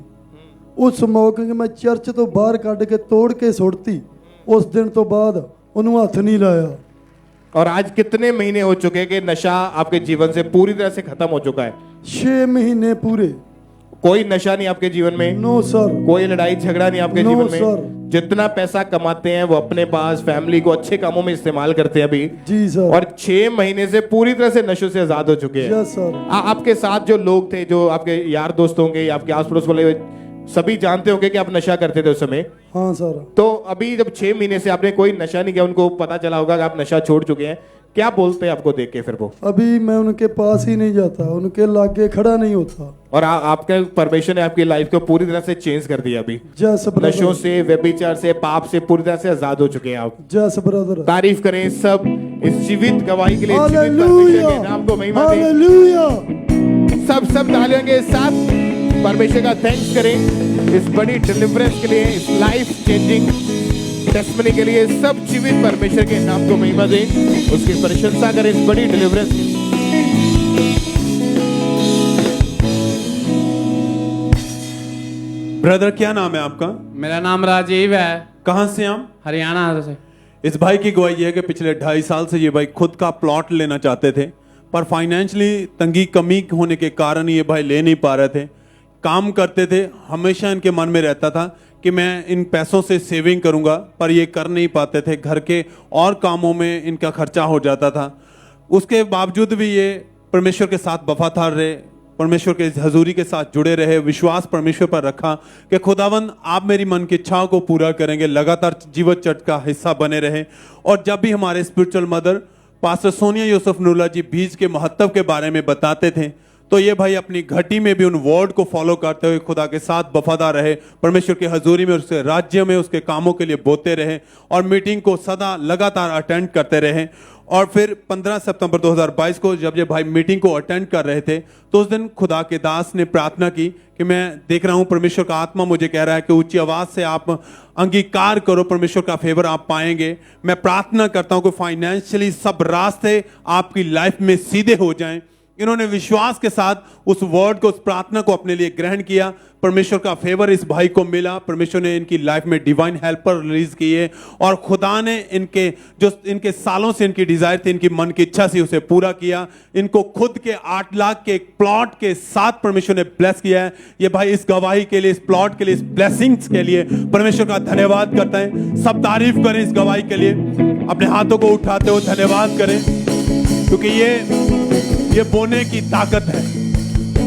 [SPEAKER 15] उस स्मोकिंग मैं चर्च तो बाहर कढ़ के तोड़ के सुट्टी। उस दिन तो बाद उन्होंने हथ नहीं लाया।
[SPEAKER 1] और आज कितने महीने हो चुके कि नशा आपके जीवन से पूरी तरह से खत्म हो चुका है?
[SPEAKER 15] 6 महीने पूरे।
[SPEAKER 1] कोई नशा नहीं आपके जीवन में?
[SPEAKER 15] No sir.
[SPEAKER 1] कोई लड़ाई झगड़ा नहीं आपके
[SPEAKER 15] नो
[SPEAKER 1] जीवन में?
[SPEAKER 15] सर।
[SPEAKER 1] जितना पैसा कमाते हैं वो अपने पास फैमिली को अच्छे कामों में इस्तेमाल करते हैं अभी।
[SPEAKER 15] जी सर।
[SPEAKER 1] और 6 महीने से पूरी तरह से नशों से आजाद हो चुके हैं।
[SPEAKER 15] Yes sir.
[SPEAKER 1] आपके साथ जो लोग थे, जो आपके यार दोस्त होंगे, आपके आस पड़ोस वाले, सभी जानते होंगे कि आप नशा करते थे उस समय।
[SPEAKER 15] हाँ सर।
[SPEAKER 1] तो अभी जब 6 महीने से आपने कोई नशा नहीं किया, उनको पता चला होगा कि आप नशा छोड़ चुके हैं, क्या बोलते हैं आपको देख के फिर वो?
[SPEAKER 15] अभी मैं उनके पास ही नहीं जाता, उनके लागे खड़ा नहीं होता।
[SPEAKER 1] और आपका परमेश्वर ने आपकी लाइफ को पूरी तरह से चेंज कर दिया अभी।
[SPEAKER 15] जैसे
[SPEAKER 1] नशों से, व्यभिचार से, पाप से पूरी तरह से आजाद हो चुके हैं आप।
[SPEAKER 15] जैसे ब्रदर।
[SPEAKER 1] तारीफ करें सब इस जीवित गवाही के लिए, जीवित
[SPEAKER 15] हालेलुया।
[SPEAKER 1] परमेश्वर के नाम को महिमा दें।
[SPEAKER 15] हालेलुया।
[SPEAKER 1] सब तालियों के साथ परमेश्वर का थैंक्स करें इस बड़ी डिलीवरेंस के लिए, इस लाइफ चेंजिंग टेस्टमनी के लिए। सब जीवित परमेश्वर के नाम को महिमा दें, उसकी प्रशंसा करें इस बड़ी डिलीवरेंस की।
[SPEAKER 12] ब्रदर क्या नाम है आपका?
[SPEAKER 6] मेरा नाम राजीव है।
[SPEAKER 12] कहाँ से हम?
[SPEAKER 6] हरियाणा से।
[SPEAKER 12] इस भाई की गवाही है कि पिछले 2.5 साल से ये भाई खुद का प्लॉट लेना चाहते थे, पर फाइनेंशियली तंगी कमी होने के कारण ये भाई ले नहीं पा रहे थे। काम करते थे, हमेशा इनके मन में रहता था कि मैं इन पैसों से सेविंग करूंगा, पर ये कर नहीं पाते थे। घर के और कामों में इनका खर्चा हो जाता था। उसके बावजूद भी ये परमेश्वर के साथ वफादार रहे, परमेश्वर के हजूरी के साथ जुड़े रहे, विश्वास परमेश्वर पर रखा कि खुदावंद आप मेरी मन की इच्छाओं को पूरा करेंगे, लगातार जीवन चर्च का हिस्सा बने रहे। और जब भी हमारे spiritual mother pastor Sonia Yusuf Nulla ji बीज के महत्व के बारे में बताते थे, तो ये भाई अपनी घटी में भी उन वर्ड को फॉलो करते हुए खुदा के साथ वफादार रहे, परमेश्वर की हजूरी में, उसके राज्य में, उसके कामों के लिए बोते रहे और मीटिंग को सदा लगातार अटेंड करते रहे। और फिर 15 सितंबर 2022 को जब ये भाई मीटिंग को अटेंड कर रहे थे, तो उस दिन खुदा के दास ने प्रार्थना की कि मैं देख रहा हूं परमेश्वर का आत्मा मुझे कह रहा है कि ऊंची आवाज से आप अंगीकार करो, परमेश्वर का फेवर आप पाएंगे। मैं प्रार्थना करता हूं कि फाइनेंशियली सब रास्ते आपकी लाइफ में सीधे हो जाएं। इन्होंने विश्वास के साथ उस वर्ड को, उस प्रार्थना को अपने लिए ग्रहण किया। परमेश्वर का फेवर इस भाई को मिला। परमेश्वर ने इनकी लाइफ में डिवाइन हेल्पर रिलीज किए और खुदा ने इनके सालों से इनकी डिजायर थी, इनकी मन की इच्छा थी, उसे पूरा किया। इनको खुद के 8 लाख के एक प्लॉट के साथ परमेश्वर ने ब्लेस किया है। ये भाई इस गवाही के लिए, इस प्लॉट के लिए, इस ब्लेसिंग्स के लिए परमेश्वर का धन्यवाद करते हैं। सब तारीफ करें इस गवाही के लिए, अपने हाथों को उठाते हुए धन्यवाद करें, क्योंकि ये बोने की ताकत है।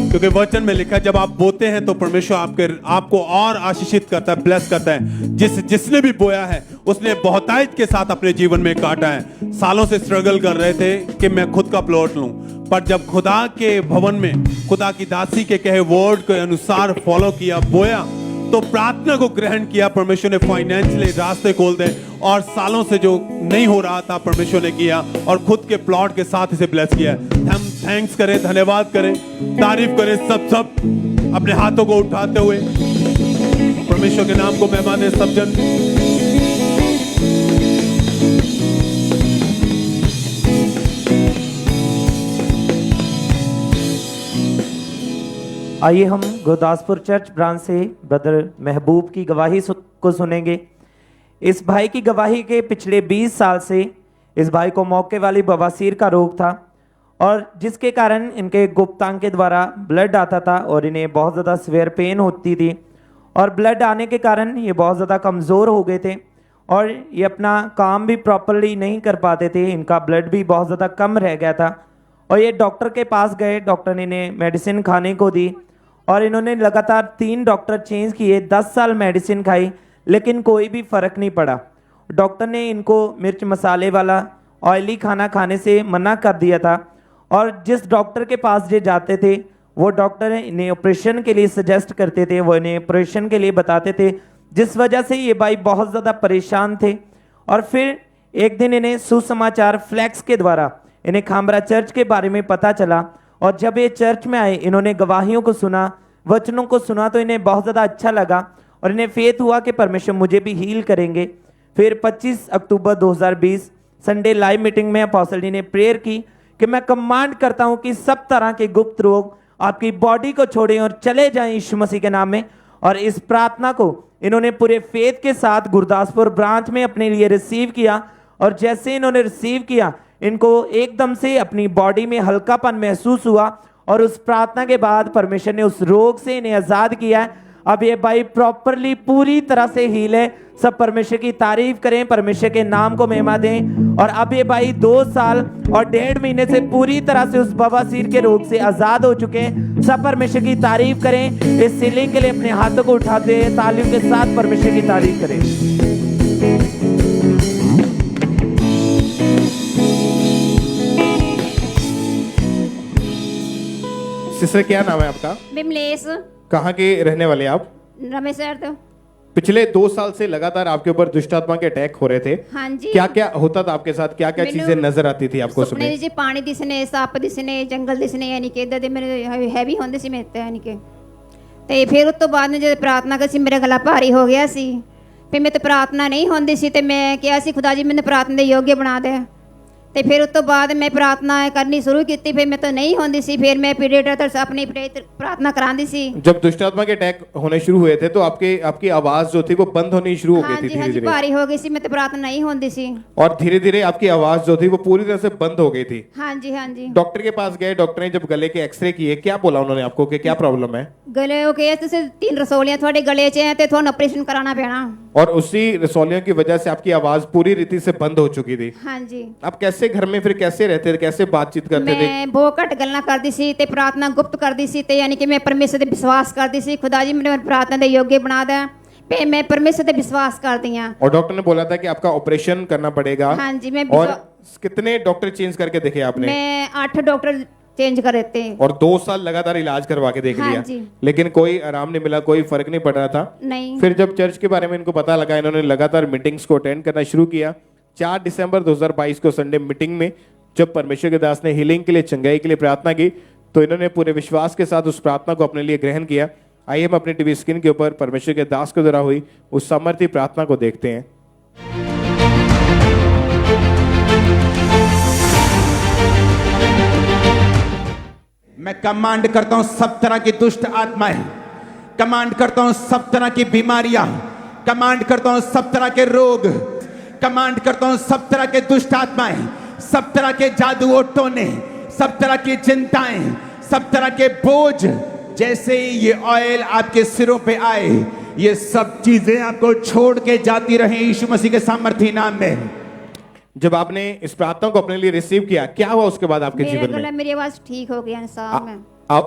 [SPEAKER 12] क्योंकि वचन में लिखा है जब आप बोते हैं तो परमेश्वर आपको और आशीषित करता है, ब्लेस करता है। जिसने भी बोया है उसने बहुतायत के साथ अपने जीवन में काटा है। सालों से स्ट्रगल कर रहे थे कि मैं खुद का प्लॉट लूं, पर जब खुदा के भवन में खुदा की दासी के कहे वर्ड के अनुसार फॉलो किया, बोया, तो प्रार्थना को ग्रहण किया, परमेश्वर ने फाइनेंशियली रास्ते खोल दे और सालों से जो नहीं हो रहा था परमेश्वर ने किया और खुद के प्लॉट के साथ इसे ब्लेस किया। हम थैंक्स करें, धन्यवाद करें, तारीफ करें सब अपने हाथों को उठाते हुए परमेश्वर के नाम को महिमा दें सब जन।
[SPEAKER 9] आइए हम गुरदासपुर चर्च ब्रांच से ब्रदर महबूब की गवाही को सुनेंगे। इस भाई की गवाही के पिछले 20 साल से इस भाई को मौके वाली बवासीर का रोग था और जिसके कारण इनके गुप्तांग के द्वारा ब्लड आता था और इन्हें बहुत ज़्यादा सीवियर पेन होती थी और ब्लड आने के कारण ये बहुत ज़्यादा कमज़ोर हो गए थे और ये अपना काम भी प्रॉपरली नहीं कर पाते थे। इनका ब्लड भी बहुत ज़्यादा कम रह गया था और ये डॉक्टर के पास गए। डॉक्टर ने इन्हें मेडिसिन खाने को दी और इन्होंने लगातार 3 डॉक्टर चेंज किए, 10 साल मेडिसिन खाई, लेकिन कोई भी फ़र्क नहीं पड़ा। डॉक्टर ने इनको मिर्च मसाले वाला ऑयली खाना खाने से मना कर दिया था और जिस डॉक्टर के पास ये जाते थे वो डॉक्टर इन्हें ऑपरेशन के लिए सजेस्ट करते थे, वो इन्हें ऑपरेशन के लिए बताते थे, जिस वजह से ये भाई बहुत ज़्यादा परेशान थे। और फिर एक दिन इन्हें सुसमाचार फ्लैक्स के द्वारा इन्हें खामरा चर्च के बारे में पता चला और जब ये चर्च में आए, इन्होंने गवाहियों को सुना, वचनों को सुना, तो इन्हें बहुत ज़्यादा अच्छा लगा और इन्हें फेथ हुआ कि परमेश्वर मुझे भी हील करेंगे। फिर 25 अक्टूबर 2020 संडे लाइव मीटिंग में अपोस्टल जी ने प्रेयर की कि मैं कमांड करता हूं कि सब तरह के गुप्त रोग आपकी बॉडी को छोड़ें और चले जाएं यीशु मसीह के नाम में। और इस प्रार्थना को इन्होंने पूरे फेथ के साथ गुरदासपुर ब्रांच में अपने लिए रिसीव किया और जैसे इन्होंने रिसीव किया, इनको एकदम से अपनी बॉडी में हल्कापन महसूस हुआ और उस प्रार्थना के बाद परमेश्वर ने उस रोग से इन्हें आजाद किया है। अब ये भाई प्रॉपरली पूरी तरह से हील है। सब परमेश्वर की तारीफ करें, परमेश्वर के नाम को महिमा दें। और अब ये भाई 2 साल और 1.5 महीने से पूरी तरह से उस बवासीर के रोग से आजाद हो चुके हैं। सब परमेश्वर की तारीफ करें। इस हीलिंग के लिए अपने हाथों को उठाते हैं, तालियों के साथ परमेश्वर की तारीफ करें।
[SPEAKER 1] सिस्टर क्या नाम है आपका?
[SPEAKER 16] बिमलेश
[SPEAKER 1] कहाँ के रहने वाले आप?
[SPEAKER 16] रमेश सर। तो
[SPEAKER 1] पिछले 2 साल से लगातार आपके ऊपर दुष्टात्मा के अटैक हो रहे थे।
[SPEAKER 16] हाँ जी।
[SPEAKER 1] क्या क्या होता था आपके साथ? क्या क्या चीजें नजर आती थी आपको?
[SPEAKER 16] सुपने जी पानी दिसने, सप दिसने, जंगल दिसने, यानी कि इधर मेरे हैवी होंदे सी मेरे यानी कि ते फिर उस तो बाद में जब प्रार्थना कर सी मेरा गला भारी हो गया सी। फिर मैं तो प्रार्थना नहीं होंदी सी ते मैं क्या सी खुदा जी मैंने प्रार्थना दे योग्य बना दे। ਤੇ ਫਿਰ ਉਸ ਤੋਂ ਬਾਅਦ ਮੈਂ ਪ੍ਰਾਰਥਨਾ ਕਰਨੀ ਸ਼ੁਰੂ ਕੀਤੀ। ਫਿਰ ਮੈਂ ਤਾਂ ਨਹੀਂ ਹੁੰਦੀ ਸੀ। ਫਿਰ मैं पीडिएटर से अपनी प्रार्थना करांदी सी।
[SPEAKER 1] जब दुष्टात्मा के अटैक होने शुरू हुए थे तो आपकी आवाज जो थी वो बंद होनी शुरू हो गई थी
[SPEAKER 16] हाँ जी, भारी हो गई सी। मैं तो प्रार्थना नहीं होंदी सी
[SPEAKER 1] और धीरे धीरे आपकी आवाज जो थी वो पूरी तरह से बंद हो गई थी।
[SPEAKER 16] हाँ जी, हाँ जी।
[SPEAKER 1] डॉक्टर के पास गए, डॉक्टर ने जब गले के एक्सरे किए, क्या बोला उन्होंने आपको कि क्या प्रॉब्लम है?
[SPEAKER 16] गले ਉਹ ਕਹੇ ਤੁਸੀਂ 3 रसौलियां ਤੁਹਾਡੇ गले 'ਚ ਹੈ ਤੇ ਤੁਹਾਨੂੰ ਆਪਰੇਸ਼ਨ कराना ਪੈਣਾ।
[SPEAKER 1] और उसी रसौलियों की वजह से आपकी आवाज पूरी रीति से बंद हो चुकी थी।
[SPEAKER 16] हाँ जी।
[SPEAKER 1] आप कैसे घर में फिर कैसे रहते थे, कैसे बातचीत करते थे?
[SPEAKER 16] मैं बहुत घट गल्लां करदी सी ते प्रार्थना गुप्त करदी सी ते यानी कि मैं परमेश्वर ते विश्वास करदी सी। खुदा जी मैंने प्रार्थना दे योग्य बना दे पे मैं परमेश्वर ते विश्वास करदी हां।
[SPEAKER 1] और डॉक्टर ने बोला था कि आपका ऑपरेशन करना पड़ेगा।
[SPEAKER 16] हाँ जी। मैं
[SPEAKER 1] और कितने डॉक्टर चेंज करके देखे आपने?
[SPEAKER 16] मैं 8 डॉक्टर चेंज कर देते हैं
[SPEAKER 1] और 2 साल लगातार इलाज करवा के देख
[SPEAKER 16] हाँ
[SPEAKER 1] लिया
[SPEAKER 16] जी।
[SPEAKER 1] लेकिन कोई आराम नहीं मिला, कोई फर्क नहीं पड़ रहा था।
[SPEAKER 16] नहीं।
[SPEAKER 1] फिर जब चर्च के बारे में इनको पता लगा, इन्होंने लगातार मीटिंग्स को अटेंड करना शुरू किया। 4 दिसंबर 2022 को संडे मीटिंग में जब परमेश्वर के दास ने हीलिंग के लिए, चंगाई के लिए प्रार्थना की तो इन्होंने पूरे विश्वास के साथ उस प्रार्थना को अपने लिए ग्रहण किया। आइए हम अपने टीवी स्क्रीन के ऊपर परमेश्वर के दास के द्वारा हुई उस सामर्थ्य प्रार्थना को देखते हैं।
[SPEAKER 3] मैं कमांड करता हूं सब तरह की दुष्ट आत्माएं, कमांड करता हूं सब तरह की बीमारियां, कमांड करता हूं सब तरह के रोग, कमांड करता हूं सब तरह के दुष्ट आत्माएं, सब तरह के जादू और टोने, सब तरह की चिंताएं, सब तरह के बोझ, जैसे ही ये ऑयल आपके सिरों पे आए ये सब चीजें आपको छोड़ के जाती रहे यीशु मसीह के सामर्थी नाम में।
[SPEAKER 1] जब आपने इस प्रार्थना को अपने लिए रिसीव किया, क्या हुआ उसके बाद आपके जीवन में?
[SPEAKER 16] मेरी आवाज ठीक हो गया इंसान में।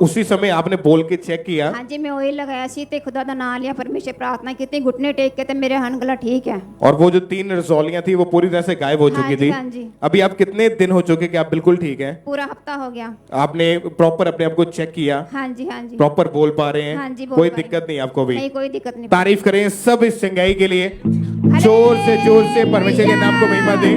[SPEAKER 1] उसी समय आपने बोल के चेक किया?
[SPEAKER 16] हाँ जी। मैं ऑयल लगाया सी ते खुदा दा नाम लिया, परमेश्वर प्रार्थना की ते घुटने टेक के ते मेरे हन गला ठीक है।
[SPEAKER 1] और वो जो 3 रसौलियां थी वो पूरी तरह से गायब हो चुकी थी।
[SPEAKER 16] हाँ जी।
[SPEAKER 1] अभी आप कितने दिन हो चुके कि आप बिल्कुल ठीक हैं?
[SPEAKER 16] पूरा हफ्ता हो गया।
[SPEAKER 1] आपने प्रॉपर अपने आप को चेक किया?
[SPEAKER 16] हाँ जी, हाँ जी।
[SPEAKER 1] प्रॉपर बोल पा रहे हैं?
[SPEAKER 16] हाँ जी,
[SPEAKER 1] कोई दिक्कत नहीं आपको भी?
[SPEAKER 16] नहीं, कोई दिक्कत नहीं।
[SPEAKER 1] तारीफ करें सब इस चंगाई के लिए। जोर से परमेश्वर के नाम को महिमा दें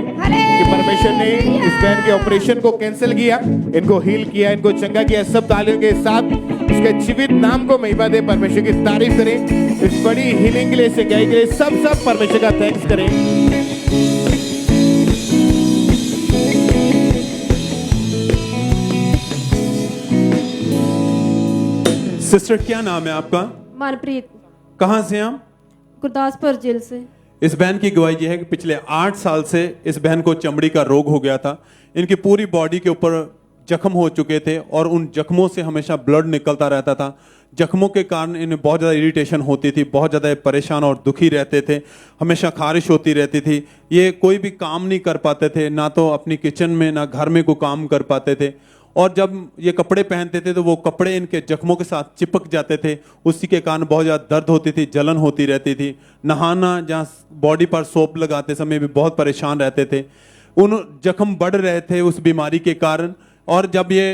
[SPEAKER 1] कि परमेश्वर ने इस बहन के ऑपरेशन को कैंसिल किया, इनको हील किया, इनको चंगा किया। सब तालियों के साथ उसके जीवित नाम को महिमा दे, परमेश्वर की तारीफ करें। इस बड़ी हीलिंग के लिए, चंगाई के लिए सब परमेश्वर का थैंक्स करें।
[SPEAKER 12] सिस्टर क्या नाम है आपका?
[SPEAKER 13] मनप्रीत।
[SPEAKER 12] कहाँ से हम?
[SPEAKER 13] गुरदासपुर जेल से।
[SPEAKER 12] इस बहन की गवाही यह है कि पिछले 8 साल से इस बहन को चमड़ी का रोग हो गया था। इनकी पूरी बॉडी के ऊपर जख्म हो चुके थे और उन जख्मों से हमेशा ब्लड निकलता रहता था। जख्मों के कारण इन्हें बहुत ज़्यादा इरिटेशन होती थी, बहुत ज़्यादा परेशान और दुखी रहते थे, हमेशा खारिश होती रहती थी। ये कोई भी काम नहीं कर पाते थे, ना तो अपनी किचन में ना घर में कोई काम कर पाते थे। और जब ये कपड़े पहनते थे तो वो कपड़े इनके जख्मों के साथ चिपक जाते थे, उसी के कारण बहुत ज़्यादा दर्द होती थी, जलन होती रहती थी। नहाना, जहाँ बॉडी पर सोप लगाते समय भी बहुत परेशान रहते थे। उन जख्म बढ़ रहे थे उस बीमारी के कारण, और जब ये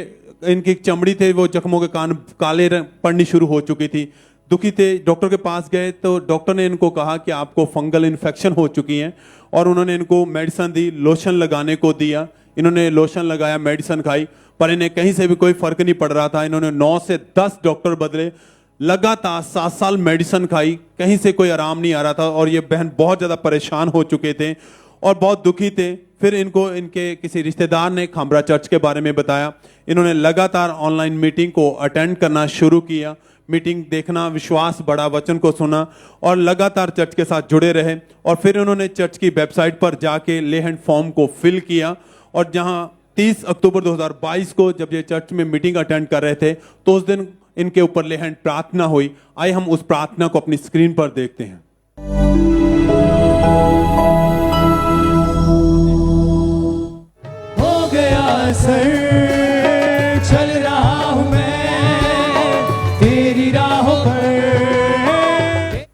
[SPEAKER 12] इनकी चमड़ी थे वो जख्मों के कारण काले पड़नी शुरू हो चुकी थी, दुखी थे। डॉक्टर के पास गए तो डॉक्टर ने इनको कहा कि आपको फंगल इन्फेक्शन हो चुकी है, और उन्होंने इनको मेडिसिन दी, लोशन लगाने को दिया। इन्होंने लोशन लगाया, मेडिसिन खाई, पर इन्हें कहीं से भी कोई फर्क नहीं पड़ रहा था। इन्होंने 9 से 10 डॉक्टर बदले, लगातार 7 साल मेडिसिन खाई, कहीं से कोई आराम नहीं आ रहा था। और ये बहन बहुत ज़्यादा परेशान हो चुके थे और बहुत दुखी थे। फिर इनको इनके किसी रिश्तेदार ने खामरा चर्च के बारे में बताया। इन्होंने लगातार ऑनलाइन मीटिंग को अटेंड करना शुरू किया, मीटिंग देखना, विश्वास बढ़ा, वचन को सुना और लगातार चर्च के साथ जुड़े रहे। और फिर उन्होंने चर्च की वेबसाइट पर जाके ले हैंड फॉर्म को फिल किया, और जहां 30 अक्टूबर 2022 को जब ये चर्च में मीटिंग अटेंड कर रहे थे तो उस दिन इनके ऊपर ले हैंड प्रार्थना हुई। आइए हम उस प्रार्थना को अपनी स्क्रीन पर देखते हैं।
[SPEAKER 17] हो गया सर, चल रहा हूं मैं तेरी राहों पर।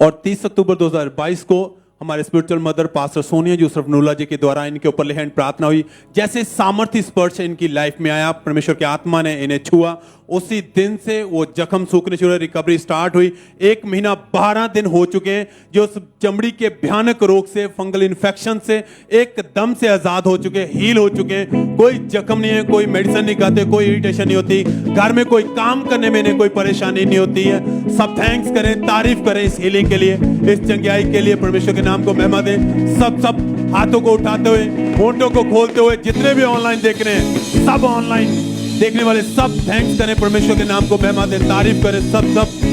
[SPEAKER 12] और 30 अक्टूबर 2022 को हमारे spiritual mother pastor Sonia Yusuf Noola ji के द्वारा इनके ऊपर ले हैंड प्रार्थना हुई। जैसे सामर्थ्य स्पर्श इनकी लाइफ में आया, परमेश्वर की आत्मा ने इन्हें छुआ, उसी दिन से वो जख्म सूखने शुरू हुए, रिकवरी स्टार्ट हुई। 1 महीना 12 दिन हो चुके हैं जो उस चमड़ी के भयानक रोग से, फंगल इन्फेक्शन से एकदम से आजाद हो चुके हैं, हील हो चुके हैं। कोई जख्म नहीं है, कोई मेडिसिन नहीं खाते, कोई इरिटेशन नहीं होती, घर में कोई काम करने में इन्हें कोई परेशानी नहीं होती है। सब थैंक्स करें, तारीफ करें इस हीलिंग के लिए, इस चंगाई के लिए। परमेश्वर के नाम को महिमा दें। सब हाथों को उठाते हुए, होंठों को खोलते हुए, जितने भी ऑनलाइन देख रहे हैं, सब ऑनलाइन देखने वाले सब थैंक्स करें, परमेश्वर के नाम को महिमा दें, तारीफ करें सब।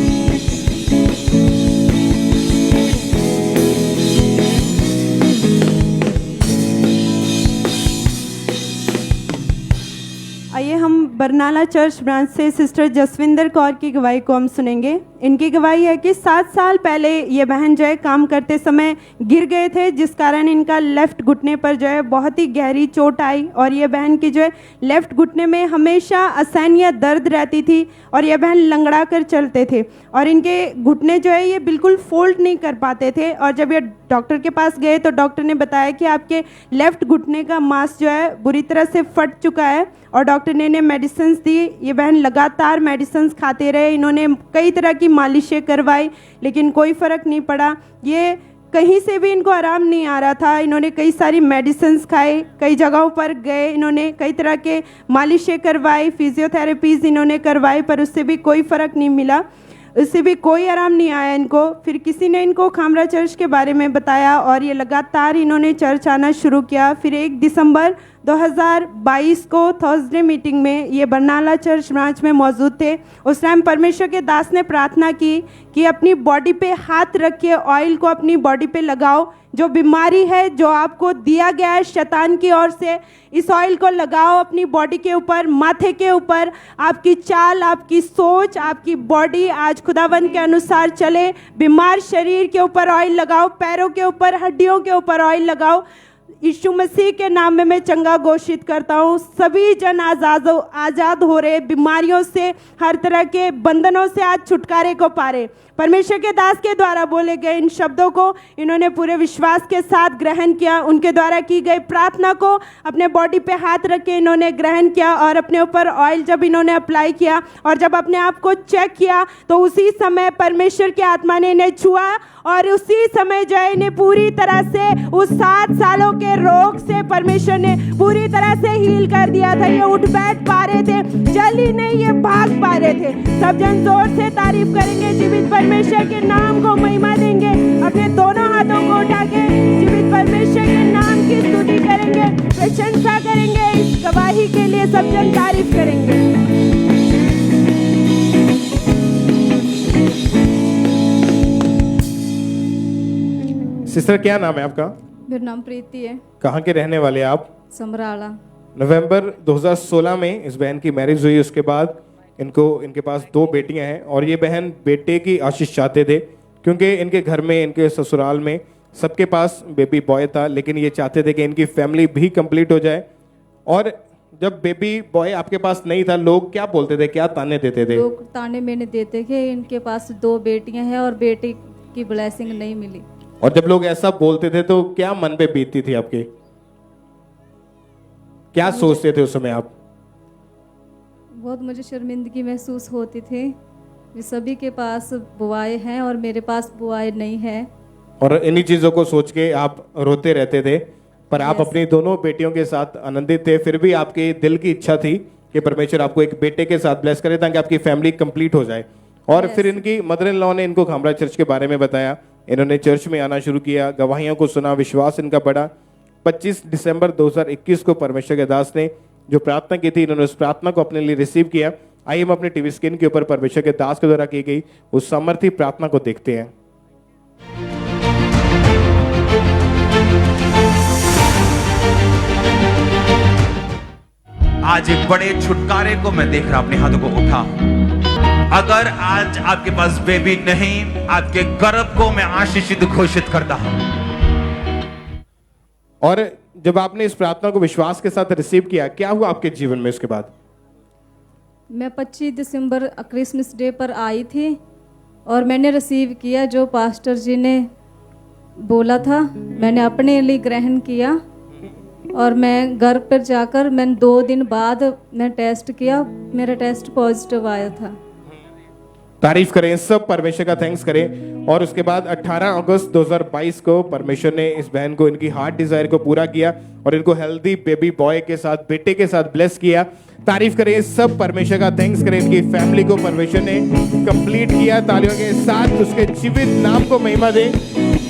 [SPEAKER 7] आइए हम बरनाला चर्च ब्रांच से सिस्टर जसविंदर कौर की गवाही को हम सुनेंगे। इनकी गवाही है कि 7 साल पहले ये बहन जो है काम करते समय गिर गए थे, जिस कारण इनका लेफ्ट घुटने पर जो है बहुत ही गहरी चोट आई और ये बहन की जो है लेफ्ट घुटने में हमेशा असहनीय दर्द रहती थी और ये बहन लंगड़ा कर चलते थे और इनके घुटने जो है ये बिल्कुल फोल्ड नहीं कर पाते थे। और जब ये डॉक्टर के पास गए तो डॉक्टर ने बताया कि आपके लेफ्ट घुटने का मांस जो है बुरी तरह से फट चुका है और डॉक्टर ने इन्हें मेडिसिन दी। ये बहन लगातार मेडिसिन खाते रहे, इन्होंने कई तरह की मालिशें करवाई लेकिन कोई फ़र्क नहीं पड़ा। ये कहीं से भी इनको आराम नहीं आ रहा था। इन्होंने कई सारी मेडिसिन खाए, कई जगहों पर गए, इन्होंने कई तरह के मालिशें करवाई, फिजियोथेरेपीज़ इन्होंने करवाई, पर उससे भी कोई फ़र्क नहीं मिला, उससे भी कोई आराम नहीं आया इनको। फिर किसी ने इनको खामरा चर्च के बारे में बताया और ये लगातार इन्होंने चर्च आना शुरू किया। फिर 1 दिसंबर 2022 को थर्सडे मीटिंग में ये बरनाला चर्च ब्रांच में मौजूद थे। उस टाइम परमेश्वर के दास ने प्रार्थना की कि अपनी बॉडी पे हाथ रख के ऑयल को अपनी बॉडी पे लगाओ, जो बीमारी है जो आपको दिया गया है शैतान की ओर से, इस ऑयल को लगाओ अपनी बॉडी के ऊपर, माथे के ऊपर। आपकी चाल, आपकी सोच, आपकी बॉडी आज खुदावन के अनुसार चले। बीमार शरीर के ऊपर ऑयल लगाओ, पैरों के ऊपर, हड्डियों के ऊपर ऑयल लगाओ। यीशु मसीह के नाम में मैं चंगा घोषित करता हूँ। सभी जन आज़ाद हो रहे, बीमारियों से, हर तरह के बंधनों से आज छुटकारे को पा रहे। परमेश्वर के दास के द्वारा बोले गए इन शब्दों को इन्होंने पूरे विश्वास के साथ ग्रहण किया। उनके द्वारा की गई प्रार्थना को अपने बॉडी पे हाथ रख के इन्होंने ग्रहण किया और अपने ऊपर ऑयल जब इन्होंने अप्लाई किया और जब अपने आप को चेक किया तो उसी समय परमेश्वर की आत्मा ने इन्हें छुआ और उसी समय जो है इन्हें पूरी तरह से उस 7 सालों के रोग से परमेश्वर ने पूरी तरह से हील कर दिया था। ये उठ बैठ पा रहे थे, चल ही नहीं, ये भाग पा रहे थे। सब जन जोर से तारीफ करेंगे, जीवित परमेश्वर के नाम को महिमा देंगे। अपने दोनों हाथों को उठा के जीवित परमेश्वर के नाम की स्तुति करेंगे, प्रशंसा करेंगे। इस गवाही के लिए सब जन तारीफ करेंगे।
[SPEAKER 1] सिस्टर क्या नाम है आपका?
[SPEAKER 18] मेरा नाम प्रीति है।
[SPEAKER 1] कहाँ के रहने वाले आप?
[SPEAKER 18] समराला।
[SPEAKER 1] नवंबर 2016 में इस बहन की मैरिज हुई। उसके बाद इनके पास 2 बेटियां हैं और ये बहन बेटे की आशीष चाहते थे क्योंकि इनके घर में, इनके ससुराल में सबके पास बेबी बॉय था, लेकिन ये चाहते थे कि इनकी फैमिली भी कंप्लीट हो जाए। और जब बेबी बॉय आपके पास नहीं था, लोग क्या बोलते थे, क्या ताने देते थे?
[SPEAKER 18] लोग ताने मैंने देते कि इनके पास 2 बेटियां हैं और बेटे की ब्लेसिंग नहीं मिली।
[SPEAKER 1] और जब लोग ऐसा बोलते थे तो क्या मन पे बीतती थी आपके? क्या सोचते थे उस समय आप?
[SPEAKER 18] बहुत मुझे शर्मिंदगी महसूस होती थी। सभी के पास बुआएं हैं और मेरे पास बुआएं नहीं है।
[SPEAKER 1] और इन्हीं चीजों को सोच के आप रोते रहते थे, पर आप अपनी दोनों बेटियों के साथ आनंदित थे। फिर भी आपके दिल की इच्छा थी कि परमेश्वर आपको एक बेटे के साथ ब्लेस करे ताकि आपकी फैमिली कंप्लीट हो जाए। और फिर इनकी मदर इन लॉ ने इनको खामरा चर्च के बारे में बताया। इन्होंने चर्च में आना शुरू किया, गवाहियों को सुना, विश्वास इनका बढ़ा। 25 दिसंबर 2021 को परमेश्वर के दास ने जो प्रार्थना की थी, इन्होंने उस प्रार्थना को अपने लिए रिसीव किया। आइए हम अपने टीवी स्क्रीन के ऊपर परमेश्वर के दास के द्वारा की गई उस सामर्थी प्रार्थना को देखते हैं।
[SPEAKER 3] आज एक बड़े छुटकारे को मैं देख रहा हूं। अपने हाथों को उठा। अगर आज आपके पास बेबी नहीं, आपके गर्भ को मैं आशीषित घोषित करता हूं।
[SPEAKER 1] और जब आपने इस प्रार्थना को विश्वास के साथ रिसीव किया, क्या हुआ आपके जीवन में इसके बाद?
[SPEAKER 18] मैं 25 दिसंबर क्रिसमस डे पर आई थी और मैंने रिसीव किया जो पास्टर जी ने बोला था, मैंने अपने लिए ग्रहण किया। और मैं घर पर जाकर मैंने 2 दिन बाद मैं टेस्ट किया, मेरा टेस्ट पॉजिटिव आया था।
[SPEAKER 1] तारीफ करें, सब परमेश्वर का थैंक्स करें। और उसके बाद 18 अगस्त 2022 को परमेश्वर ने इस बहन को इनकी हार्ट डिजायर को पूरा किया और इनको हेल्दी बेबी बॉय के साथ, बेटे के साथ ब्लेस किया। तारीफ करें, सब परमेश्वर का थैंक्स करें। इनकी फैमिली को परमेश्वर ने कंप्लीट किया। तालियों के साथ उसके जीवित नाम को महिमा दें।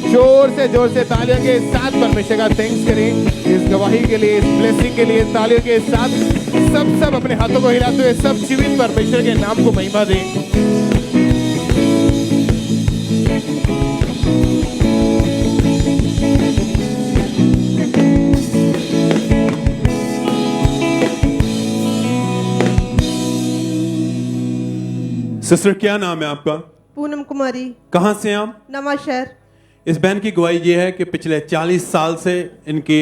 [SPEAKER 1] जोर से तालियों के साथ परमेश्वर का थैंक्स करें इस गवाही के लिए, इस ब्लेसिंग के लिए। तालियों के साथ सब अपने हाथों को हिलाते हुए सब जीवित परमेश्वर के नाम को महिमा दें।
[SPEAKER 12] सिस्टर, क्या नाम है आपका?
[SPEAKER 19] पूनम कुमारी।
[SPEAKER 12] कहाँ से हैं आप?
[SPEAKER 19] नवाशहर।
[SPEAKER 12] इस बहन की गवाही ये है कि पिछले 40 साल से इनकी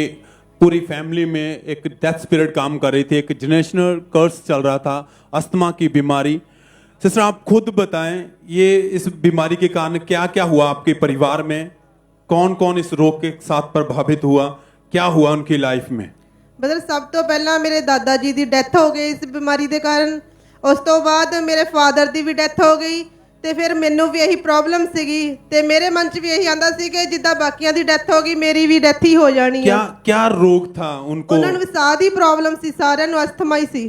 [SPEAKER 12] पूरी फैमिली में एक डेथ स्पिरिट काम कर रही थी, एक जनरेशनल कर्स चल रहा था, अस्थमा की बीमारी। सिस्टर, आप खुद बताएं, ये इस बीमारी के कारण क्या क्या हुआ आपके परिवार में? कौन कौन इस रोग के साथ प्रभावित हुआ? क्या हुआ उनकी लाइफ में?
[SPEAKER 19] बदल सब तो पहला मेरे दादा जी की डेथ हो गई इस बीमारी के कारण। उस तो बाद मेरे फादर की भी डेथ हो गई ਤੇ ਫਿਰ ਮੈਨੂੰ ਵੀ ਇਹੀ ਪ੍ਰੋਬਲਮ ਸੀਗੀ ਤੇ ਮੇਰੇ ਮਨ 'ਚ ਵੀ ਇਹੀ ਆਂਦਾ ਸੀ ਕਿ ਜਿੱਦਾਂ ਬਾਕੀਆਂ ਦੀ ਡੈਥ ਹੋ ਗਈ ਮੇਰੀ ਵੀ ਡੈਥ ਹੀ ਹੋ ਜਾਣੀ ਹੈ।
[SPEAKER 12] क्या रोग था उनको?
[SPEAKER 19] ਉਹਨਾਂ ਨੂੰ ਵੀ ਸਾਹ ਦੀ ਪ੍ਰੋਬਲਮ ਸੀ, ਸਾਰਿਆਂ ਨੂੰ ਅਸਥਮਾ ਹੀ ਸੀ।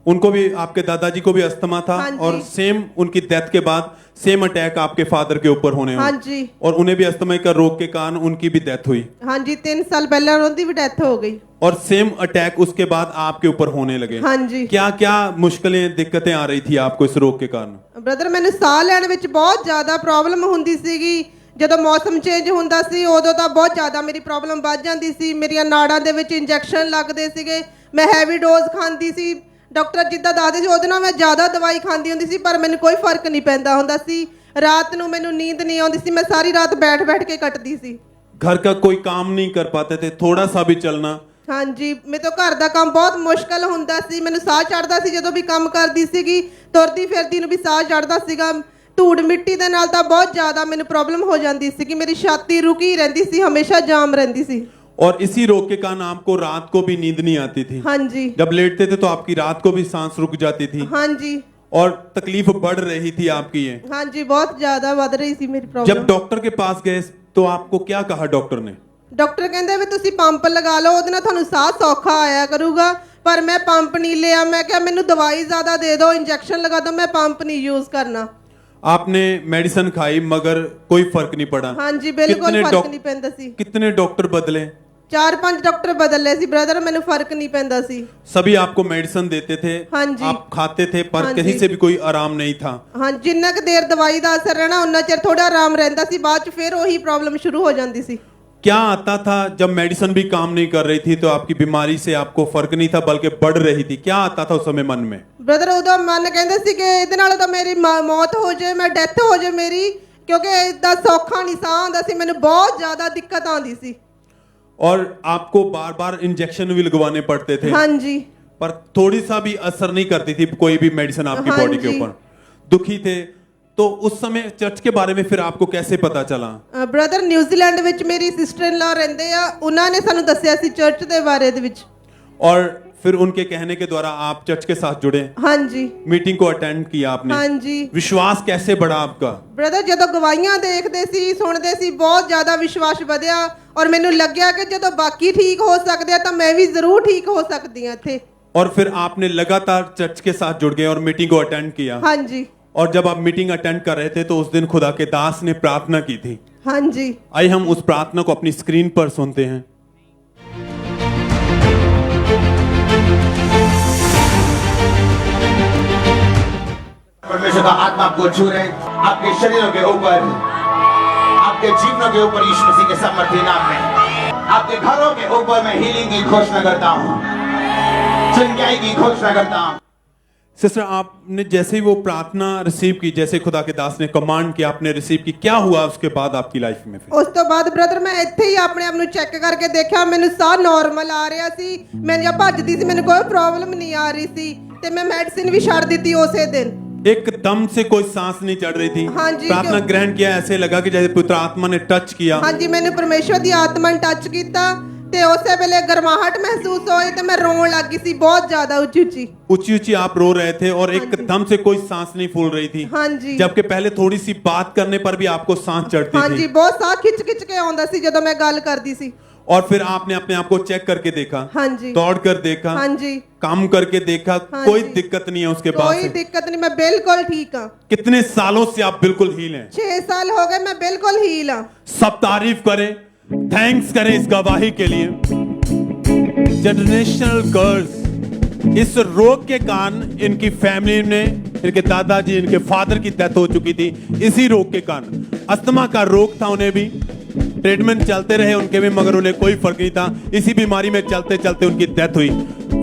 [SPEAKER 12] उनको भी, आपके दादाजी को भी अस्थमा था और सेम उनकी डेथ के बाद सेम अटैक आपके फादर के ऊपर होने
[SPEAKER 19] हाँ
[SPEAKER 12] हुए
[SPEAKER 19] जी।
[SPEAKER 12] और उन्हें भी अस्थमा का रोग के कारण उनकी भी डेथ हुई।
[SPEAKER 19] हाँ जी, 3 साल पहले उनकी भी डेथ हो गई
[SPEAKER 12] और सेम अटैक उसके बाद आपके ऊपर होने लगे।
[SPEAKER 19] हाँ जी।
[SPEAKER 12] क्या क्या मुश्किलें, दिक्कतें आ रही थी आपको इस रोग के कारण?
[SPEAKER 19] ਬ੍ਰਦਰ ਮੈਨੂੰ ਸਾਹ ਲੈਣ ਵਿੱਚ ਬਹੁਤ ਜ਼ਿਆਦਾ ਪ੍ਰੋਬਲਮ ਹੁੰਦੀ ਸੀਗੀ। ਜਦੋਂ ਮੌਸਮ ਚੇਂਜ ਹੁੰਦਾ ਸੀ ਉਦੋਂ ਤਾਂ ਬਹੁਤ ਜ਼ਿਆਦਾ ਮੇਰੀ ਪ੍ਰੋਬਲਮ ਵੱਧ ਜਾਂਦੀ ਸੀ। ਮੇਰੀਆਂ ਨਾੜਾਂ ਦੇ ਵਿੱਚ ਇੰਜੈਕਸ਼ਨ ਲੱਗਦੇ ਸੀਗੇ, ਮੈਂ ਹੈਵੀ ਡੋਜ਼ ਖਾਂਦੀ ਸੀ। ਡਾਕਟਰ ਜਿੱਦਾਂ ਦੱਸਦੇ ਸੀ ਉਹਦੇ ਨਾਲ ਮੈਂ ਜ਼ਿਆਦਾ ਦਵਾਈ ਖਾਂਦੀ ਹੁੰਦੀ ਸੀ ਪਰ ਮੈਨੂੰ ਕੋਈ ਫਰਕ ਨਹੀਂ ਪੈਂਦਾ ਹੁੰਦਾ ਸੀ। ਰਾਤ ਨੂੰ ਮੈਨੂੰ ਨੀਂਦ ਨਹੀਂ ਆਉਂਦੀ ਸੀ, ਮੈਂ ਸਾਰੀ ਰਾਤ ਬੈਠ ਕੇ ਕੱਟਦੀ ਸੀ।
[SPEAKER 12] घर का कोई काम नहीं कर पाते थे, थोड़ा सा भी चलना?
[SPEAKER 19] ਹਾਂਜੀ, ਮੇਰੇ ਤੋਂ ਘਰ ਦਾ ਕੰਮ ਬਹੁਤ ਮੁਸ਼ਕਲ ਹੁੰਦਾ ਸੀ। ਮੈਨੂੰ ਸਾਹ ਚੜਦਾ ਸੀ ਜਦੋਂ ਵੀ ਕੰਮ ਕਰਦੀ ਸੀਗੀ, ਤੁਰਦੀ ਫਿਰਦੀ ਨੂੰ ਵੀ ਸਾਹ ਚੜਦਾ ਸੀਗਾ। ਧੂੜ ਮਿੱਟੀ ਦੇ ਨਾਲ ਤਾਂ ਬਹੁਤ ਜ਼ਿਆਦਾ ਮੈਨੂੰ ਪ੍ਰੋਬਲਮ ਹੋ ਜਾਂਦੀ ਸੀ ਕਿ ਮੇਰੀ ਛਾਤੀ ਰੁਕੀ ਰਹਿੰਦੀ ਸੀ, ਹਮੇਸ਼ਾ ਜਾਮ ਰਹਿੰਦੀ ਸੀ।
[SPEAKER 12] और इसी रोग के कारण आपको रात को भी नींद नहीं आती थी?
[SPEAKER 19] हाँ जी।
[SPEAKER 12] जब लेटते थे तो आपकी रात को भी सांस रुक जाती थी?
[SPEAKER 19] हाँ जी।
[SPEAKER 12] और तकलीफ बढ़ रही थी आपकी ये?
[SPEAKER 19] हाँ जी, बहुत ज्यादा बढ़ रही थी मेरी
[SPEAKER 12] जब
[SPEAKER 19] प्रॉब्लम।
[SPEAKER 12] डॉक्टर के पास गए तो आपको क्या कहा डॉक्टर ने?
[SPEAKER 19] ਡਾਕਟਰ ਕਹਿੰਦੇ ਵੀ ਤੁਸੀਂ ਪੰਪ ਲਗਾ ਲਓ, ਉਹਦੇ ਨਾਲ ਤੁਹਾਨੂੰ ਸਾਹ ਸੌਖਾ ਆਇਆ ਕਰੂਗਾ। ਪਰ ਮੈਂ ਪੰਪ ਨਹੀਂ ਲਿਆ। ਮੈਂ ਕਿਹਾ ਮੈਨੂੰ ਦਵਾਈ ਜ਼ਿਆਦਾ ਦੇ ਦਿਓ, ਇੰਜੈਕਸ਼ਨ ਲਗਾ ਦਿਓ, ਮੈਂ ਪੰਪ ਨਹੀਂ ਯੂਜ਼ ਕਰਨਾ।
[SPEAKER 12] आपने मेडिसिन खाई मगर कोई फर्क नहीं पड़ा?
[SPEAKER 19] हाँ जी, बिल्कुल फर्क नहीं पैंदा सी।
[SPEAKER 12] कितने डॉक्टर बदले?
[SPEAKER 19] 4-5 डॉक्टर बदले सी ब्रदर, मैंने फर्क नहीं पैंदा सी।
[SPEAKER 12] सभी आपको मेडिसिन देते थे?
[SPEAKER 19] हाँ जी।
[SPEAKER 12] आप खाते थे पर
[SPEAKER 19] हाँ
[SPEAKER 12] कहीं
[SPEAKER 19] जी।
[SPEAKER 12] से भी कोई आराम नहीं था?
[SPEAKER 19] हाँ, जिन्ना क देर दवाई ਦਾ असर रहना उन्ना चिर थोड़ा आराम रहंदा सी, बाद च फिर वही प्रॉब्लम शुरू हो जाती सी।
[SPEAKER 12] क्या आता था जब मेडिसिन भी काम नहीं कर रही थी तो आपकी बीमारी से आपको फर्क नहीं था बल्कि बढ़ रही थी? क्या आता था उस समय मन में?
[SPEAKER 19] ब्रदर उदो मन कहंदे सी कि ਇਹਦੇ ਨਾਲ ਤਾਂ ਮੇਰੀ ਮੌਤ ਹੋ ਜਾਏ, ਮੈਂ ਡੈਥ ਹੋ ਜਾਏ ਮੇਰੀ, ਕਿਉਂਕਿ ਇਦਾਂ ਸੌਖਾ ਨਹੀਂ ਸਾਹ ਆਉਂਦਾ ਸੀ, ਮੈਨੂੰ ਬਹੁਤ ਜ਼ਿਆਦਾ ਦਿੱਕਤ ਆਉਂਦੀ ਸੀ।
[SPEAKER 12] और आपको बार बार इंजेक्शन भी लगवाने पड़ते थे?
[SPEAKER 19] हाँ जी।
[SPEAKER 12] पर थोड़ी सा भी असर नहीं करती थी कोई भी मेडिसिन आपकी
[SPEAKER 19] हाँ
[SPEAKER 12] बॉडी के
[SPEAKER 19] जी।
[SPEAKER 12] ऊपर? दुखी थे तो उस समय चर्च के बारे में फिर आपको कैसे पता चला?
[SPEAKER 19] ਬ੍ਰਦਰ ਨਿਊਜ਼ੀਲੈਂਡ ਵਿੱਚ ਮੇਰੀ ਸਿਸਟਰ ਇਨ ਲਾ ਰਹਿੰਦੇ ਆ, ਉਹਨਾਂ ਨੇ ਸਾਨੂੰ ਦੱਸਿਆ ਸੀ ਚਰਚ ਦੇ ਬਾਰੇ ਦੇ ਵਿੱਚ।
[SPEAKER 12] और फिर उनके कहने के द्वारा आप चर्च के साथ जुड़े?
[SPEAKER 19] हाँ जी।
[SPEAKER 12] मीटिंग को अटेंड किया आपने?
[SPEAKER 19] हाँ जी।
[SPEAKER 12] विश्वास कैसे बढ़ा आपका?
[SPEAKER 19] ਬ੍ਰਦਰ ਜਦੋਂ ਗਵਾਹੀਆਂ ਦੇਖਦੇ ਸੀ, ਸੁਣਦੇ ਸੀ, ਬਹੁਤ ਜ਼ਿਆਦਾ ਵਿਸ਼ਵਾਸ ਵਧਿਆ ਔਰ ਮੈਨੂੰ ਲੱਗਿਆ ਕਿ ਜਦੋਂ ਬਾਕੀ ਠੀਕ ਹੋ ਸਕਦੇ ਆ ਤਾਂ ਮੈਂ ਵੀ ਜ਼ਰੂਰ ਠੀਕ ਹੋ ਸਕਦੀ ਹਾਂ ਇੱਥੇ।
[SPEAKER 12] और फिर आपने लगातार चर्च के साथ जुड़ गए और मीटिंग को अटेंड किया?
[SPEAKER 19] हाँ जी।
[SPEAKER 12] और जब आप मीटिंग अटेंड कर रहे थे तो उस दिन खुदा के दास ने प्रार्थना की थी।
[SPEAKER 19] हाँ जी।
[SPEAKER 12] आइए हम उस प्रार्थना को अपनी स्क्रीन पर सुनते हैं।
[SPEAKER 3] परमेश्वर का आत्मा आपको छू रहे, आपके शरीरों के ऊपर, आपके जीवनों के ऊपर यीशु मसीह के सामर्थ्य नाम में, आपके घरों के ऊपर मैं हीलिंग की घोषणा करता हूँ। चुन के आएगी घोषणा करता हूं।
[SPEAKER 12] सिस्टर, आपने जैसे ही वो प्रार्थना रिसीव की, जैसे खुदा के दास ने कमांड किया, आपने रिसीव की, क्या हुआ उसके बाद आपकी लाइफ में? फिर
[SPEAKER 19] ਉਸ ਤੋਂ ਬਾਅਦ ਬ੍ਰਦਰ ਮੈਂ ਇੱਥੇ ਹੀ ਆਪਣੇ ਆਪ ਨੂੰ ਚੈੱਕ ਕਰਕੇ ਦੇਖਿਆ, ਮੈਨੂੰ ਸਾਹ ਨਾਰਮਲ ਆ ਰਿਹਾ ਸੀ, ਮੈਂ ਜਦ ਭੱਜਦੀ ਸੀ ਮੈਨੂੰ ਕੋਈ ਪ੍ਰੋਬਲਮ ਨਹੀਂ ਆ ਰਹੀ ਸੀ ਤੇ ਮੈਂ ਮੈਡੀਸਿਨ ਵੀ ਛੱਡ ਦਿੱਤੀ ਉਸੇ ਦਿਨ।
[SPEAKER 12] एकदम से कोई सांस नहीं चढ़ रही थी।
[SPEAKER 19] हाँ जी,
[SPEAKER 12] प्रार्थना ग्रहण किया, ऐसे लगा कि जैसे पवित्र आत्मा ने टच किया।
[SPEAKER 19] ਹਾਂਜੀ ਮੈਨੂੰ ਪਰਮੇਸ਼ਵਰ ਦੀ ਆਤਮਾ ਨੇ ਟੱਚ ਕੀਤਾ ਤੇ ਉਸੇ ਵੇਲੇ ਗਰਮਾਹਟ ਮਹਿਸੂਸ ਹੋਈ ਤੇ ਮੈਂ ਰੋਣ ਲੱਗ ਗਈ ਸੀ ਬਹੁਤ ਜ਼ਿਆਦਾ ਉੱਚੀ ਉੱਚੀ।
[SPEAKER 12] ऊंची ऊंची आप रो रहे थे और एकदम से कोई सांस नहीं फूल रही थी।
[SPEAKER 19] हाँ जी।
[SPEAKER 12] जबकि पहले थोड़ी सी बात करने पर भी आपको सांस चढ़ती
[SPEAKER 19] ਹਾਂਜੀ
[SPEAKER 12] थी।
[SPEAKER 19] ਬਹੁਤ ਸਾਹ ਖਿੱਚ ਖਿੱਚ ਕੇ ਆਉਂਦਾ ਸੀ ਜਦੋਂ ਮੈਂ ਗੱਲ ਕਰਦੀ ਸੀ।
[SPEAKER 12] और फिर आपने अपने आप को चेक करके देखा,
[SPEAKER 19] हाँ जी।
[SPEAKER 12] दौड़ कर देखा,
[SPEAKER 19] हाँ जी।
[SPEAKER 12] काम करके देखा,
[SPEAKER 19] हाँ
[SPEAKER 12] कोई
[SPEAKER 19] जी।
[SPEAKER 12] दिक्कत नहीं है उसके बाद
[SPEAKER 19] कोई
[SPEAKER 12] से।
[SPEAKER 19] दिक्कत नहीं, मैं बिल्कुल ठीक हूँ।
[SPEAKER 12] कितने सालों से आप बिल्कुल हील हैं?
[SPEAKER 19] 6 साल हो गए मैं बिल्कुल हील हूँ।
[SPEAKER 12] सब तारीफ करें, थैंक्स करें इस गवाही के लिए। जनरेशनल कर्स, इस रोग के कारण इनकी फैमिली में, इनके दादाजी, इनके फादर की डेथ हो चुकी थी इसी रोग के कारण। अस्थमा का रोग था उन्हें भी, ट्रीटमेंट चलते रहे उनके भी, मगर उन्हें कोई फर्क नहीं था। इसी बीमारी में चलते चलते उनकी डेथ हुई,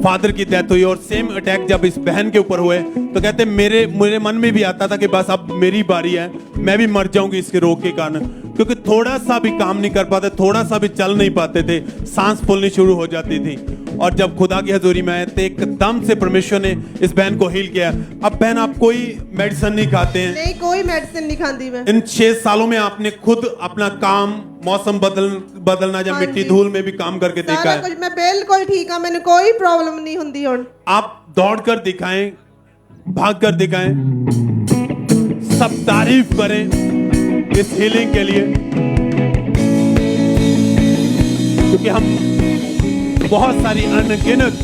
[SPEAKER 12] फादर की डेथ हुई। और सेम अटैक जब इस बहन के ऊपर हुए तो कहते मेरे मन में भी आता था कि बस अब मेरी बारी है, मैं भी मर जाऊंगी इसके रोग के कारण, क्योंकि थोड़ा सा भी काम नहीं कर पाते, थोड़ा सा भी चल नहीं पाते थे, सांस फूलनी शुरू हो जाती थी। और जब खुदा की हजूरी में आए तो एकदम से परमेश्वर ने इस बहन को हील किया। अब बहन आप कोई मेडिसिन नहीं खाते हैं?
[SPEAKER 19] नहीं, कोई मेडिसिन नहीं खाती मैं।
[SPEAKER 12] इन 6 सालों में आपने खुद अपना काम, मौसम बदलना या
[SPEAKER 19] हाँ
[SPEAKER 12] मिट्टी
[SPEAKER 19] जी।
[SPEAKER 12] धूल में भी काम करके देखा
[SPEAKER 19] सारा
[SPEAKER 12] है?
[SPEAKER 19] कुछ मैं बिल्कुल ठीक हूँ, मैंने कोई प्रॉब्लम नहीं होती हुण।
[SPEAKER 12] आप दौड़ कर दिखाएं, भाग कर दिखाएं, सब तारीफ करें इस हीलिंग के लिए, क्योंकि हम बहुत सारी अनगिनत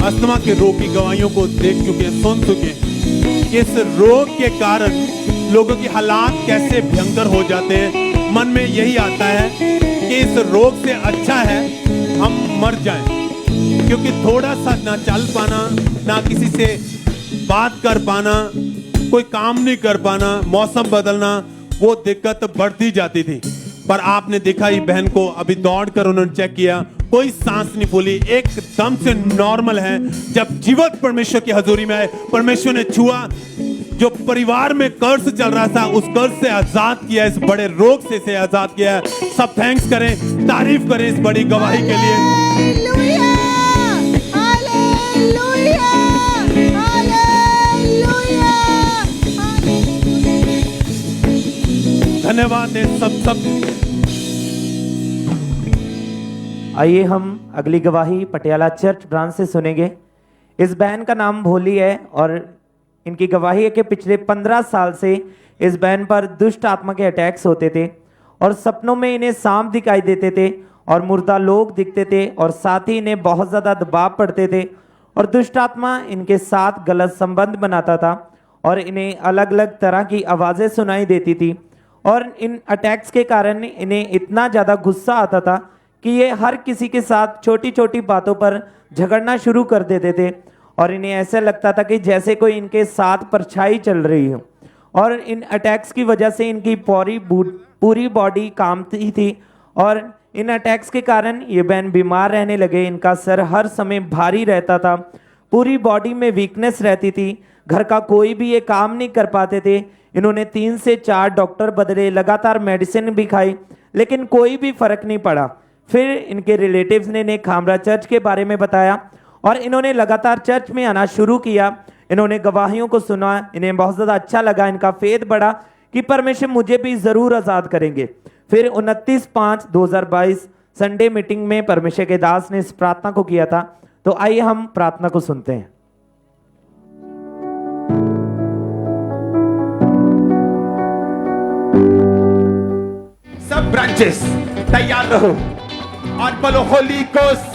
[SPEAKER 12] अस्थमा के रोग की गवाहियों को देख चुके हैं, सुन चुके हैं कि इस रोग के कारण लोगों की हालात कैसे भयंकर हो जाते हैं। मन में यही आता है कि इस रोग से अच्छा है हम मर जाएं, क्योंकि थोड़ा सा ना चल पाना, ना किसी से बात कर पाना, कोई काम नहीं कर पाना, मौसम बदलना, वो दिक्कत बढ़ती जाती थी। पर आपने देखा ही बहन को, अभी दौड़कर उन्होंने चेक किया, कोई सांस नहीं फूली, एकदम से नॉर्मल है। जब जीवित परमेश्वर की हजूरी में आए, परमेश्वर ने छुआ, जो परिवार में कर्ज चल रहा था उस कर्ज से आजाद किया, इस बड़े रोग से इसे आजाद किया है। सब थैंक्स करें, तारीफ करें इस बड़ी गवाही के लिए। धन्यवाद है सब।
[SPEAKER 9] आइए हम अगली गवाही पटियाला चर्च ब्रांच से सुनेंगे। इस बहन का नाम भोली है और इनकी गवाही है कि पिछले 15 साल से इस बहन पर दुष्ट आत्मा के अटैक्स होते थे और सपनों में इन्हें सांप दिखाई देते थे और मुर्दा लोग दिखते थे और साथ ही इन्हें बहुत ज़्यादा दबाव पड़ते थे और दुष्ट आत्मा इनके साथ गलत संबंध बनाता था और इन्हें अलग अलग तरह की आवाज़ें सुनाई देती थी। और इन अटैक्स के कारण इन्हें इतना ज़्यादा गुस्सा आता था कि ये हर किसी के साथ छोटी छोटी बातों पर झगड़ना शुरू कर देते थे और इन्हें ऐसा लगता था कि जैसे कोई इनके साथ परछाई चल रही हो। और इन अटैक्स की वजह से इनकी पूरी बॉडी कांपती थी और इन अटैक्स के कारण ये बहन बीमार रहने लगे। इनका सर हर समय भारी रहता था, पूरी बॉडी में वीकनेस रहती थी, घर का कोई भी ये काम नहीं कर पाते थे। इन्होंने 3 से 4 डॉक्टर बदले, लगातार मेडिसिन भी खाई, लेकिन कोई भी फर्क नहीं पड़ा। फिर इनके रिलेटिव्स ने इन्हें खामरा चर्च के बारे में बताया और इन्होंने लगातार चर्च में आना शुरू किया। इन्होंने गवाहियों को सुना, इन्हें बहुत ज़्यादा अच्छा लगा, इनका फेथ बढ़ा कि परमेश्वर मुझे भी ज़रूर आज़ाद करेंगे। फिर 29/5/2022 संडे मीटिंग में परमेश्वर के दास ने इस प्रार्थना को किया था। तो आइए हम प्रार्थना को सुनते हैं।
[SPEAKER 3] सब ब्रांचेस तैयार रहो और बोलो Holi ghost,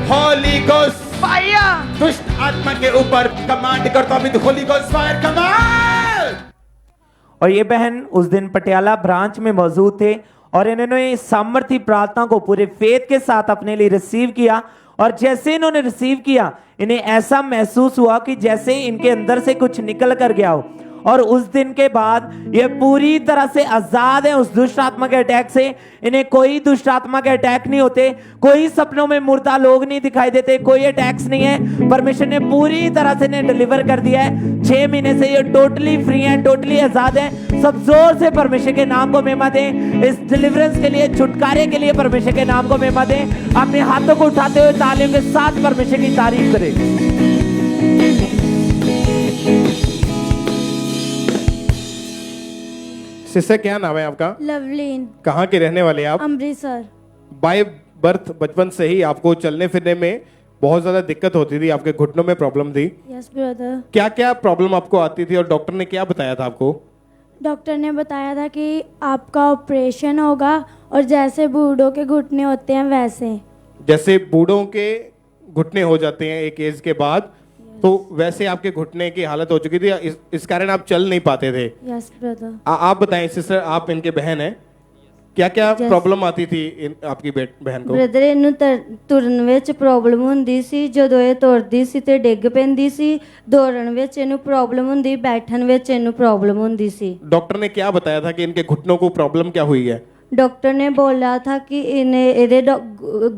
[SPEAKER 3] Holi ghost fire. दुष्ट आत्मा के ऊपर कमांड करता हूं, होली गोस्ट फायर कमांड।
[SPEAKER 9] और ये बहन उस दिन पटियाला ब्रांच में मौजूद थे और इन्होंने सामर्थी प्रार्थना को पूरे फेथ के साथ अपने लिए रिसीव किया। और जैसे इन्होंने रिसीव किया, इन्हें ऐसा महसूस हुआ कि जैसे इनके अंदर से कुछ निकल कर गया हो और उस दिन के बाद ये पूरी तरह से आजाद है उस दुष्ट आत्मा के अटैक से। इन्हें कोई दुष्ट आत्मा के अटैक नहीं होते, कोई सपनों में मुर्दा लोग नहीं दिखाई देते, कोई अटैक्स नहीं है। परमेश्वर ने पूरी तरह से इन्हें डिलीवर कर दिया है। 6 महीने से ये टोटली फ्री है, टोटली आजाद है। सब जोर से परमेश्वर के नाम को महिमा दें। इस डिलीवरेंस के लिए, छुटकारे के लिए परमेश्वर के नाम को महिमा दें। अपने हाथों को उठाते हुए तालियों के साथ परमेश्वर की तारीफ करें।
[SPEAKER 1] सिस्टर क्या नाम है आपका?
[SPEAKER 20] लवलीन।
[SPEAKER 1] कहाँ के रहने वाले आप?
[SPEAKER 20] अमृतसर।
[SPEAKER 1] बाय बर्थ बचपन से ही आपको चलने फिरने में बहुत ज्यादा दिक्कत होती थी, आपके घुटनों में प्रॉब्लम थी।
[SPEAKER 20] Yes brother.
[SPEAKER 1] क्या क्या प्रॉब्लम आपको आती थी और डॉक्टर ने क्या बताया था आपको?
[SPEAKER 20] डॉक्टर ने बताया था कि आपका ऑपरेशन होगा और जैसे बूढ़ों के घुटने होते हैं वैसे।
[SPEAKER 1] जैसे बूढ़ों के घुटने हो जाते हैं एक एज के बाद, तो वैसे आपके घुटने की हालत हो चुकी थी। इस कारण आप चल नहीं पाते थे।
[SPEAKER 20] Yes brother.
[SPEAKER 1] आप बताएं सिस्टर, आप इनके बहन हैं, क्या क्या प्रॉब्लम आती थी आपकी बहन को?
[SPEAKER 20] ब्रदर ਇਹਨੂੰ ਤੁਰਨ ਵਿੱਚ ਪ੍ਰੋਬਲਮ ਹੁੰਦੀ ਸੀ, ਜਦੋਂ ਇਹ ਤੁਰਦੀ ਸੀ ਤੇ ਡਿੱਗ ਪੈਂਦੀ ਸੀ। ਦੌੜਨ ਵਿੱਚ ਇਹਨੂੰ ਪ੍ਰੋਬਲਮ ਹੁੰਦੀ, ਬੈਠਣ ਵਿੱਚ ਇਹਨੂੰ ਪ੍ਰੋਬਲਮ ਹੁੰਦੀ ਸੀ।
[SPEAKER 1] डॉक्टर ने क्या बताया था कि इनके घुटनों को प्रॉब्लम क्या हुई है?
[SPEAKER 20] डॉक्टर ने बोला था कि इन्हें ਇਹਦੇ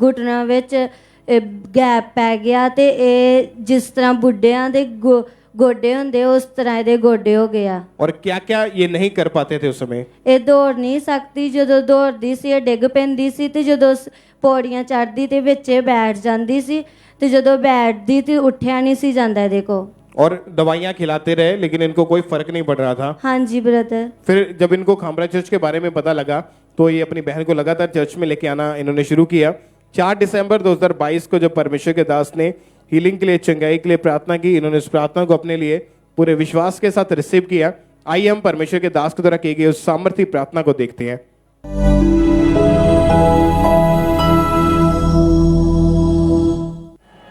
[SPEAKER 20] ਘੁਟਨਾਂ ਵਿੱਚ ਗੈਪ ਪੈ ਗਿਆ ਤੇ ਇਹ ਜਿਸ ਤਰ੍ਹਾਂ ਬੁੱਢਿਆਂ ਦੇ ਗੋਡੇ ਹੁੰਦੇ ਉਸ ਤਰ੍ਹਾਂ ਇਹਦੇ ਗੋਡੇ ਹੋ ਗਿਆ।
[SPEAKER 1] और क्या क्या ये नहीं कर पाते थे उस समय?
[SPEAKER 20] ਇਹ ਦੌੜ ਨਹੀਂ ਸਕਦੀ, ਜਦੋਂ ਦੌੜਦੀ ਸੀ ਇਹ ਡਿੱਗ ਪੈਂਦੀ ਸੀ ਤੇ ਜਦੋਂ ਪੌੜੀਆਂ ਚੜ੍ਹਦੀ ਤੇ ਵਿੱਚ ਇਹ ਬੈਠ ਜਾਂਦੀ ਸੀ ਤੇ ਜਦੋਂ ਬੈਠਦੀ ਤੇ ਉੱਠਿਆ ਨਹੀਂ ਸੀ ਜਾਂਦਾ ਇਹਦੇ ਕੋ।
[SPEAKER 1] और दवाइयाँ खिलाते रहे लेकिन इनको कोई फर्क नहीं पड़ रहा था।
[SPEAKER 20] हाँ जी ब्रदर।
[SPEAKER 1] फिर जब इनको खामरा चर्च के बारे में पता लगा तो ये अपनी बहन को लगातार चर्च में लेके आना इन्होंने शुरू किया। 4 दिसंबर 2022 को जब परमेश्वर के दास ने हीलिंग के लिए, चंगाई के लिए प्रार्थना की, इन्होंने उस प्रार्थना को अपने लिए पूरे विश्वास के साथ रिसीव किया। आइए हम परमेश्वर के दास के द्वारा की गई उस सामर्थ्य प्रार्थना को देखते हैं।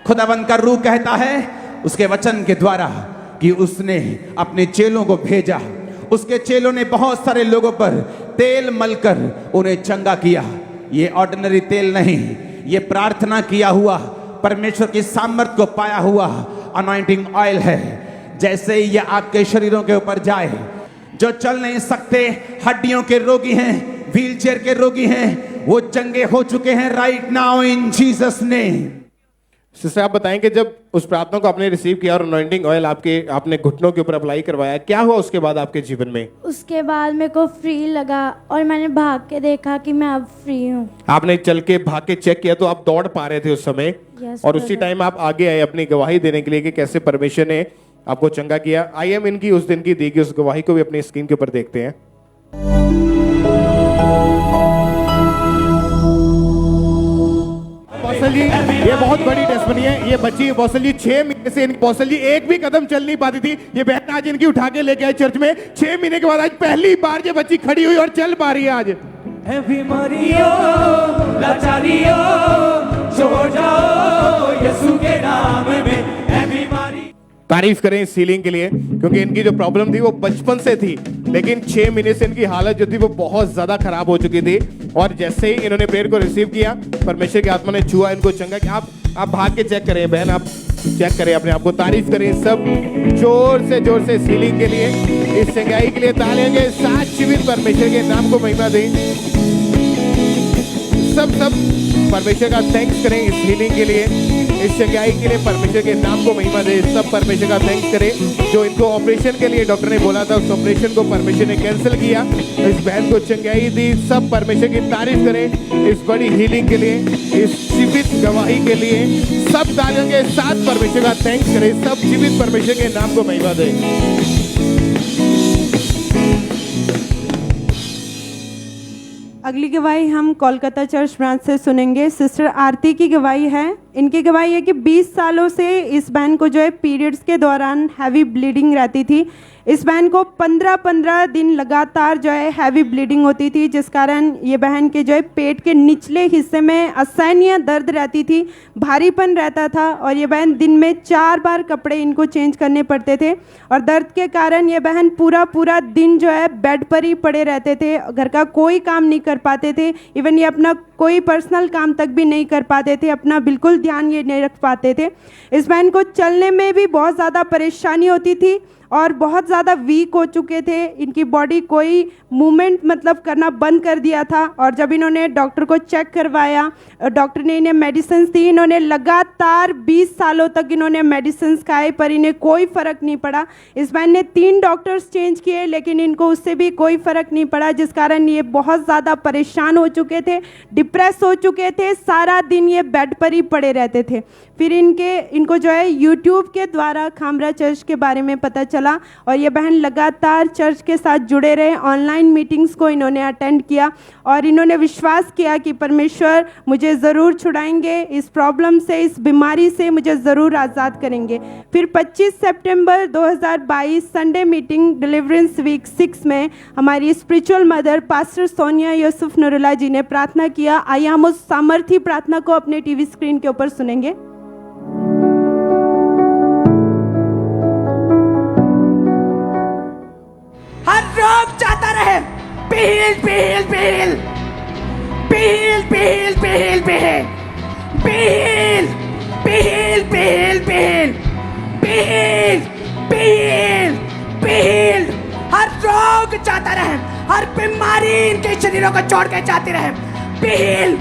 [SPEAKER 3] खुदावंद का रूह कहता है उसके वचन के द्वारा कि उसने अपने चेलों को भेजा। उसके चेलों ने बहुत सारे लोगों पर तेल मलकर उन्हें चंगा किया। ये ऑर्डिनरी तेल नहीं, ये प्रार्थना किया हुआ, परमेश्वर की सामर्थ को पाया हुआ अनॉइंटिंग ऑयल है। जैसे ही ये आपके शरीरों के ऊपर जाए, जो चल नहीं सकते, हड्डियों के रोगी हैं, व्हीलचेयर के रोगी हैं, वो चंगे हो चुके हैं right now in Jesus name.
[SPEAKER 1] Sister आप बताएं कि जब उस प्रार्थना को आपने रिसीव किया और अनॉइंटिंग ऑयल आपने घुटनों के ऊपर अप्लाई करवाया, क्या हुआ उसके बाद आपके जीवन में?
[SPEAKER 20] उसके बाद मेरे को फ्री लगा और मैंने भाग के देखा कि मैं अब फ्री हूँ।
[SPEAKER 1] आपने चल के भाग के चेक किया तो आप दौड़ पा रहे थे उस समय।
[SPEAKER 20] Yes,
[SPEAKER 1] और उसी टाइम आप आगे आए अपनी गवाही देने के लिए कि कैसे परमेश्वर ने आपको चंगा किया। आइए हम इनकी उस दिन की दी गई उस गवाही को भी अपनी स्क्रीन के ऊपर देखते हैं। बॉसल जी, ये बहुत बड़ी टेस्टमनी है। ये बच्ची बॉसल जी 6 महीने से बॉसल जी एक भी कदम चल नहीं पाती थी। ये बहन आज इनकी उठा के लेके आई चर्च में। 6 महीने के बाद आज पहली बार ये बच्ची खड़ी हुई और चल पा रही है आज।
[SPEAKER 17] बीमारियों लाचारियों छोड़ जाओ यीशु के नाम में।
[SPEAKER 1] तारीफ करें इस हीलिंग के लिए, क्योंकि इनकी जो प्रॉब्लम थी वो बचपन से थी, लेकिन 6 महीने से इनकी हालत जो थी वो बहुत ज्यादा खराब हो चुकी थी। और जैसे ही इन्होंने प्रेयर को रिसीव किया, परमेश्वर की आत्मा ने छुआ, इनको चंगा किया। आप भाग के चेक करें बहन, आप चेक करें अपने आप को। तारीफ करें सब जोर से इस हीलिंग के लिए, इस चंगाई के लिए तालियों के साथ जीवित परमेश्वर के नाम को महिमा दें। सब परमेश्वर का थैंक्स करें इस हीलिंग के लिए, इस चंगाई के लिए परमेश्वर के नाम को महिमा दे। सब परमेश्वर का थैंक्स करें। जो इनको ऑपरेशन के लिए डॉक्टर ने बोला था, उस ऑपरेशन को परमेश्वर ने कैंसिल किया, इस बहन को चंगाई दी। सब परमेश्वर की तारीफ करें इस बड़ी हीलिंग के लिए, इस जीवित गवाही के लिए। सब तालियों के साथ परमेश्वर का थैंक्स करें। सब जीवित परमेश्वर के नाम को महिमा दे।
[SPEAKER 7] अगली गवाही हम कोलकाता चर्च ब्रांच से सुनेंगे। सिस्टर आरती की गवाही है। इनकी गवाही है कि 20 सालों से इस बहन को जो है पीरियड्स के दौरान हैवी ब्लीडिंग रहती थी। इस बहन को 15-15 दिन लगातार जो है हैवी ब्लीडिंग होती थी, जिस कारण ये बहन के जो है पेट के निचले हिस्से में असहनीय दर्द रहती थी, भारीपन रहता था और ये बहन दिन में 4 बार कपड़े इनको चेंज करने पड़ते थे। और दर्द के कारण ये बहन पूरा दिन जो है बेड पर ही पड़े रहते थे, घर का कोई काम नहीं कर पाते थे। इवन ये अपना कोई पर्सनल काम तक भी नहीं कर पाते थे, अपना बिल्कुल ध्यान ये नहीं रख पाते थे। इस बहन को चलने में भी बहुत ज़्यादा परेशानी होती थी और बहुत ज़्यादा वीक हो चुके थे। इनकी बॉडी कोई मूवमेंट मतलब करना बंद कर दिया था। और जब इन्होंने डॉक्टर को चेक करवाया, डॉक्टर ने इन्हें मेडिसिन दी। इन्होंने लगातार 20 सालों तक इन्होंने मेडिसिन खाए पर इन्हें कोई फ़र्क नहीं पड़ा। इस बहन ने 3 डॉक्टर्स चेंज किए लेकिन इनको उससे भी कोई फ़र्क नहीं पड़ा, जिस कारण ये बहुत ज़्यादा परेशान हो चुके थे, डिप्रेस हो चुके थे, सारा दिन ये बेड पर ही पड़े रहते थे। फिर इनको जो है यूट्यूब के द्वारा खामरा चर्च के बारे में पता चला और ये बहन लगातार चर्च के साथ जुड़े रहे। ऑनलाइन मीटिंग्स को इन्होंने अटेंड किया और इन्होंने विश्वास किया कि परमेश्वर मुझे ज़रूर छुड़ाएंगे, इस प्रॉब्लम से, इस बीमारी से मुझे ज़रूर आज़ाद करेंगे। फिर 25 सितंबर 2022 संडे मीटिंग डिलीवरेंस वीक 6 में हमारी spiritual mother pastor Sonia Yusuf Noorullah ji ने प्रार्थना किया। आइए हम उस सामर्थी प्रार्थना को अपने टीवी स्क्रीन के ऊपर सुनेंगे।
[SPEAKER 17] हर रोग जाता रहे, पील पील पील पील पील पील पील पील पील पील पील पील पील पील हर रोग जाता रहे, हर बीमारी इनके शरीरों को छोड़ के जाती रहे, पील।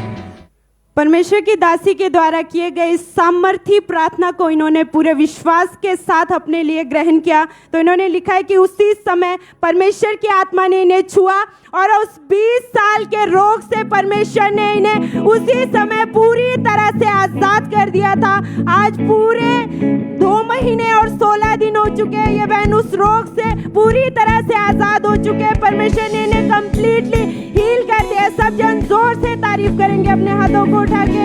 [SPEAKER 7] परमेश्वर की दासी के द्वारा किए गए इस सामर्थी प्रार्थना को इन्होंने पूरे विश्वास के साथ अपने लिए ग्रहण किया। तो इन्होंने लिखा है कि उसी समय परमेश्वर की आत्मा ने इन्हें छुआ और उस 20 साल के रोग से परमेश्वर ने इन्हें उसी समय पूरी तरह से आजाद कर दिया था। आज पूरे 2 महीने और 16 दिन हो चुके हैं। ये बहन उस रोग से पूरी तरह से आजाद हो चुके हैं। परमेश्वर ने इन्हें कंप्लीटली हील कर दिया। सब जन जोर से तारीफ करेंगे, अपने हाथों को उठा के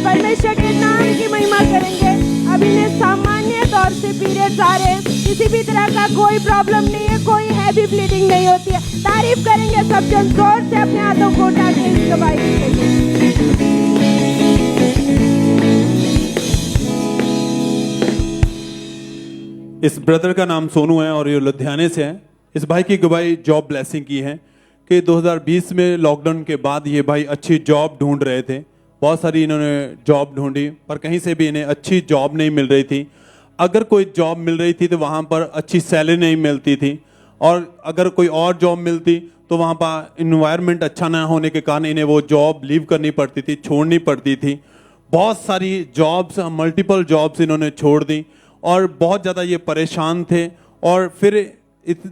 [SPEAKER 7] परमेश्वर के नाम की महिमा करेंगे। अब इन्हें सामान्य तौर से पीरियड्स आ रहे हैं, किसी भी तरह का कोई प्रॉब्लम नहीं है, कोई हैवी ब्लीडिंग नहीं होती है। तारीफ करेंगे सब जन जोर से, अपने हाथों को उठा के इस गवाही देंगे।
[SPEAKER 12] इस ब्रदर का नाम सोनू है और ये लुधियाने से है। इस भाई की गवाही जॉब ब्लेसिंग की है कि 2020 में लॉकडाउन के बाद ये भाई अच्छी जॉब ढूंढ रहे थे। बहुत सारी इन्होंने जॉब ढूंढी पर कहीं से भी इन्हें अच्छी जॉब नहीं मिल रही थी। अगर कोई जॉब मिल रही थी तो वहाँ पर अच्छी सैलरी नहीं मिलती थी, और अगर कोई और जॉब मिलती तो वहाँ पर इन्वायरमेंट अच्छा ना होने के कारण इन्हें वो जॉब लीव करनी पड़ती थी, छोड़नी पड़ती थी। बहुत सारी जॉब्स, मल्टीपल जॉब्स इन्होंने छोड़ दी और बहुत ज़्यादा ये परेशान थे। और फिर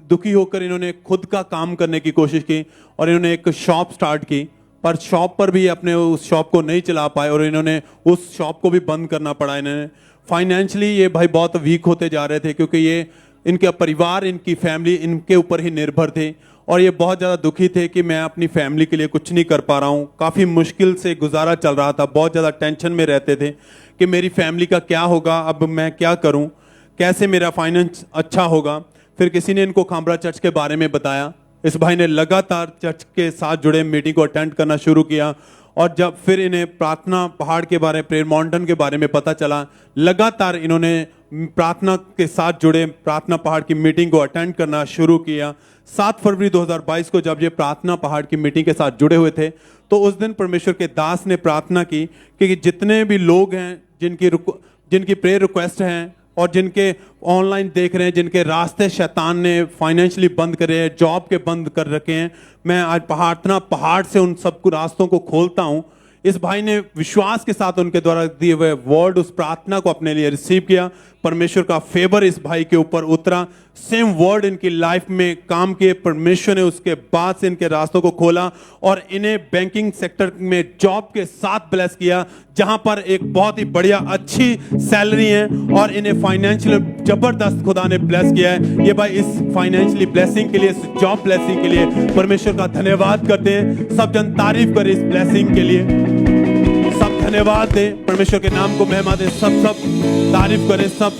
[SPEAKER 12] दुखी होकर इन्होंने खुद का काम करने की कोशिश की और इन्होंने एक शॉप स्टार्ट की, पर शॉप पर भी अपने उस शॉप को नहीं चला पाए और इन्होंने उस शॉप को भी बंद करना पड़ा। इन्हें फाइनेंशियली ये भाई बहुत वीक होते जा रहे थे क्योंकि ये इनका परिवार, इनकी फैमिली इनके ऊपर ही निर्भर थे और ये बहुत ज़्यादा दुखी थे कि मैं अपनी फैमिली के लिए कुछ नहीं कर पा रहा हूँ। काफ़ी मुश्किल से गुजारा चल रहा था, बहुत ज़्यादा टेंशन में रहते थे कि मेरी फैमिली का क्या होगा, अब मैं क्या करूँ, कैसे मेरा फाइनेंस अच्छा होगा। फिर किसी ने इनको खामरा चर्च के बारे में बताया। इस भाई ने लगातार चर्च के साथ जुड़े मीटिंग को अटेंड करना शुरू किया और जब फिर इन्हें प्रार्थना पहाड़ के बारे, प्रेयर माउंटेन के बारे में पता चला, लगातार इन्होंने प्रार्थना के साथ जुड़े प्रार्थना पहाड़ की मीटिंग को अटेंड करना शुरू किया। 7 फरवरी 2022 को जब ये प्रार्थना पहाड़ की मीटिंग के साथ जुड़े हुए थे तो उस दिन परमेश्वर के दास ने प्रार्थना की कि जितने भी लोग हैं जिनकी प्रेयर रिक्वेस्ट हैं और जिनके ऑनलाइन देख रहे हैं, जिनके रास्ते शैतान ने फाइनेंशियली बंद करे हैं, जॉब के बंद कर रखे हैं, मैं आज पहाड़ से उन सब रास्तों को खोलता हूं। इस भाई ने विश्वास के साथ उनके द्वारा दिए हुए वर्ड, उस प्रार्थना को अपने लिए रिसीव किया। परमेश्वर का फेवर इस भाई के ऊपर उतरा, सेम वर्ड इनकी लाइफ में काम किए। परमेश्वर ने उसके बाद से इनके रास्तों को खोला और इन्हें बैंकिंग सेक्टर में जॉब के साथ ब्लेस किया, जहां पर एक बहुत ही बढ़िया अच्छी सैलरी है और इन्हें फाइनेंशियल जबरदस्त खुदा ने ब्लेस किया है। ये भाई इस फाइनेंशियली ब्लेसिंग के लिए, इस जॉब ब्लेसिंग के लिए परमेश्वर का धन्यवाद करते हैं। सब जन तारीफ करें इस ब्लेसिंग के लिए, सब धन्यवाद दें, परमेश्वर के नाम को महिमा दें, सब तारीफ करें सब।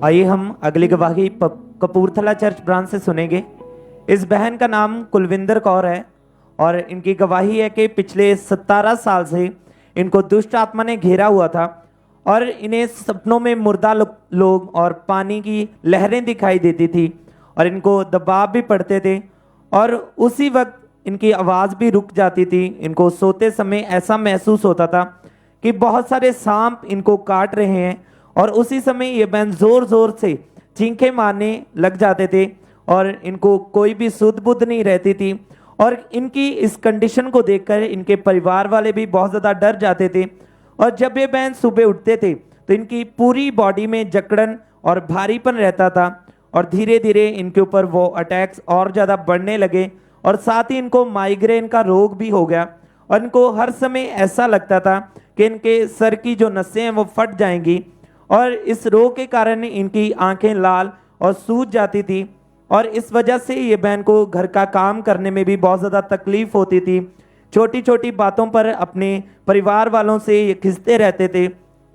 [SPEAKER 9] आइए हम अगली गवाही कपूरथला चर्च ब्रांच से सुनेंगे। इस बहन का नाम कुलविंदर कौर है और इनकी गवाही है कि पिछले 17 साल से इनको दुष्ट आत्मा ने घेरा हुआ था और इन्हें सपनों में मुर्दा लोग और पानी की लहरें दिखाई देती थी और इनको दबाव भी पड़ते थे। और उसी वक्त इनकी आवाज़ भी रुक जाती थी। इनको सोते समय ऐसा महसूस होता था कि बहुत सारे सांप इनको काट रहे हैं, और उसी समय ये बहन ज़ोर ज़ोर से चींखें मारने लग जाते थे और इनको कोई भी सुध बुध नहीं रहती थी। और इनकी इस कंडीशन को देखकर इनके परिवार वाले भी बहुत ज़्यादा डर जाते थे। और जब ये बहन सुबह उठते थे तो इनकी पूरी बॉडी में जकड़न और भारीपन रहता था, और धीरे धीरे इनके ऊपर वो अटैक्स और ज़्यादा बढ़ने लगे, और साथ ही इनको माइग्रेन का रोग भी हो गया। और इनको हर समय ऐसा लगता था कि इनके सर की जो नसें हैं वो फट जाएंगी, और इस रोग के कारण इनकी आंखें लाल और सूज जाती थी। और इस वजह से ये बहन को घर का काम करने में भी बहुत ज़्यादा तकलीफ होती थी। छोटी छोटी बातों पर अपने परिवार वालों से ये खिंचते रहते थे।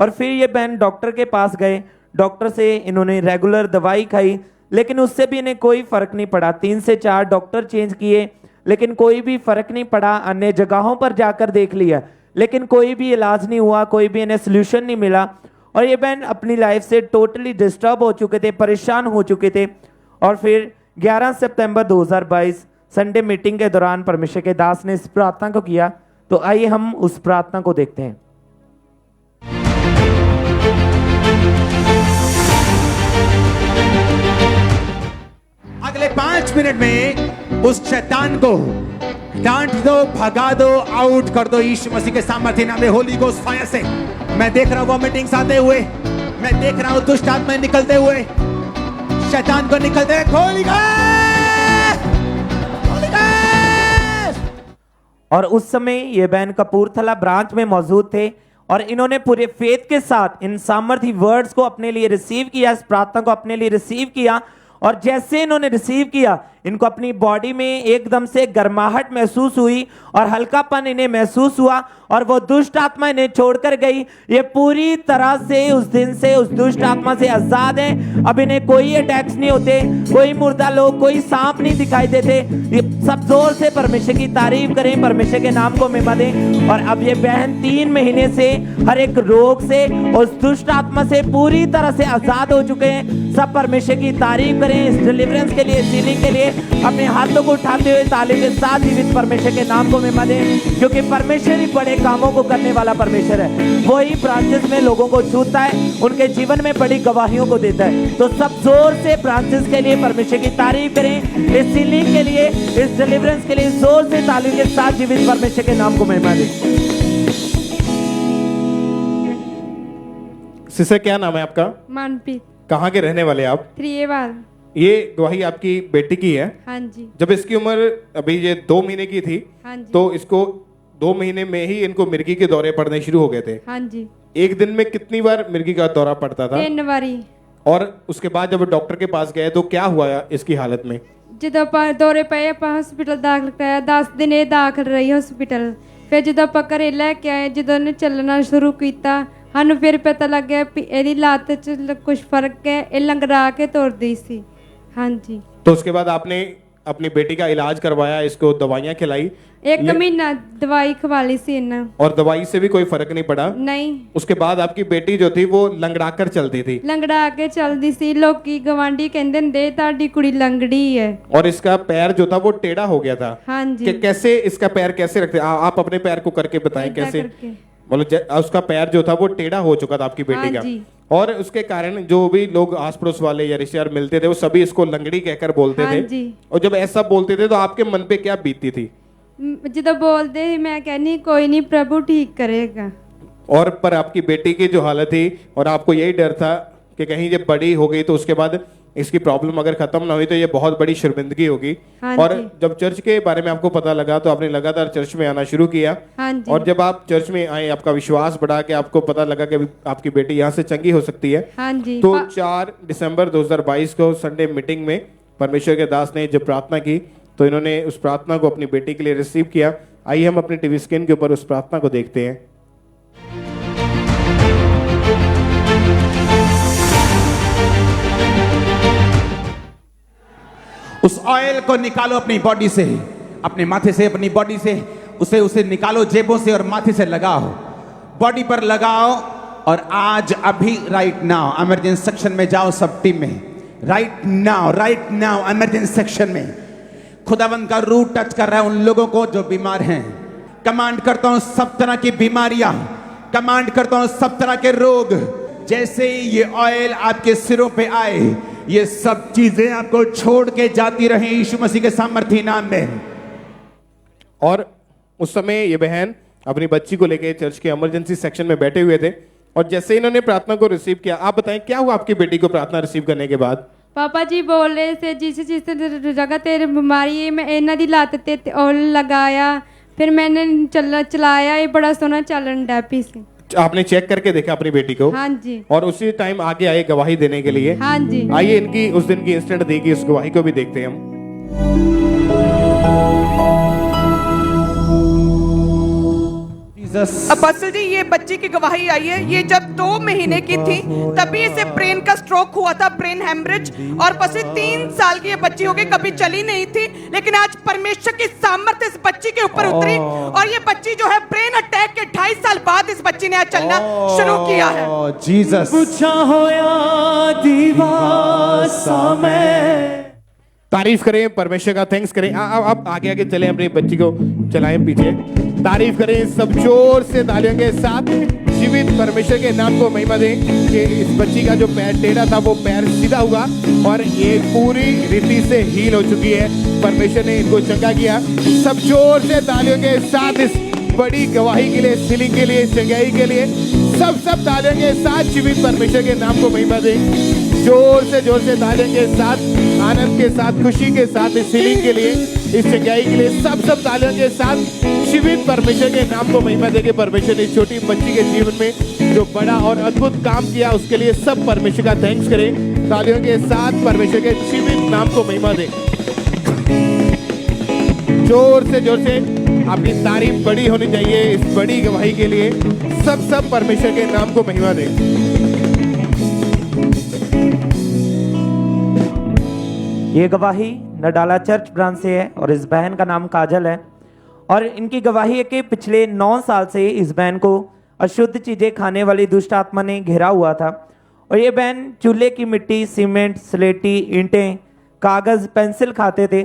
[SPEAKER 9] और फिर ये बहन डॉक्टर के पास गए, डॉक्टर से इन्होंने रेगुलर दवाई खाई, लेकिन उससे भी इन्हें कोई फ़र्क नहीं पड़ा। 3 से 4 डॉक्टर चेंज किए, लेकिन कोई भी फ़र्क नहीं पड़ा। अन्य जगहों पर जाकर देख लिया, लेकिन कोई भी इलाज नहीं हुआ, कोई भी इन्हें सोल्यूशन नहीं मिला। और ये बहन अपनी लाइफ से टोटली डिस्टर्ब हो चुके थे, परेशान हो चुके थे। और फिर 11 सितंबर 2022 संडे मीटिंग के दौरान परमेश्वर के दास ने इस प्रार्थना को किया। तो आइए हम उस प्रार्थना को देखते हैं।
[SPEAKER 3] अगले 5 मिनट में उस शैतान को डांट दो, भगा दो, आउट कर दो यीशु मसीह के सामर्थ्य नाम में, होली गोस्ट फायर से। मैं देख रहा हूं वॉमिटिंग्स आते हुए, मैं देख रहा हूं दुष्ट आत्माएं निकलते हुए, शैतान को निकलते हुए। Holi ghost, Holi ghost.
[SPEAKER 9] और उस समय ये बहन कपूरथला ब्रांच में मौजूद थे, और इन्होंने पूरे फेथ के साथ इन सामर्थ्य वर्ड्स को अपने लिए रिसीव किया, इस प्रार्थना को अपने लिए रिसीव किया। और जैसे इन्होंने रिसीव किया, इनको अपनी बॉडी में एकदम से गर्माहट महसूस हुई और हल्कापन इन्हें महसूस हुआ, और वो दुष्ट आत्मा इन्हें छोड़कर गई। ये पूरी तरह से उस दिन से उस दुष्ट आत्मा से आजाद हैं। अब इन्हें कोई अटैक्स नहीं होते, कोई मुर्दा लोग, कोई सांप नहीं दिखाई देते। ये सब जोर से परमेश्वर की तारीफ करें, परमेश्वर के नाम को महिमा दें। और अब ये बहन 3 महीने से हर एक रोग से, उस दुष्ट आत्मा से पूरी तरह से आजाद हो चुके हैं। सब परमेश्वर की तारीफ करें इस डिलीवरेंस के लिए, हीलिंग के लिए। अपने हाथों को उठाते हुए ताली के साथ जीवित परमेश्वर के नाम को महिमा दें, क्योंकि परमेश्वर ही बड़े कामों को करने वाला परमेश्वर है। वही ब्रांचेस में लोगों को छूता है, उनके जीवन में बड़ी गवाहियों को देता है। तो सब जोर से ब्रांचेस के लिए परमेश्वर की तारीफ करें, इस हीलिंग के लिए, इस डिलीवरेंस के लिए जोर से ताली के साथ जीवित परमेश्वर के नाम को महिमा दें।
[SPEAKER 1] सिस्टर क्या नाम है आपका?
[SPEAKER 13] मनप्रीत।
[SPEAKER 1] कहाँ के रहने वाले आप?
[SPEAKER 13] 3A
[SPEAKER 1] ये गवाही आपकी बेटी की है?
[SPEAKER 13] हाँ जी।
[SPEAKER 1] जब इसकी उम्र अभी ये 2 महीने की थी,
[SPEAKER 13] हाँ जी।
[SPEAKER 1] तो इसको 2 महीने में ही इनको मिर्गी के दौरे पड़ने शुरू हो गए थे।
[SPEAKER 13] हाँ जी।
[SPEAKER 1] एक दिन में कितनी बार मिर्गी का दौरा पड़ता था?
[SPEAKER 13] 3 बारी।
[SPEAKER 1] और उसके बाद जब डॉक्टर के पास गए तो क्या हुआ इसकी हालत में?
[SPEAKER 13] ਜਦੋਂ ਆਪਾਂ ਦੌਰੇ ਪਏ ਆਪਾਂ ਹਸਪੀਟਲ ਦਾਖਲ ਕਰਾਇਆ, 10 ਦਿਨ ਇਹ ਦਾਖਲ ਰਹੀ ਹਸਪੀਟਲ। ਫਿਰ ਜਦੋਂ ਆਪਾਂ ਘਰੇ ਲੈ ਕੇ ਆਏ, ਜਦੋਂ ਇਹਨੇ ਚੱਲਣਾ ਸ਼ੁਰੂ ਕੀਤਾ, ਸਾਨੂੰ ਫਿਰ ਪਤਾ ਲੱਗਿਆ ਵੀ ਇਹਦੀ ਲੱਤ 'ਚ ਕੁਝ ਫਰਕ ਹੈ, ਇਹ ਲੰਗੜਾ ਕੇ ਤੁਰਦੀ ਸੀ। ਹਾਂਜੀ।
[SPEAKER 1] तो उसके बाद आपने अपनी बेटी का इलाज करवाया, इसको दवाइयाँ खिलाई?
[SPEAKER 13] 1 ਮਹੀਨਾ दवाई खवा ली सी इन्हें,
[SPEAKER 1] और दवाई से भी कोई फर्क नहीं पड़ा?
[SPEAKER 13] नहीं।
[SPEAKER 1] उसके बाद आपकी बेटी जो थी वो लंगड़ा कर चलती थी?
[SPEAKER 13] लंगड़ा के चलती सी, लोकी गवांडी कहते हुंदे ताड़ी कुड़ी लंगड़ी है।
[SPEAKER 1] और इसका पैर जो था वो टेढ़ा हो गया था?
[SPEAKER 13] हाँ जी।
[SPEAKER 1] कैसे इसका पैर कैसे रखते? आप अपने पैर को करके बताएं कैसे? मतलब उसका पैर जो था वो टेढ़ा हो चुका था आपकी बेटी का, और उसके कारण जो भी लोग आस पड़ोस वाले या रिश्तेदार मिलते थे वो सभी इसको लंगड़ी कहकर बोलते थे। और जब ऐसा बोलते थे तो आपके मन पे क्या बीतती थी?
[SPEAKER 13] जो बोलते मैं कहनी कोई नहीं, प्रभु ठीक करेगा।
[SPEAKER 1] और पर आपकी बेटी की जो हालत थी, और आपको यही डर था कि कहीं जब बड़ी हो गई तो उसके बाद इसकी प्रॉब्लम अगर खत्म ना हुई तो ये बहुत बड़ी शर्मिंदगी होगी।
[SPEAKER 13] हाँ
[SPEAKER 1] और
[SPEAKER 13] जी।
[SPEAKER 1] जब चर्च के बारे में आपको पता लगा तो आपने लगातार चर्च में आना शुरू किया।
[SPEAKER 13] हाँ जी।
[SPEAKER 1] और जब आप चर्च में आए, आपका विश्वास बढ़ा कि आपको पता लगा कि आपकी बेटी यहाँ से चंगी हो सकती है।
[SPEAKER 13] हाँ जी।
[SPEAKER 1] तो 4 दिसंबर 2022 को संडे मीटिंग में परमेश्वर के दास ने जब प्रार्थना की तो इन्होंने उस प्रार्थना को अपनी बेटी के लिए रिसीव किया। आइए हम अपने टीवी स्क्रीन के ऊपर उस प्रार्थना को देखते हैं।
[SPEAKER 3] उस ऑयल को निकालो अपनी बॉडी से, अपने माथे से, अपनी बॉडी से उसे निकालो, जेबों से और माथे से लगाओ, बॉडी पर लगाओ। और आज अभी राइट नाउ इमरजेंसी सेक्शन में जाओ, सब टीम में राइट नाउ इमरजेंसी सेक्शन में खुदावंद का रूट टच कर रहा है उन लोगों को जो बीमार हैं। कमांड करता हूं सब तरह की बीमारियां, कमांड करता हूं सब तरह के रोग, जैसे ही ये ऑयल आपके सिरों पे आए, ये सब चीजें आपको छोड़ के जाती रहे यीशु मसीह के सामर्थी नाम में।
[SPEAKER 1] और उस समय ये बहन अपनी बच्ची को लेके चर्च के इमरजेंसी सेक्शन में बैठे हुए थे और जैसे इन्होंने प्रार्थना को रिसीव किया, आप बताएं क्या हुआ आपकी बेटी को प्रार्थना रिसीव करने के बाद?
[SPEAKER 13] पापा जी बोल रहे थे जिस जगह तेरी बीमारी है मैं इन्हों की लत ते ऑयल लगाया, फिर मैंने चलाया, ये बड़ा सोहना चलन डैपी से।
[SPEAKER 1] आपने चेक करके देखा अपनी बेटी को?
[SPEAKER 13] हाँ जी।
[SPEAKER 1] और उसी टाइम आगे आए गवाही देने के लिए?
[SPEAKER 13] हाँ जी।
[SPEAKER 1] आइए इनकी उस दिन की इंस्टेंट देगी उस गवाही को भी देखते हैं हम।
[SPEAKER 4] अपोस्टल जी, ये बच्ची की गवाही आई है। ये जब 2 महीने की थी तभी इसे ब्रेन का स्ट्रोक हुआ था, ब्रेन हेमरेज, और पछले 3 साल की ये बच्ची हो गई, कभी चली नहीं थी। लेकिन आज परमेश्वर की सामर्थ्य इस बच्ची के ऊपर उतरी और ये बच्ची जो है ब्रेन अटैक के 2.5 साल बाद इस बच्ची ने आज चलना शुरू किया है।
[SPEAKER 3] जीसस
[SPEAKER 1] तारीफ करें परमेश्वर का, थैंक्स करें। आप आगे आगे चले, अपनी बच्ची को चलाएं पीछे। तारीफ करें सब जोर से तालियों के साथ। जीवित परमेश्वर के नाम को महिमा दें कि इस बच्ची का जो पैर टेढ़ा था वो पैर सीधा हुआ और ये पूरी रीति से हील हो चुकी है। परमेश्वर ने इनको चंगा किया। सब जोर से तालियों के साथ इस बड़ी गवाही के लिए, सीलिंग के लिए, चंगाई के लिए सब तालियों के साथ जीवित परमेश्वर के नाम को महिमा दें। जोर से तालियों के साथ, आनंद के साथ, खुशी के साथ इस सीलिंग के लिए, इस चंगाई के लिए सब तालियों के साथ जीवित परमेश्वर के नाम को महिमा देंगे। परमेश्वर ने छोटी बच्ची के जीवन में जो बड़ा और अद्भुत काम किया उसके लिए सब परमेश्वर का थैंक्स करें। तालियों के साथ परमेश्वर के जीवित नाम को महिमा दें। जोर से आपकी तारीफ बड़ी होनी चाहिए इस बड़ी गवाही के लिए। सब परमेश्वर के नाम को महिमा दें।
[SPEAKER 9] ये गवाही नडाला चर्च ब्रांच से है और इस बहन का नाम काजल है और इनकी गवाही है कि पिछले 9 साल से इस बहन को अशुद्ध चीज़ें खाने वाली दुष्ट आत्मा ने घेरा हुआ था और ये बहन चूल्हे की मिट्टी, सीमेंट, स्लेटी, ईंटें, कागज़, पेंसिल खाते थे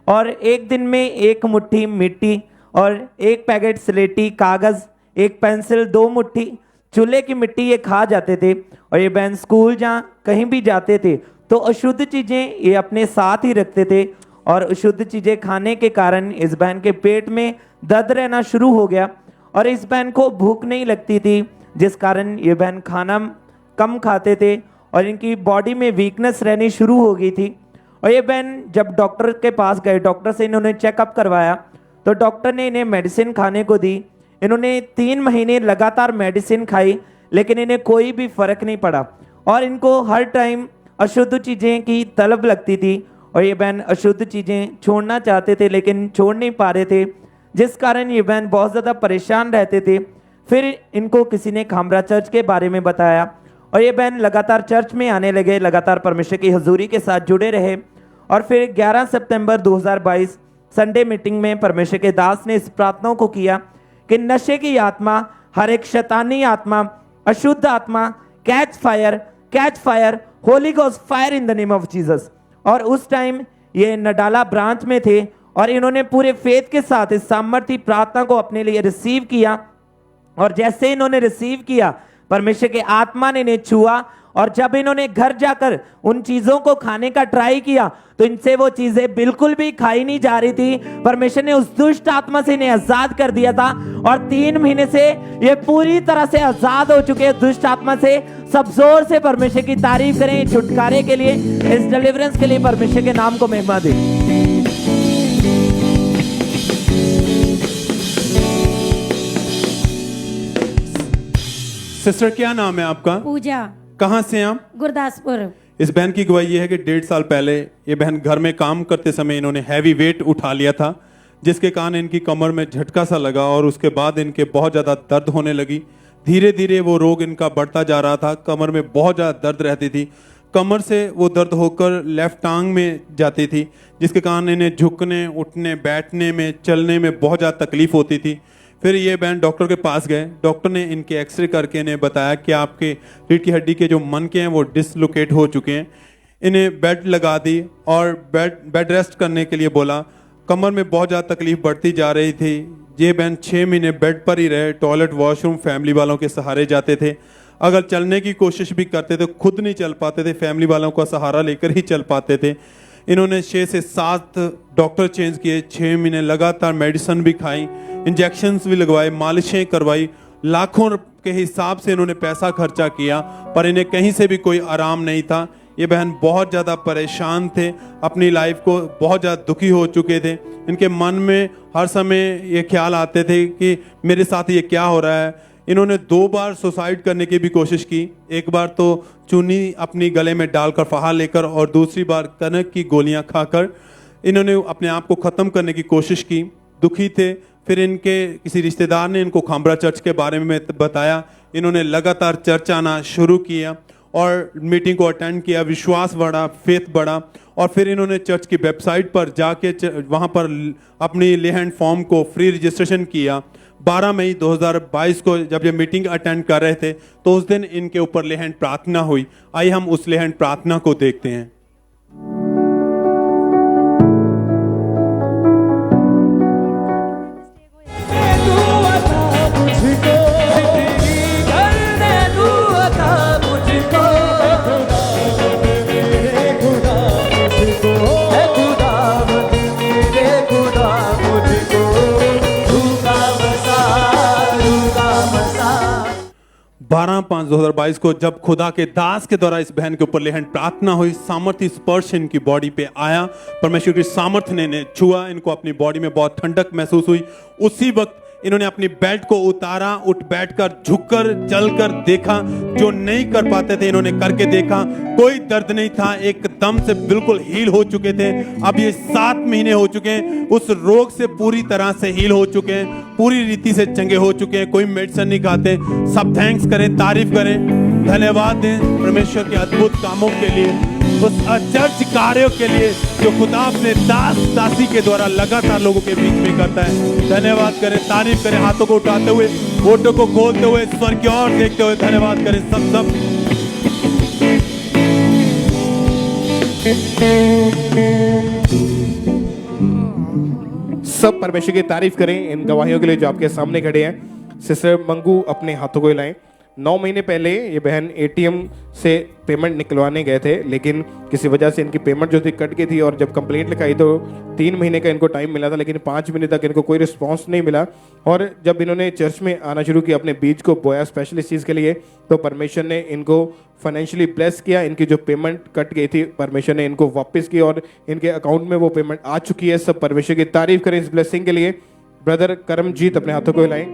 [SPEAKER 9] और एक दिन में 1 मुट्ठी मिट्टी और 1 पैकेट स्लेटी, कागज़, 1 पेंसिल, 2 मुट्ठी चूल्हे की मिट्टी ये खा जाते थे। और ये बहन स्कूल जहाँ कहीं भी जाते थे तो अशुद्ध चीज़ें ये अपने साथ ही रखते थे और अशुद्ध चीज़ें खाने के कारण इस बहन के पेट में दर्द रहना शुरू हो गया और इस बहन को भूख नहीं लगती थी, जिस कारण ये बहन खाना कम खाते थे और इनकी बॉडी में वीकनेस रहनी शुरू हो गई थी। और ये बहन जब डॉक्टर के पास गए, डॉक्टर से इन्होंने चेकअप करवाया तो डॉक्टर ने इन्हें मेडिसिन खाने को दी। इन्होंने 3 महीने लगातार मेडिसिन खाई लेकिन इन्हें कोई भी फर्क नहीं पड़ा और इनको हर टाइम अशुद्ध चीज़ें की तलब लगती थी और ये बहन अशुद्ध चीज़ें छोड़ना चाहते थे लेकिन छोड़ नहीं पा रहे थे, जिस कारण ये बहन बहुत ज़्यादा परेशान रहते थे। फिर इनको किसी ने खामरा चर्च के बारे में बताया और ये बहन लगातार चर्च में आने लगे, लगातार परमेश्वर की हजूरी के साथ जुड़े रहे और फिर 11 सितंबर 2022 संडे मीटिंग में परमेश्वर के दास ने इस प्रार्थना को किया कि नशे की आत्मा, हर एक शैतानी आत्मा, अशुद्ध आत्मा, catch fire, Holi ghost fire in the name of Jesus. और उस टाइम ये नडाला ब्रांच में थे और इन्होंने पूरे फेथ के साथ इस सामर्थी प्रार्थना को अपने लिए रिसीव किया और जैसे इन्होंने रिसीव किया परमेश्वर के आत्मा ने इन्हें छुआ और जब इन्होंने घर जाकर उन चीज़ों को खाने का ट्राई किया तो इनसे वो चीज़ें बिल्कुल भी खाई नहीं जा रही थी। परमेश्वर ने उस दुष्ट आत्मा से इन्हें आज़ाद कर दिया था और 3 महीने से ये पूरी तरह से आज़ाद हो चुके हैं दुष्ट आत्मा से। सब जोर से परमेश्वर की तारीफ करें छुटकारे के लिए, इस डिलीवरेंस के लिए परमेश्वर के नाम को महिमा दें।
[SPEAKER 12] सिस्टर क्या नाम है आपका?
[SPEAKER 21] पूजा।
[SPEAKER 12] कहाँ से हैं आप?
[SPEAKER 21] गुरदासपुर।
[SPEAKER 12] इस बहन की गवाही ये है कि 1.5 साल पहले ये बहन घर में काम करते समय इन्होंने हैवी वेट उठा लिया था, जिसके कारण इनकी कमर में झटका सा लगा और उसके बाद इनके बहुत ज़्यादा दर्द होने लगी। धीरे धीरे वो रोग इनका बढ़ता जा रहा था। कमर में बहुत ज़्यादा दर्द रहती थी, कमर से वो दर्द होकर लेफ्ट टांग में जाती थी, जिसके कारण इन्हें झुकने, उठने, बैठने में, चलने में बहुत ज़्यादा तकलीफ होती थी। फिर ये बहन डॉक्टर के पास गए। डॉक्टर ने इनके एक्सरे करके इन्हें बताया कि आपके रीढ़ की हड्डी के जो मनके हैं वो डिसलोकेट हो चुके हैं। इन्हें बेड लगा दी और बेड रेस्ट करने के लिए बोला। कमर में बहुत ज़्यादा तकलीफ बढ़ती जा रही थी। ये बहन 6 महीने बेड पर ही रहे, टॉयलेट वॉशरूम फैमिली वालों के सहारे जाते थे। अगर चलने की कोशिश भी करते थे खुद नहीं चल पाते थे, फैमिली वालों का सहारा लेकर ही चल पाते थे। इन्होंने 6 से 7 डॉक्टर चेंज किए, 6 महीने लगातार मेडिसिन भी खाई, इंजेक्शन्स भी लगवाए, मालिशें करवाई, लाखों के हिसाब से इन्होंने पैसा खर्चा किया, पर इन्हें कहीं से भी कोई आराम नहीं था। ये बहन बहुत ज़्यादा परेशान थे, अपनी लाइफ को बहुत ज़्यादा दुखी हो चुके थे। इनके मन में हर समय ये ख्याल आते थे कि मेरे साथ ये क्या हो रहा है। इन्होंने 2 बार सुसाइड करने की भी कोशिश की। एक बार तो चूनी अपनी गले में डालकर फहा लेकर, और दूसरी बार कनक की गोलियां खाकर इन्होंने अपने आप को ख़त्म करने की कोशिश की। दुखी थे। फिर इनके किसी रिश्तेदार ने इनको खामरा चर्च के बारे में बताया। इन्होंने लगातार चर्च आना शुरू किया और मीटिंग को अटेंड किया। विश्वास बढ़ा, फेथ बढ़ा, और फिर इन्होंने चर्च की वेबसाइट पर जाके वहाँ पर अपनी लेहैंड फॉर्म को फ्री रजिस्ट्रेशन किया। 12 मई 2022 को जब ये मीटिंग अटेंड कर रहे थे तो उस दिन इनके ऊपर लेहैंड प्रार्थना हुई। आइए हम उस लेहैंड प्रार्थना को देखते हैं। बारह 5/2022 को जब खुदा के दास के द्वारा इस बहन के ऊपर लेहन प्रार्थना हुई, सामर्थ्य स्पर्श इनकी बॉडी पे आया। परमेश्वर की सामर्थ्य ने इन्हें छुआ। इनको अपनी बॉडी में बहुत ठंडक महसूस हुई। उसी वक्त इन्होंने अपनी बेल्ट को उतारा, उठ बैठकर, झुककर, चलकर देखा। जो नहीं कर पाते थे इन्होंने करके देखा। कोई दर्द नहीं था, एकदम से बिल्कुल हील हो चुके थे। अब ये 7 महीने हो चुके हैं, उस रोग से पूरी तरह से हील हो चुके हैं, पूरी रीति से चंगे हो चुके हैं, कोई मेडिसिन नहीं खाते। सब थैंक्स करें, तारीफ करें, धन्यवाद दें परमेश्वर के अद्भुत कामों के लिए, उस अचरज कार्यों के लिए जो खुदा अपने दास दासी के द्वारा लगातार लोगों के बीच में करता है। धन्यवाद करें, तारीफ करें, हाथों को उठाते हुए, होठों को खोलते हुए, स्वर की ओर देखते हुए धन्यवाद करें।
[SPEAKER 1] सब परमेश्वर की तारीफ करें इन गवाहियों के लिए जो आपके सामने खड़े हैं। सिस्टर मंगू अपने हाथों को हिलाएं। 9 महीने पहले ये बहन एटीएम से पेमेंट निकलवाने गए थे, लेकिन किसी वजह से इनकी पेमेंट जो थी कट गई थी, और जब कंप्लेंट लिखाई तो 3 महीने का इनको टाइम मिला था, लेकिन 5 महीने तक इनको कोई रिस्पांस नहीं मिला। और जब इन्होंने चर्च में आना शुरू किया, अपने बीज को बोया स्पेशल इस चीज़ के लिए, तो परमेश्वर ने इनको फाइनेंशियली ब्लेस किया। इनकी जो पेमेंट कट गई थी परमेश्वर ने इनको वापस की और इनके अकाउंट में वो पेमेंट आ चुकी है। सब परमेश्वर की तारीफ करें इस ब्लेसिंग के लिए। ब्रदर करमजीत अपने हाथों को हिलाएं।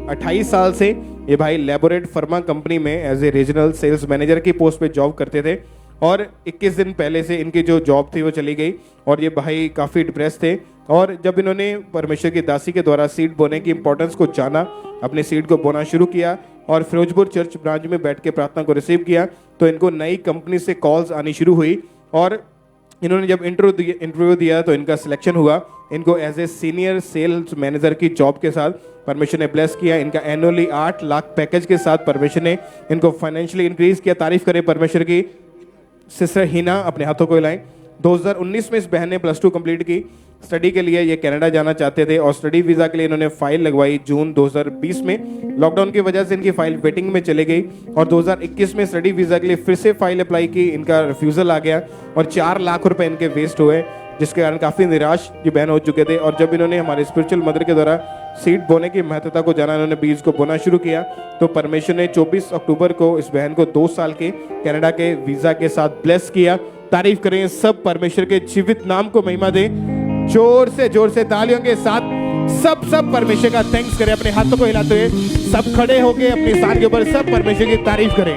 [SPEAKER 1] 28 साल से ये भाई लेबोरेट फर्मा कंपनी में as a regional sales manager की पोस्ट पे जॉब करते थे, और 21 दिन पहले से इनकी जो जॉब थी वो चली गई, और ये भाई काफ़ी डिप्रेस थे। और जब इन्होंने परमेश्वर की दासी के द्वारा सीड बोने की इंपॉर्टेंस को जाना, अपने सीड को बोना शुरू किया और फिरोजपुर चर्च ब्रांच में बैठ के प्रार्थना को रिसीव किया, तो इनको नई कंपनी से कॉल्स आनी शुरू हुई। और इन्होंने जब इंटरव्यू दिया तो इनका सिलेक्शन हुआ। इनको as a senior sales manager की जॉब के साथ परमेश्वर ने ब्लेस किया। इनका एनुअली 8 लाख पैकेज के साथ परमेश्वर ने इनको फाइनेंशियली इंक्रीज किया। तारीफ करें परमेश्वर की। सिस्टर हिना अपने हाथों को हिलाएं। 2019 में इस बहन ने +2 कंप्लीट की। स्टडी के लिए ये कनाडा जाना चाहते थे और स्टडी वीज़ा के लिए इन्होंने फाइल लगवाई जून 2020 में। लॉकडाउन की वजह से इनकी फाइल वेटिंग में चले गई, और 2021 में स्टडी वीज़ा के लिए फिर से फाइल अप्लाई की। इनका रिफ्यूज़ल आ गया और 4 लाख रुपए इनके वेस्ट हुए, जिसके कारण काफ़ी निराश ये बहन हो चुके थे। और जब इन्होंने हमारे स्पिरिचुअल मदर के द्वारा सीड बोने की महत्वता को जाना, इन्होंने बीज को बोना शुरू किया, तो परमेश्वर ने 24 अक्टूबर को इस बहन को 2 साल के कनाडा के वीज़ा के साथ ब्लेस किया। तारीफ करें, सब परमेश्वर के जीवित नाम को महिमा दें। जोर से तालियों के साथ सब परमेश्वर का थैंक्स करें। अपने हाथों को हिलाते हुए सब खड़े होके अपनी स्थान के ऊपर सब परमेश्वर की तारीफ करें।